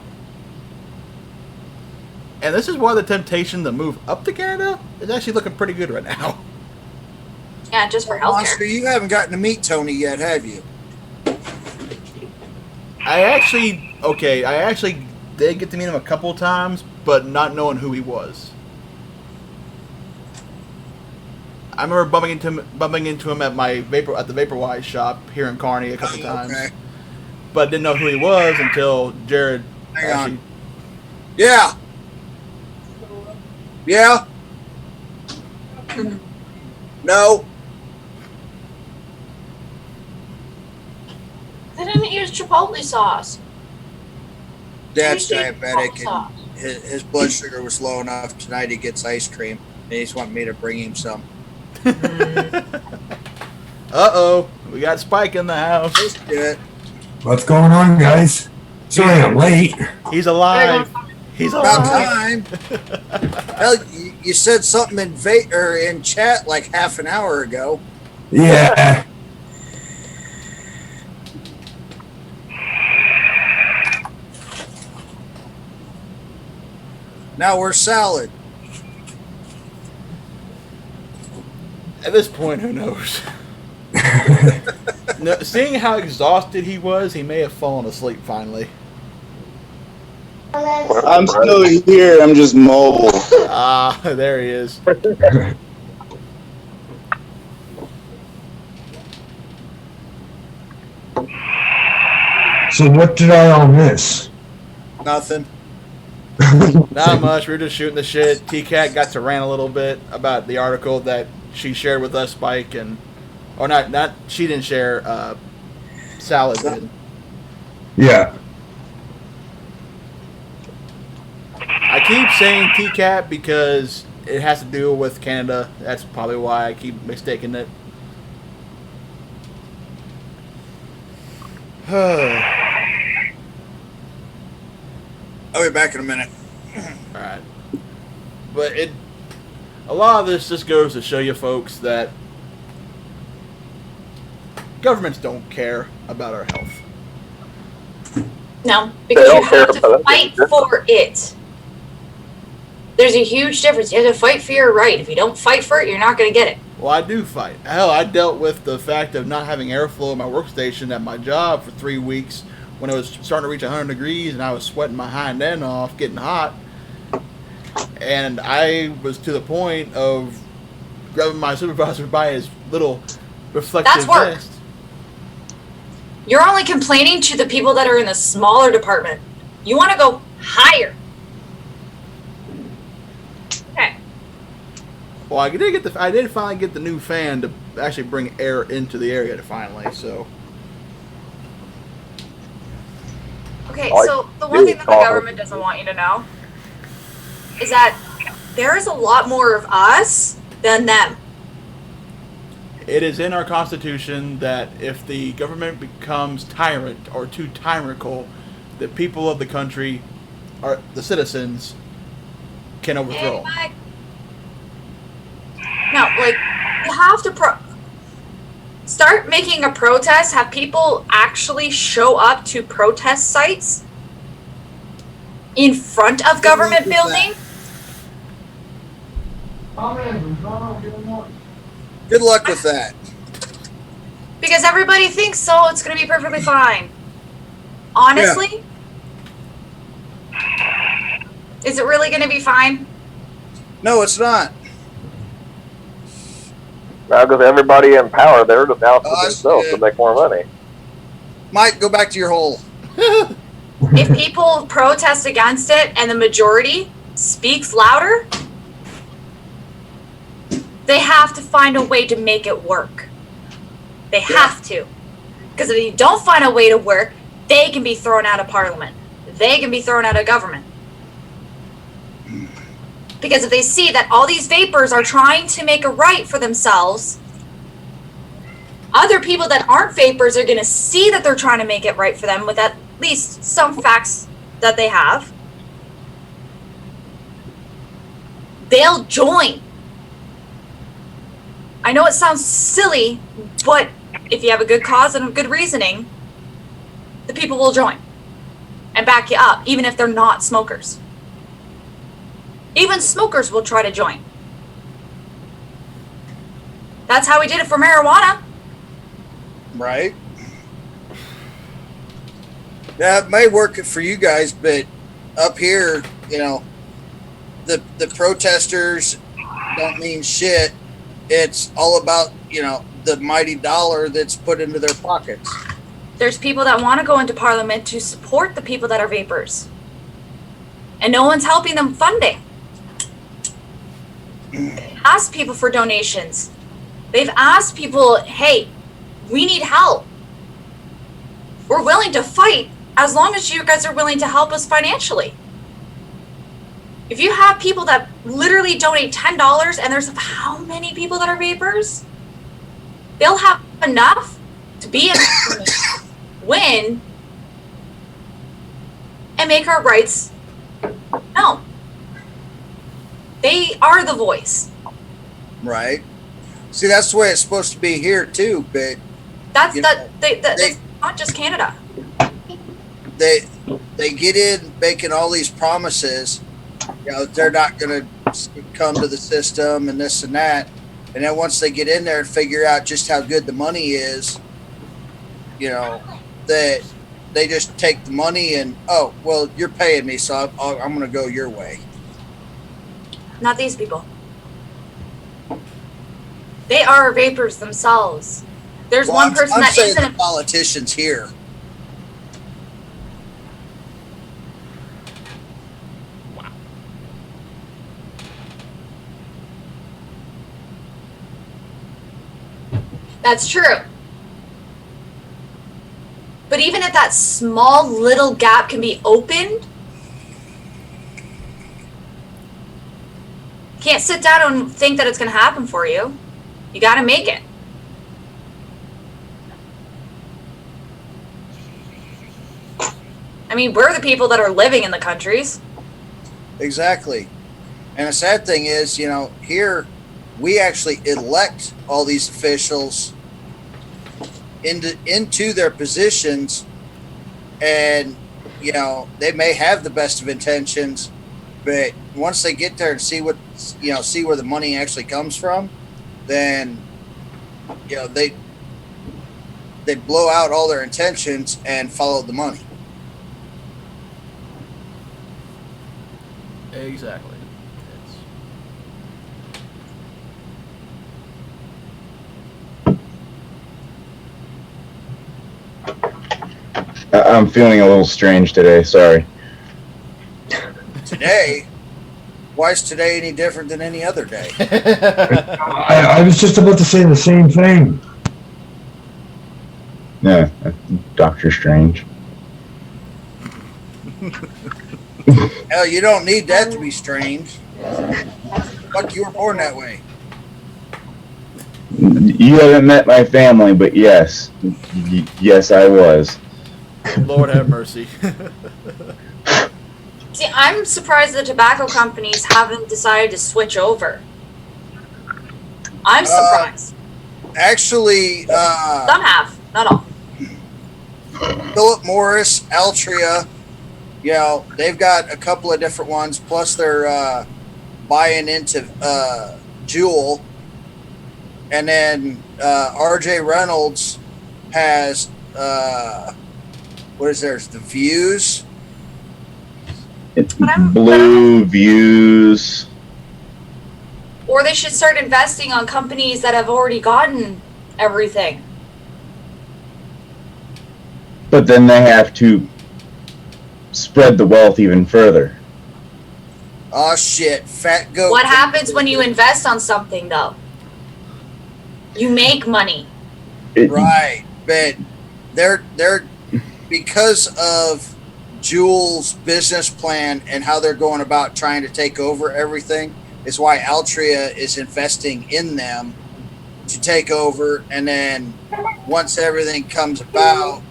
And this is why the temptation to move up to Canada is actually looking pretty good right now. Yeah, just for Monster, healthcare. you haven't gotten to meet Tony yet, have you? I actually did get to meet him a couple times, but not knowing who he was. I remember bumping into him at the Vaporwise shop here in Kearney a couple times, Okay. but didn't know who he was until Jared. Hang on. Yeah. Yeah. No. They didn't use Chipotle sauce. Dad's They used diabetic, Chipotle sauce. and his blood sugar was low enough. Tonight he gets ice cream, and he's wanting me to bring him some. Uh-oh, we got Spike in the house. Let's do it. What's going on, guys? Sorry I'm late. He's alive. He's About alive. time. Hell, you said something in chat like half an hour ago. Yeah. Now we're salad. At this point, who knows? No, seeing how exhausted he was, he may have fallen asleep finally. I'm still here. I'm just mobile. Ah, there he is. So what did I all miss? Nothing. Not much. We were just shooting the shit. TKAT got to rant a little bit about the article that she shared with us, Spike, and not. She didn't share. Salad did. Yeah. I keep saying TKAT because it has to do with Canada. That's probably why I keep mistaking it. I'll be back in a minute. Alright. But a lot of this just goes to show you folks that governments don't care about our health. No, because They you don't care have to about it. fight for it. There's a huge difference. You have to fight for your right. If you don't fight for it, you're not going to get it. Well, I do fight. Hell, I dealt with the fact of not having airflow in my workstation at my job for 3 weeks when it was starting to reach 100 degrees and I was sweating my hind end off, getting hot. And I was to the point of grabbing my supervisor by his little reflective That's work. vest. You're only complaining to the people that are in the smaller department. You want to go higher. Okay. Well, I did finally get the new fan to actually bring air into the area finally. So Okay, so the one thing that the government doesn't want you to know is that there is a lot more of us than them. it is in our Constitution that if the government becomes tyrant or too tyrannical, the people of the country, or the citizens, can overthrow. No, like, you have to start making a protest, have people actually show up to protest sites in front of government buildings. Good luck with that. Because everybody thinks so, it's going to be perfectly fine. Honestly? Is it really going to be fine? No, it's not. Now, because everybody in power, they're just out for themselves to make more money. Mike, go back to your hole. If people protest against it and the majority speaks louder, they have to find a way to make it work. They have to. Because if you don't find a way to work, they can be thrown out of parliament. They can be thrown out of government. Because if they see that all these vapors are trying to make a right for themselves, other people that aren't vapors are going to see that they're trying to make it right for them with at least some facts that they have. They'll join. I know it sounds silly, but if you have a good cause and a good reasoning, the people will join and back you up, even if they're not smokers. Even smokers will try to join. That's how we did it for marijuana. Right. That may work for you guys, but up here, you know, the protesters don't mean shit. It's all about, you know, the mighty dollar that's put into their pockets. There's people that want to go into parliament to support the people that are vapors. And no one's helping them funding. Ask people for donations. They've asked people, hey, we need help. We're willing to fight as long as you guys are willing to help us financially. If you have people that literally donate $10 and there's how many people that are vapors, they'll have enough to be in win and make our rights known. They are the voice. Right. See, that's the way it's supposed to be here too, but That's not just Canada. They get in making all these promises. You know, they're not going to come to the system and this and that. And then once they get in there and figure out just how good the money is, you know, that they just take the money and, oh, well, you're paying me, so I'm going to go your way. Not these people. They are vapors themselves. There's one person I'm that saying isn't. the politicians here. That's true. But even if that small little gap can be opened, you can't sit down and think that it's going to happen for you. You got to make it. I mean, we're the people that are living in the countries. Exactly. And the sad thing is, you know, here we actually elect all these officials into their positions, and you know, they may have the best of intentions, But once they get there and see what see where the money actually comes from, then they blow out all their intentions and follow the money. Exactly. I'm feeling a little strange today. Sorry. Today? Why is today any different than any other day? I was just about to say the same thing. Yeah, Doctor Strange. Hell, you don't need that to be strange. Fuck, you were born that way. You haven't met my family, but yes. Yes, I was. Lord have mercy. See, I'm surprised the tobacco companies haven't decided to switch over. I'm surprised. Actually, Some have, not all. Philip Morris, Altria, they've got a couple of different ones. Plus, they're buying into Juul, and then R.J. Reynolds has what is theirs? The Views. Blue Views. Or they should start investing on companies that have already gotten everything. But then they have to spread the wealth even further. Oh shit, fat goat. What happens when you invest on something, though? You make money. Right, but they're because of Juul's business plan and how they're going about trying to take over everything is why Altria is investing in them to take over, and then once everything comes about,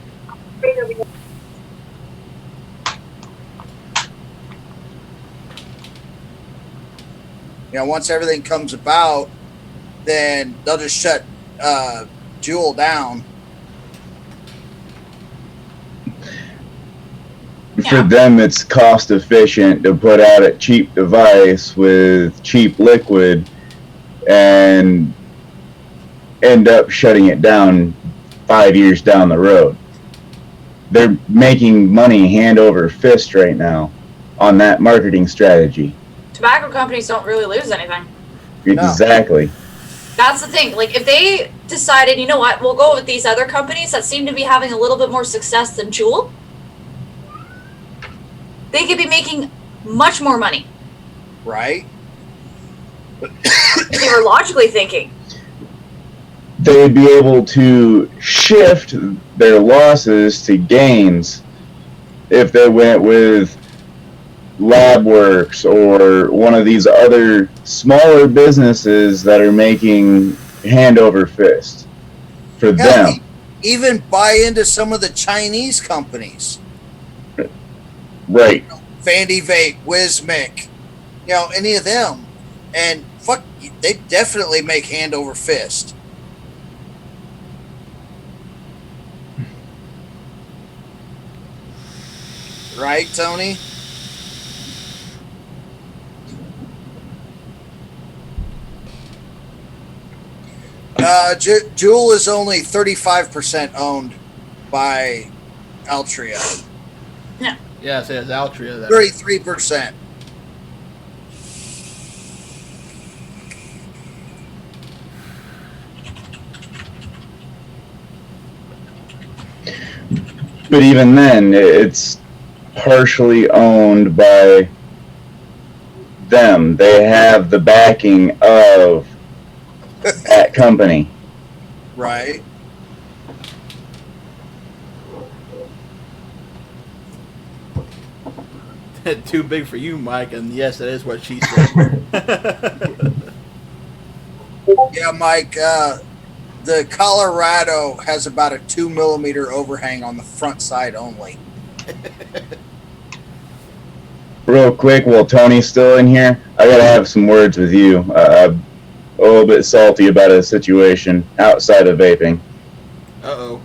once everything comes about, then they'll just shut Juul down. For them, it's cost efficient to put out a cheap device with cheap liquid and end up shutting it down 5 years down the road. They're making money hand over fist right now on that marketing strategy. Tobacco companies don't really lose anything. Exactly. No. That's the thing. Like, if they decided, you know what, we'll go with these other companies that seem to be having a little bit more success than Juul, they could be making much more money. Right? If they were logically thinking. They would be able to shift their losses to gains if they went with LabWorks or one of these other smaller businesses that are making hand over fist for them. Even buy into some of the Chinese companies. Right. Vandy Vape, Wismic, any of them. And fuck, they definitely make hand over fist. Right, Tony? Juul is only 35% owned by Altria. Yeah. Yeah, so it's Altria. 33%. But even then, it's partially owned by them. They have the backing of that company. Right. Too big for you, Mike, and yes, that is what she said. Yeah, Mike, the Colorado has about a 2 millimeter overhang on the front side only. Real quick, while Tony's still in here, I gotta have some words with you. I'm a little bit salty about a situation outside of vaping. Uh-oh.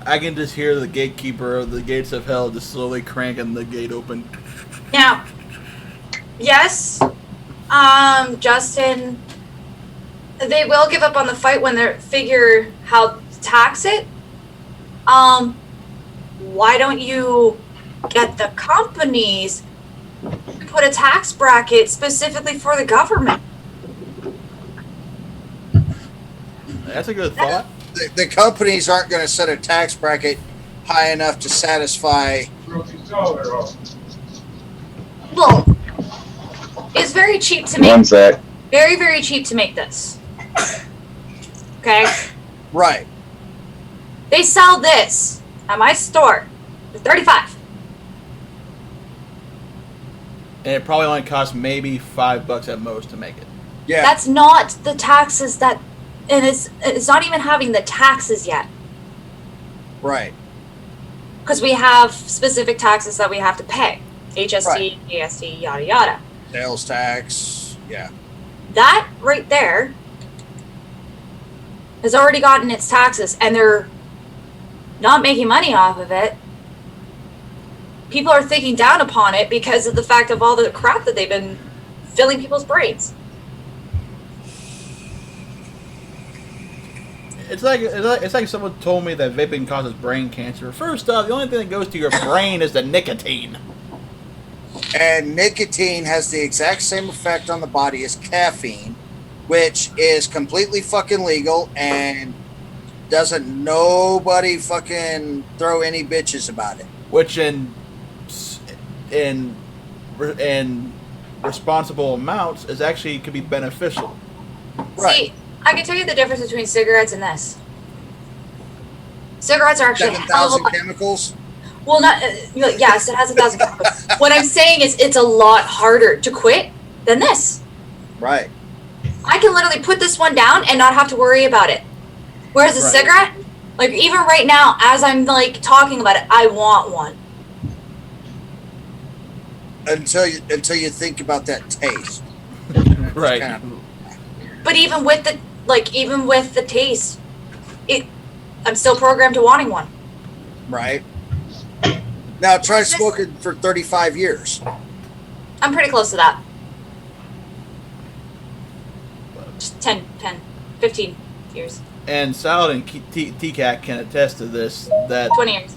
I can just hear the gatekeeper of the gates of hell just slowly cranking the gate open. Now, yes, Justin, they will give up on the fight when they figure how to tax it. Why don't you get the companies to put a tax bracket specifically for the government? That's a good thought. The companies aren't going to set a tax bracket high enough to satisfy. Well, it's very cheap to make. One sec. Very, very cheap to make this. Okay? Right. They sell this at my store for $35. And it probably only costs maybe $5 at most to make it. Yeah. That's not the taxes that, and it's not even having the taxes yet. Right. Because we have specific taxes that we have to pay. HST, Right. GST, yada yada. Sales tax. Yeah. That right there has already gotten its taxes, and they're not making money off of it. People are thinking down upon it because of the fact of all the crap that they've been filling people's brains. It's like someone told me that vaping causes brain cancer. First off, the only thing that goes to your brain is the nicotine. And nicotine has the exact same effect on the body as caffeine, which is completely fucking legal and doesn't nobody fucking throw any bitches about it. Which in responsible amounts is actually could be beneficial. Right. See, I can tell you the difference between cigarettes and this. Cigarettes are actually 7,000 chemicals. Well, not yes, it has 1,000 chemicals. What I'm saying is, it's a lot harder to quit than this. Right. I can literally put this one down and not have to worry about it. Whereas a Right. cigarette, like even right now, as I'm like talking about it, I want one. Until you think about that taste. Right. Kind But even with the taste, I'm still programmed to wanting one. Right. Now try smoking for 35 years. I'm pretty close to that. Just 10, 15 years. And Salad and TCAT can attest to this. That 20 years.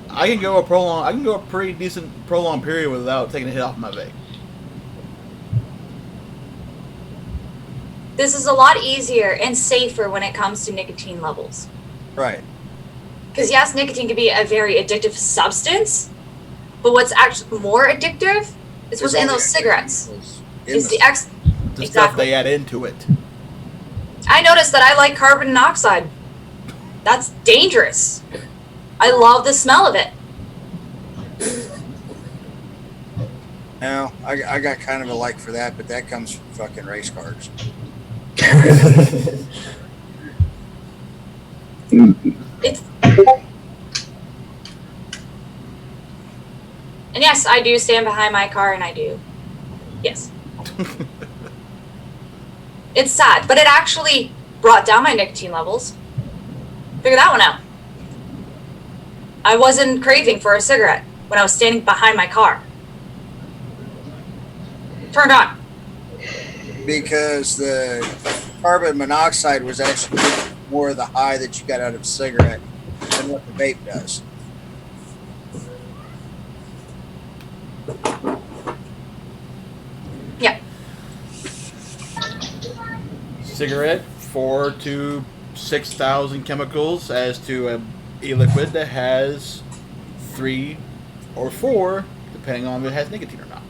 I can go a pretty decent prolonged period without taking a hit off my vape. This is a lot easier and safer when it comes to nicotine levels. Right. Because yes, nicotine can be a very addictive substance, but what's actually more addictive is what's in those cigarettes. Is the The stuff they add into it. I noticed that I like carbon monoxide. That's dangerous. I love the smell of it. Now, I got kind of a like for that, but that comes from fucking race cars. It's and yes, I do stand behind my car, and I do. Yes. It's sad, but it actually brought down my nicotine levels. Figure that one out. I wasn't craving for a cigarette when I was standing behind my car. Turned on. Because the carbon monoxide was actually more of the high that you got out of a cigarette than what the vape does. Yeah. Cigarette, 4,000 to 6,000 chemicals, as to a e-liquid that has 3 or 4, depending on if it has nicotine or not.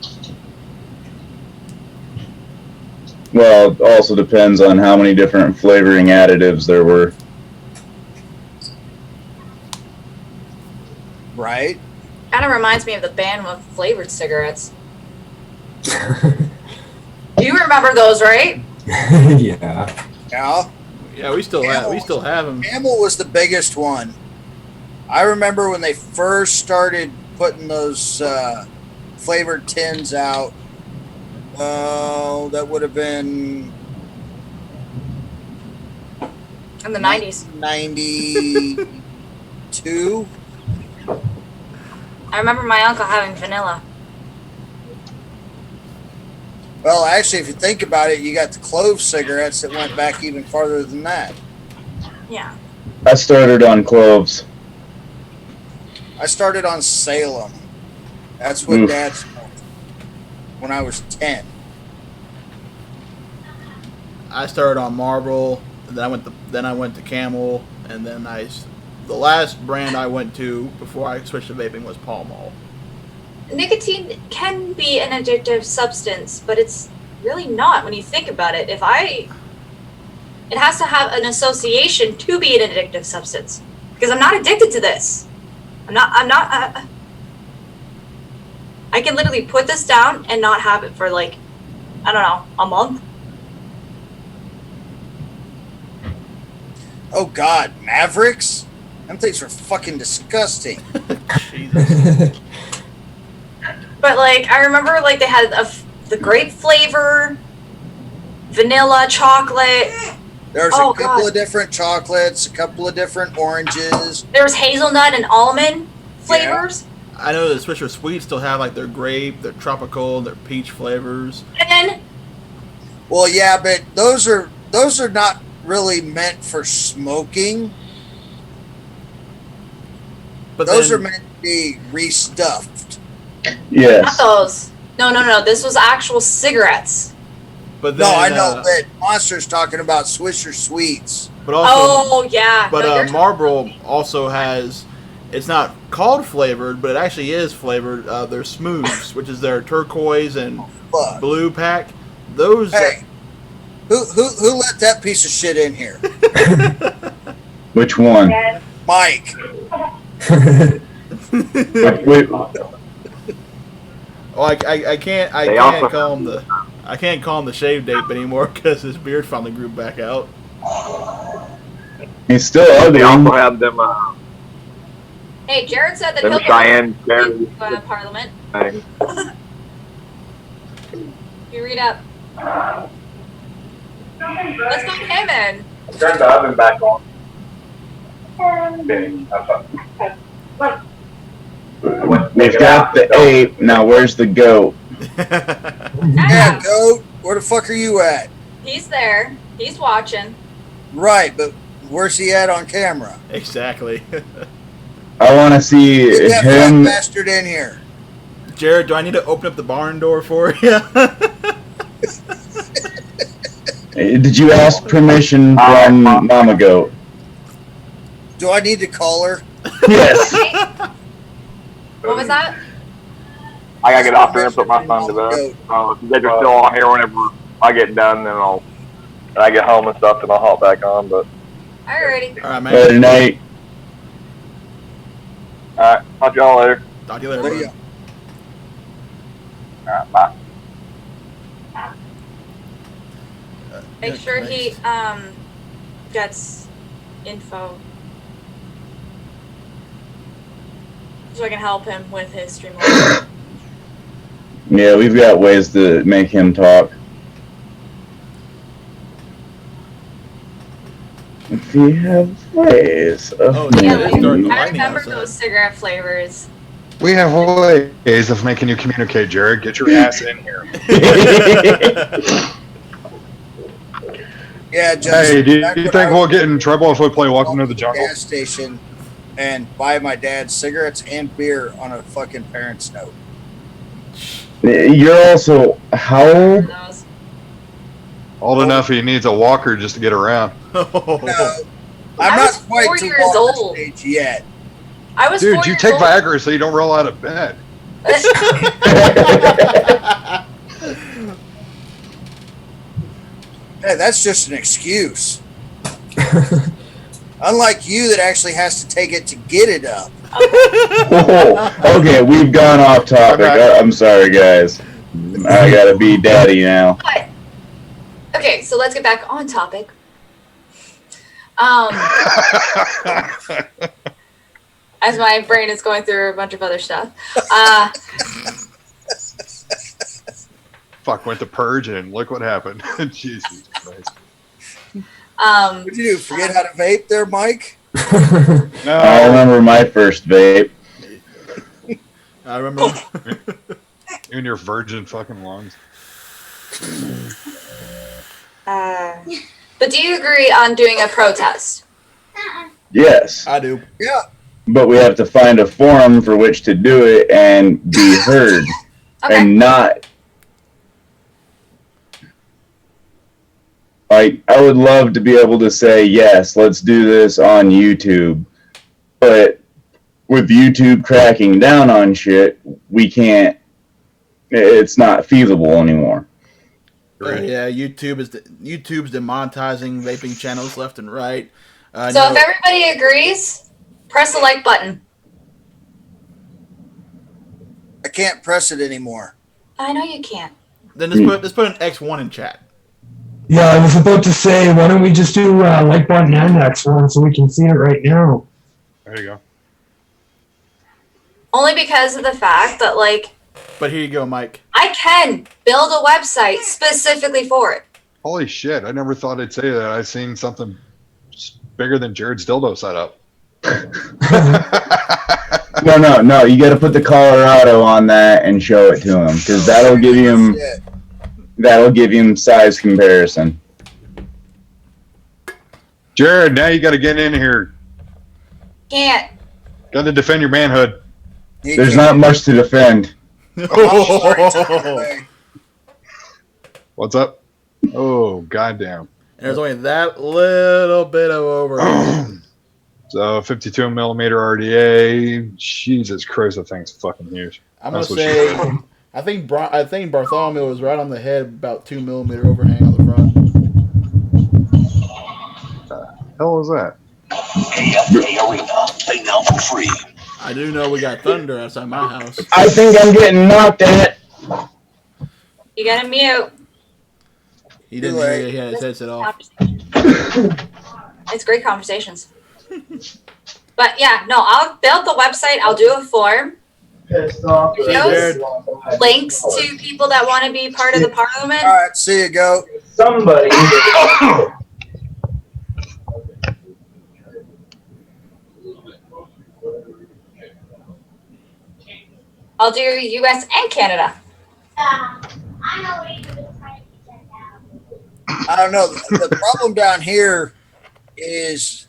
Well, it also depends on how many different flavoring additives there were. Right? Kind of reminds me of the ban of flavored cigarettes. You remember those, right? Yeah. Yeah. Yeah, we still have them. Camel was the biggest one. I remember when they first started putting those flavored tins out. That would have been In the 90s. 90. 2. I remember my uncle having vanilla. Well, actually, if you think about it, you got the clove cigarettes that went back even farther than that. Yeah. I started on cloves. I started on Salem. That's what Oof. Dad smoked when I was 10. I started on Marlboro, and then I went to Camel, and then the last brand I went to before I switched to vaping was Pall Mall. Nicotine can be an addictive substance, but it's really not when you think about it. It has to have an association to be an addictive substance. Because I'm not addicted to this. I can literally put this down and not have it for like, I don't know, a month. Oh God, Mavericks? Them things are fucking disgusting. Jesus. But like, I remember like they had the grape flavor, vanilla, chocolate. There's Oh, a couple God. of different chocolates, a couple of different oranges. There was hazelnut and almond flavors. I know that Swisher Sweets still have like their grape, their tropical, their peach flavors. And then Well, yeah, but those are not really meant for smoking. But Those then, are meant to be restuffed. not Yes. those. No. This was actual cigarettes. but then, No, I know, but Monster's talking about Swisher Sweets. But also, Oh yeah. but No, you're Marlboro also has. It's not called flavored, but it actually is flavored. Their Smooths, which is their turquoise and Fuck. blue pack. Those. Hey, who let that piece of shit in here? Which one? Mike. Wait. Oh, I can't call him the shave tape anymore because his beard finally grew back out. He's still They also ugly. have them, Hey, Jared said that them he'll Cheyenne go cherry to Parliament. things. You read up. Let's go with him in. Turn the oven back on. Okay, that's fine. We've got the ape. Now where's the goat? Yeah, goat. Where the fuck are you at? He's there. He's watching. Right, but where's he at on camera? Exactly. I want to see Get that fat him. bastard in here. Jared, do I need to open up the barn door for you? Did you ask permission from Mama Goat? Do I need to call her? Yes. What was that? I gotta get off here and put my son to bed. If you guys are still on here whenever I get done, then when I get home and stuff, then I'll hop back on. But Alrighty. All right, man. Good night. alright, talk to y'all later. Talk to you later. There bud. you go. Alright, bye. Make Good, sure he thanks. gets info so I can help him with his stream. Yeah, we've got ways to make him talk. If you have ways of Oh, yeah, Yeah, it's starting to I lightning remember outside. those cigarette flavors. We have ways of making you communicate, Jared. Get your ass in here. Yeah, just Hey, do back you when think I we'll was get in trouble if we play Welcome to the at Jungle? gas station and buy my dad cigarettes and beer on a fucking parent's note. You're also how old? Those. Old enough he needs a walker just to get around. No, I I'm was not quite 4 to years walker old. stage yet. I was Dude, 4 you years take old. Viagra so you don't roll out of bed. Hey, that's just an excuse. Unlike you that actually has to take it to get it up. Oh, okay, we've gone off topic. I'm sorry, guys. I gotta be daddy now. But, okay, so let's get back on topic. As my brain is going through a bunch of other stuff. Fuck, went to purge and look what happened. Jesus Christ. What'd you do? Forget how to vape there, Mike? No. I remember my first vape. I remember. In your virgin fucking lungs. But do you agree on doing a protest? Yes. I do. Yeah. But we have to find a forum for which to do it and be heard. Okay. And not like I would love to be able to say, yes, let's do this on YouTube. But with YouTube cracking down on shit, we can't, it's not feasible anymore. Yeah, YouTube's demonetizing vaping channels left and right. So if everybody agrees, press the like button. I can't press it anymore. I know you can't. Then just put an X1 in chat. Yeah, I was about to say, why don't we just do like button and X1 so we can see it right now? There you go. Only because of the fact that, like, But here you go, Mike. I can build a website specifically for it. Holy shit! I never thought I'd say that. I've seen something bigger than Jared's dildo set up. No. You got to put the Colorado on that and show it to him because that'll give him size comparison. Jared, now you got to get in here. Can't. Got to defend your manhood. There's not much to defend. What's up? Oh, goddamn. There's only that little bit of overlap. So 52 millimeter RDA. Jesus Christ, that thing's fucking huge. I'm gonna That's what she say, said. I think Bartholomew was right on the head, about 2 millimeter overhang on the front. Hell was that? I do know we got thunder outside my house. I think I'm getting knocked at. You gotta mute. He didn't hear you. He had his headset off. It's great conversations. But yeah, no, I'll build the website. I'll do a form. Videos, links to people that want to be part of the parliament. All right, see you, go. Somebody. I'll do US and Canada. I don't know. The problem down here is,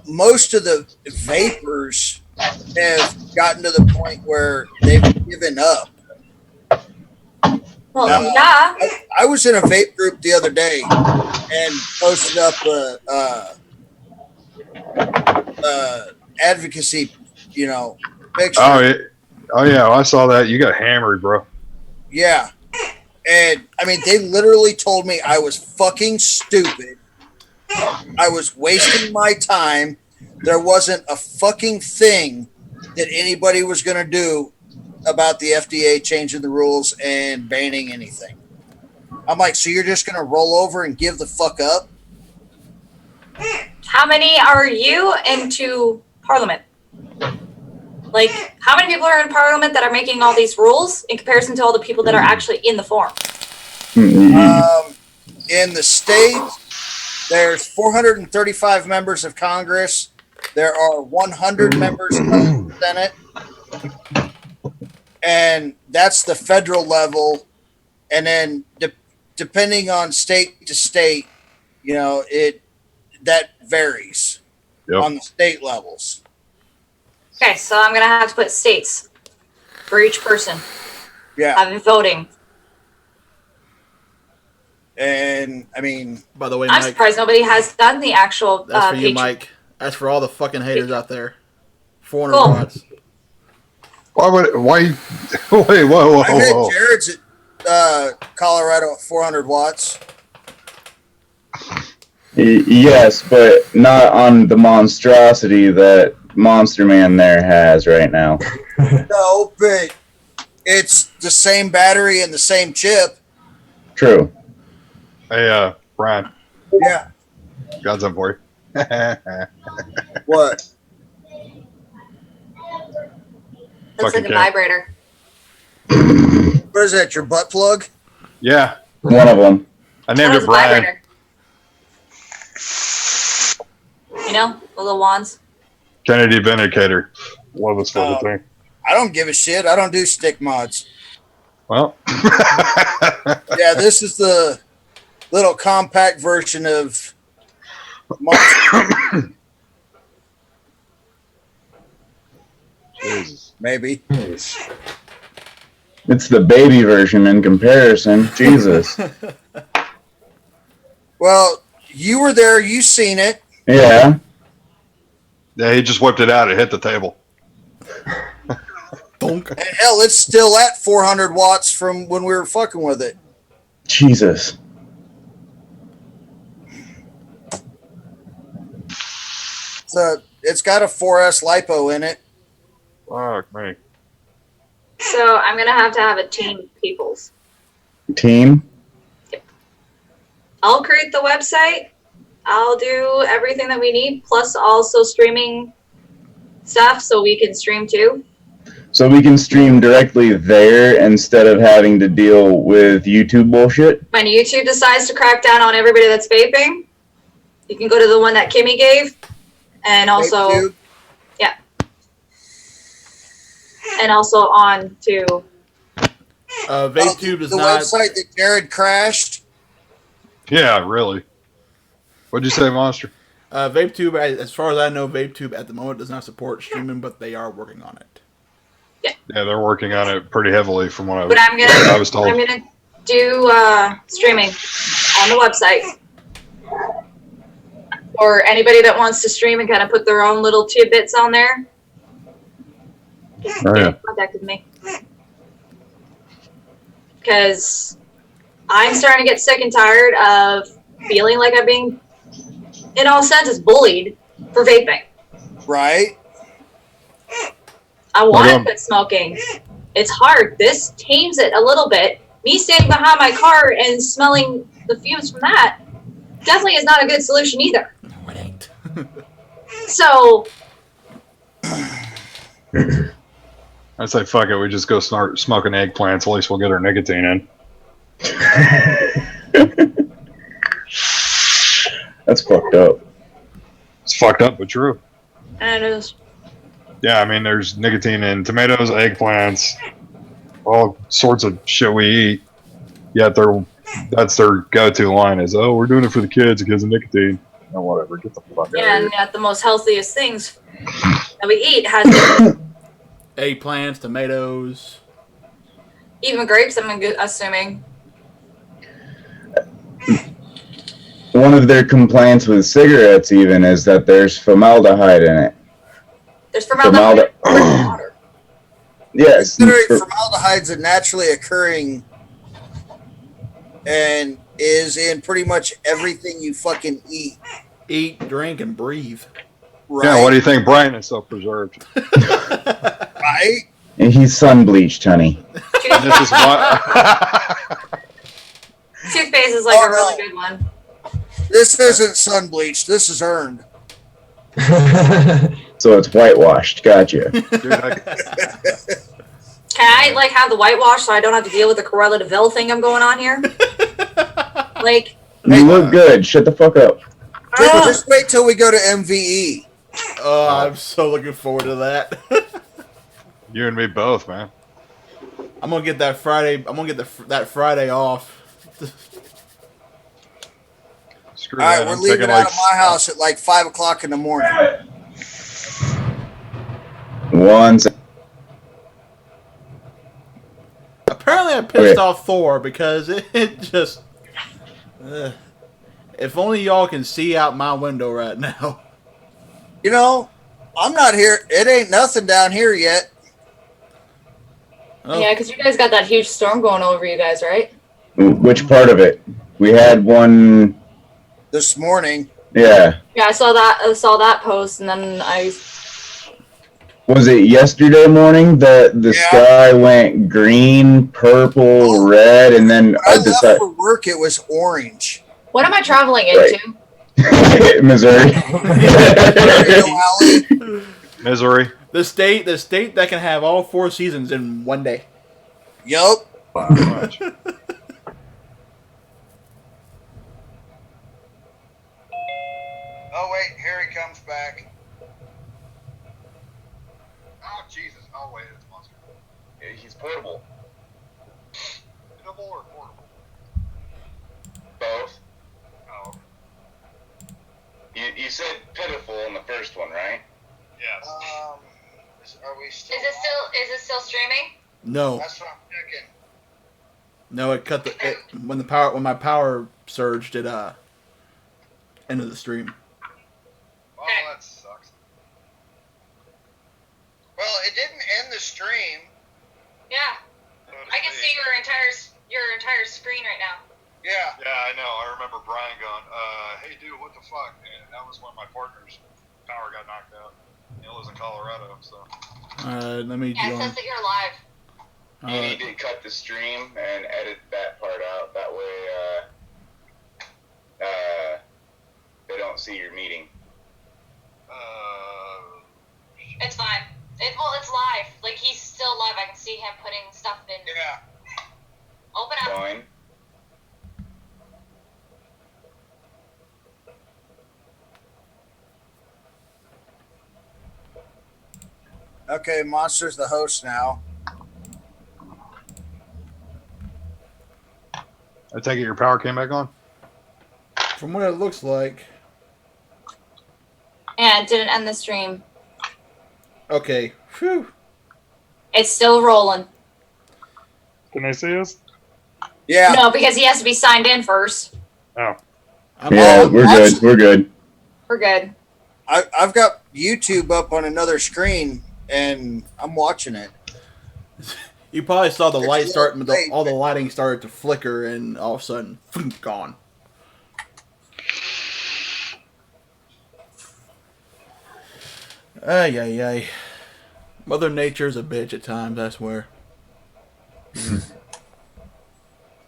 most of the vapors have gotten to the point where they've given up. Well, yeah. I was in a vape group the other day and posted up a advocacy, picture. Oh yeah, I saw that. You got hammered, bro. Yeah. And I mean, they literally told me I was fucking stupid. I was wasting my time. There wasn't a fucking thing that anybody was going to do about the FDA changing the rules and banning anything. I'm like, so you're just going to roll over and give the fuck up? How many are you into Parliament? Like, how many people are in Parliament that are making all these rules in comparison to all the people that are actually in the forum? In the States, there's 435 members of Congress. There are 100 members of the Senate. And that's the federal level. And then depending on state to state, that varies on the state levels. Okay, so I'm going to have to put states for each person. Yeah. Having voting. And, I mean... By the way, I'm Mike, surprised nobody has done the actual... that's for you, Patreon. Mike. That's for all the fucking haters out there. 400 Cool. watts. Why? Wait, whoa. I hit Jared's at Colorado at 400 watts. Yes, but not on the monstrosity that Monster Man there has right now. No, but it's the same battery and the same chip. True. Hey, Brian. Yeah. Got something for you. What? Looks like a Fucking vibrator. What is that, your butt plug? Yeah. One of them. I named That was it a Brian. vibrator. The little wands. Kennedy Vindicator. Love this fucking Oh. thing. I don't give a shit. I don't do stick mods. Well. Yeah, this is the little compact version of Monster. Jesus. Maybe. It's the baby version in comparison. Jesus. Well, you were there. You seen it. Yeah. Yeah, he just whipped it out. It hit the table. Donk. And hell, it's still at 400 watts from when we were fucking with it. Jesus. So it's got a 4S lipo in it. Fuck me. So I'm gonna have to have a team, peoples. Team? I'll create the website. I'll do everything that we need, plus also streaming stuff so we can stream too. So we can stream directly there instead of having to deal with YouTube bullshit? When YouTube decides to crack down on everybody that's vaping, you can go to the one that Kimmy gave, and also, YouTube. yeah, and also on to VapeTube does the not. website that Jared crashed. Yeah, really. What'd you say, Monster? VapeTube, as far as I know, VapeTube at the moment does not support streaming, but they are working on it. Yeah, they're working on it pretty heavily from what But I was told. I'm gonna do streaming on the website. Or anybody that wants to stream and kind of put their own little tidbits on there. Oh, yeah. Contact with me. Because I'm starting to get sick and tired of feeling like I'm being, in all senses, bullied for vaping. Right. I want to quit smoking. It's hard. This tames it a little bit. Me standing behind my car and smelling the fumes from that definitely is not a good solution either. No, it ain't. So, I'd say, fuck it, we just go start smoking eggplants. At least we'll get our nicotine in. That's fucked up. It's fucked up, but true. and it is. Yeah, I mean, there's nicotine in tomatoes, eggplants, all sorts of shit we eat. Yet that's their go-to line is, oh, we're doing it for the kids because of nicotine. Oh, whatever, get the fuck out of Yeah, here. and yet the most healthiest things that we eat has Eggplants, tomatoes. even grapes, I'm assuming. One of their complaints with cigarettes even is that there's formaldehyde in it. There's formaldehyde in water. Yes. Considering formaldehyde's a naturally occurring and is in pretty much everything you fucking eat. Eat, drink, and breathe. Right? Yeah, what do you think Brian is self-preserved? Right? And he's sun bleached, honey. This is why... Toothpaste is like a really good one. This isn't sun bleached. This is earned. So it's whitewashed. Gotcha. Dude, Can I like have the whitewash so I don't have to deal with the Cruella de Vil thing I'm going on here? Like, You look good. Shut the fuck up. Just wait till we go to MVE. Oh, I'm so looking forward to that. you and me both, man. I'm gonna get that Friday. I'm gonna get that Friday off. Screw All right, that. we're I'm leaving taking out like of my house at like 5 o'clock in the morning. One second. Apparently, I pissed off Thor because it just. If only y'all can see out my window right now. You know, I'm not here. It ain't nothing down here yet. Oh. yeah, because you guys got that huge storm going over you guys, right? Which part of it? We had one. This morning. Yeah. Yeah, I saw that post, and then I. Was it yesterday morning that the sky went green, purple, red, and then When I left for work, it was orange. What am I traveling into? Missouri. Missouri. The state that can have all 4 seasons in one day. Yup. Wow, Oh wait, here he comes back. He's portable. Portable or portable? Both. Oh. You said pitiful in the first one, right? Yes. Are we still? Is it still streaming? No. That's what I'm checking. No, it cut when my power surged, it ended the stream. Oh, that sucks. Well, it didn't end the stream. Yeah. I can see your entire screen right now. Yeah. Yeah, I know. I remember Brian going, hey dude, what the fuck? And that was when my partner's power got knocked out. He lives in Colorado, so. Let me Yeah, it says that you're live. You need to cut the stream and edit that part out. That way, they don't see your meeting. It's fine. It's live. Like, he's still live. I can see him putting stuff in. Yeah. Open up. Join. Okay, Monster's the host now. I take it your power came back on? From what it looks like. And it didn't end the stream. Okay. Phew. It's still rolling. Can they see us? Yeah. No, because he has to be signed in first. Oh. Yeah, we're good. We're good. We're good. I've got YouTube up on another screen, and I'm watching it. You probably saw the light start, late. all the lighting started to flicker, and all of a sudden, gone. Ay, ay, ay. Mother Nature's a bitch at times, I swear.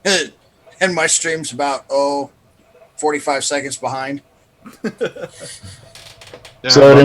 And my stream's about 45 seconds behind. Yeah, So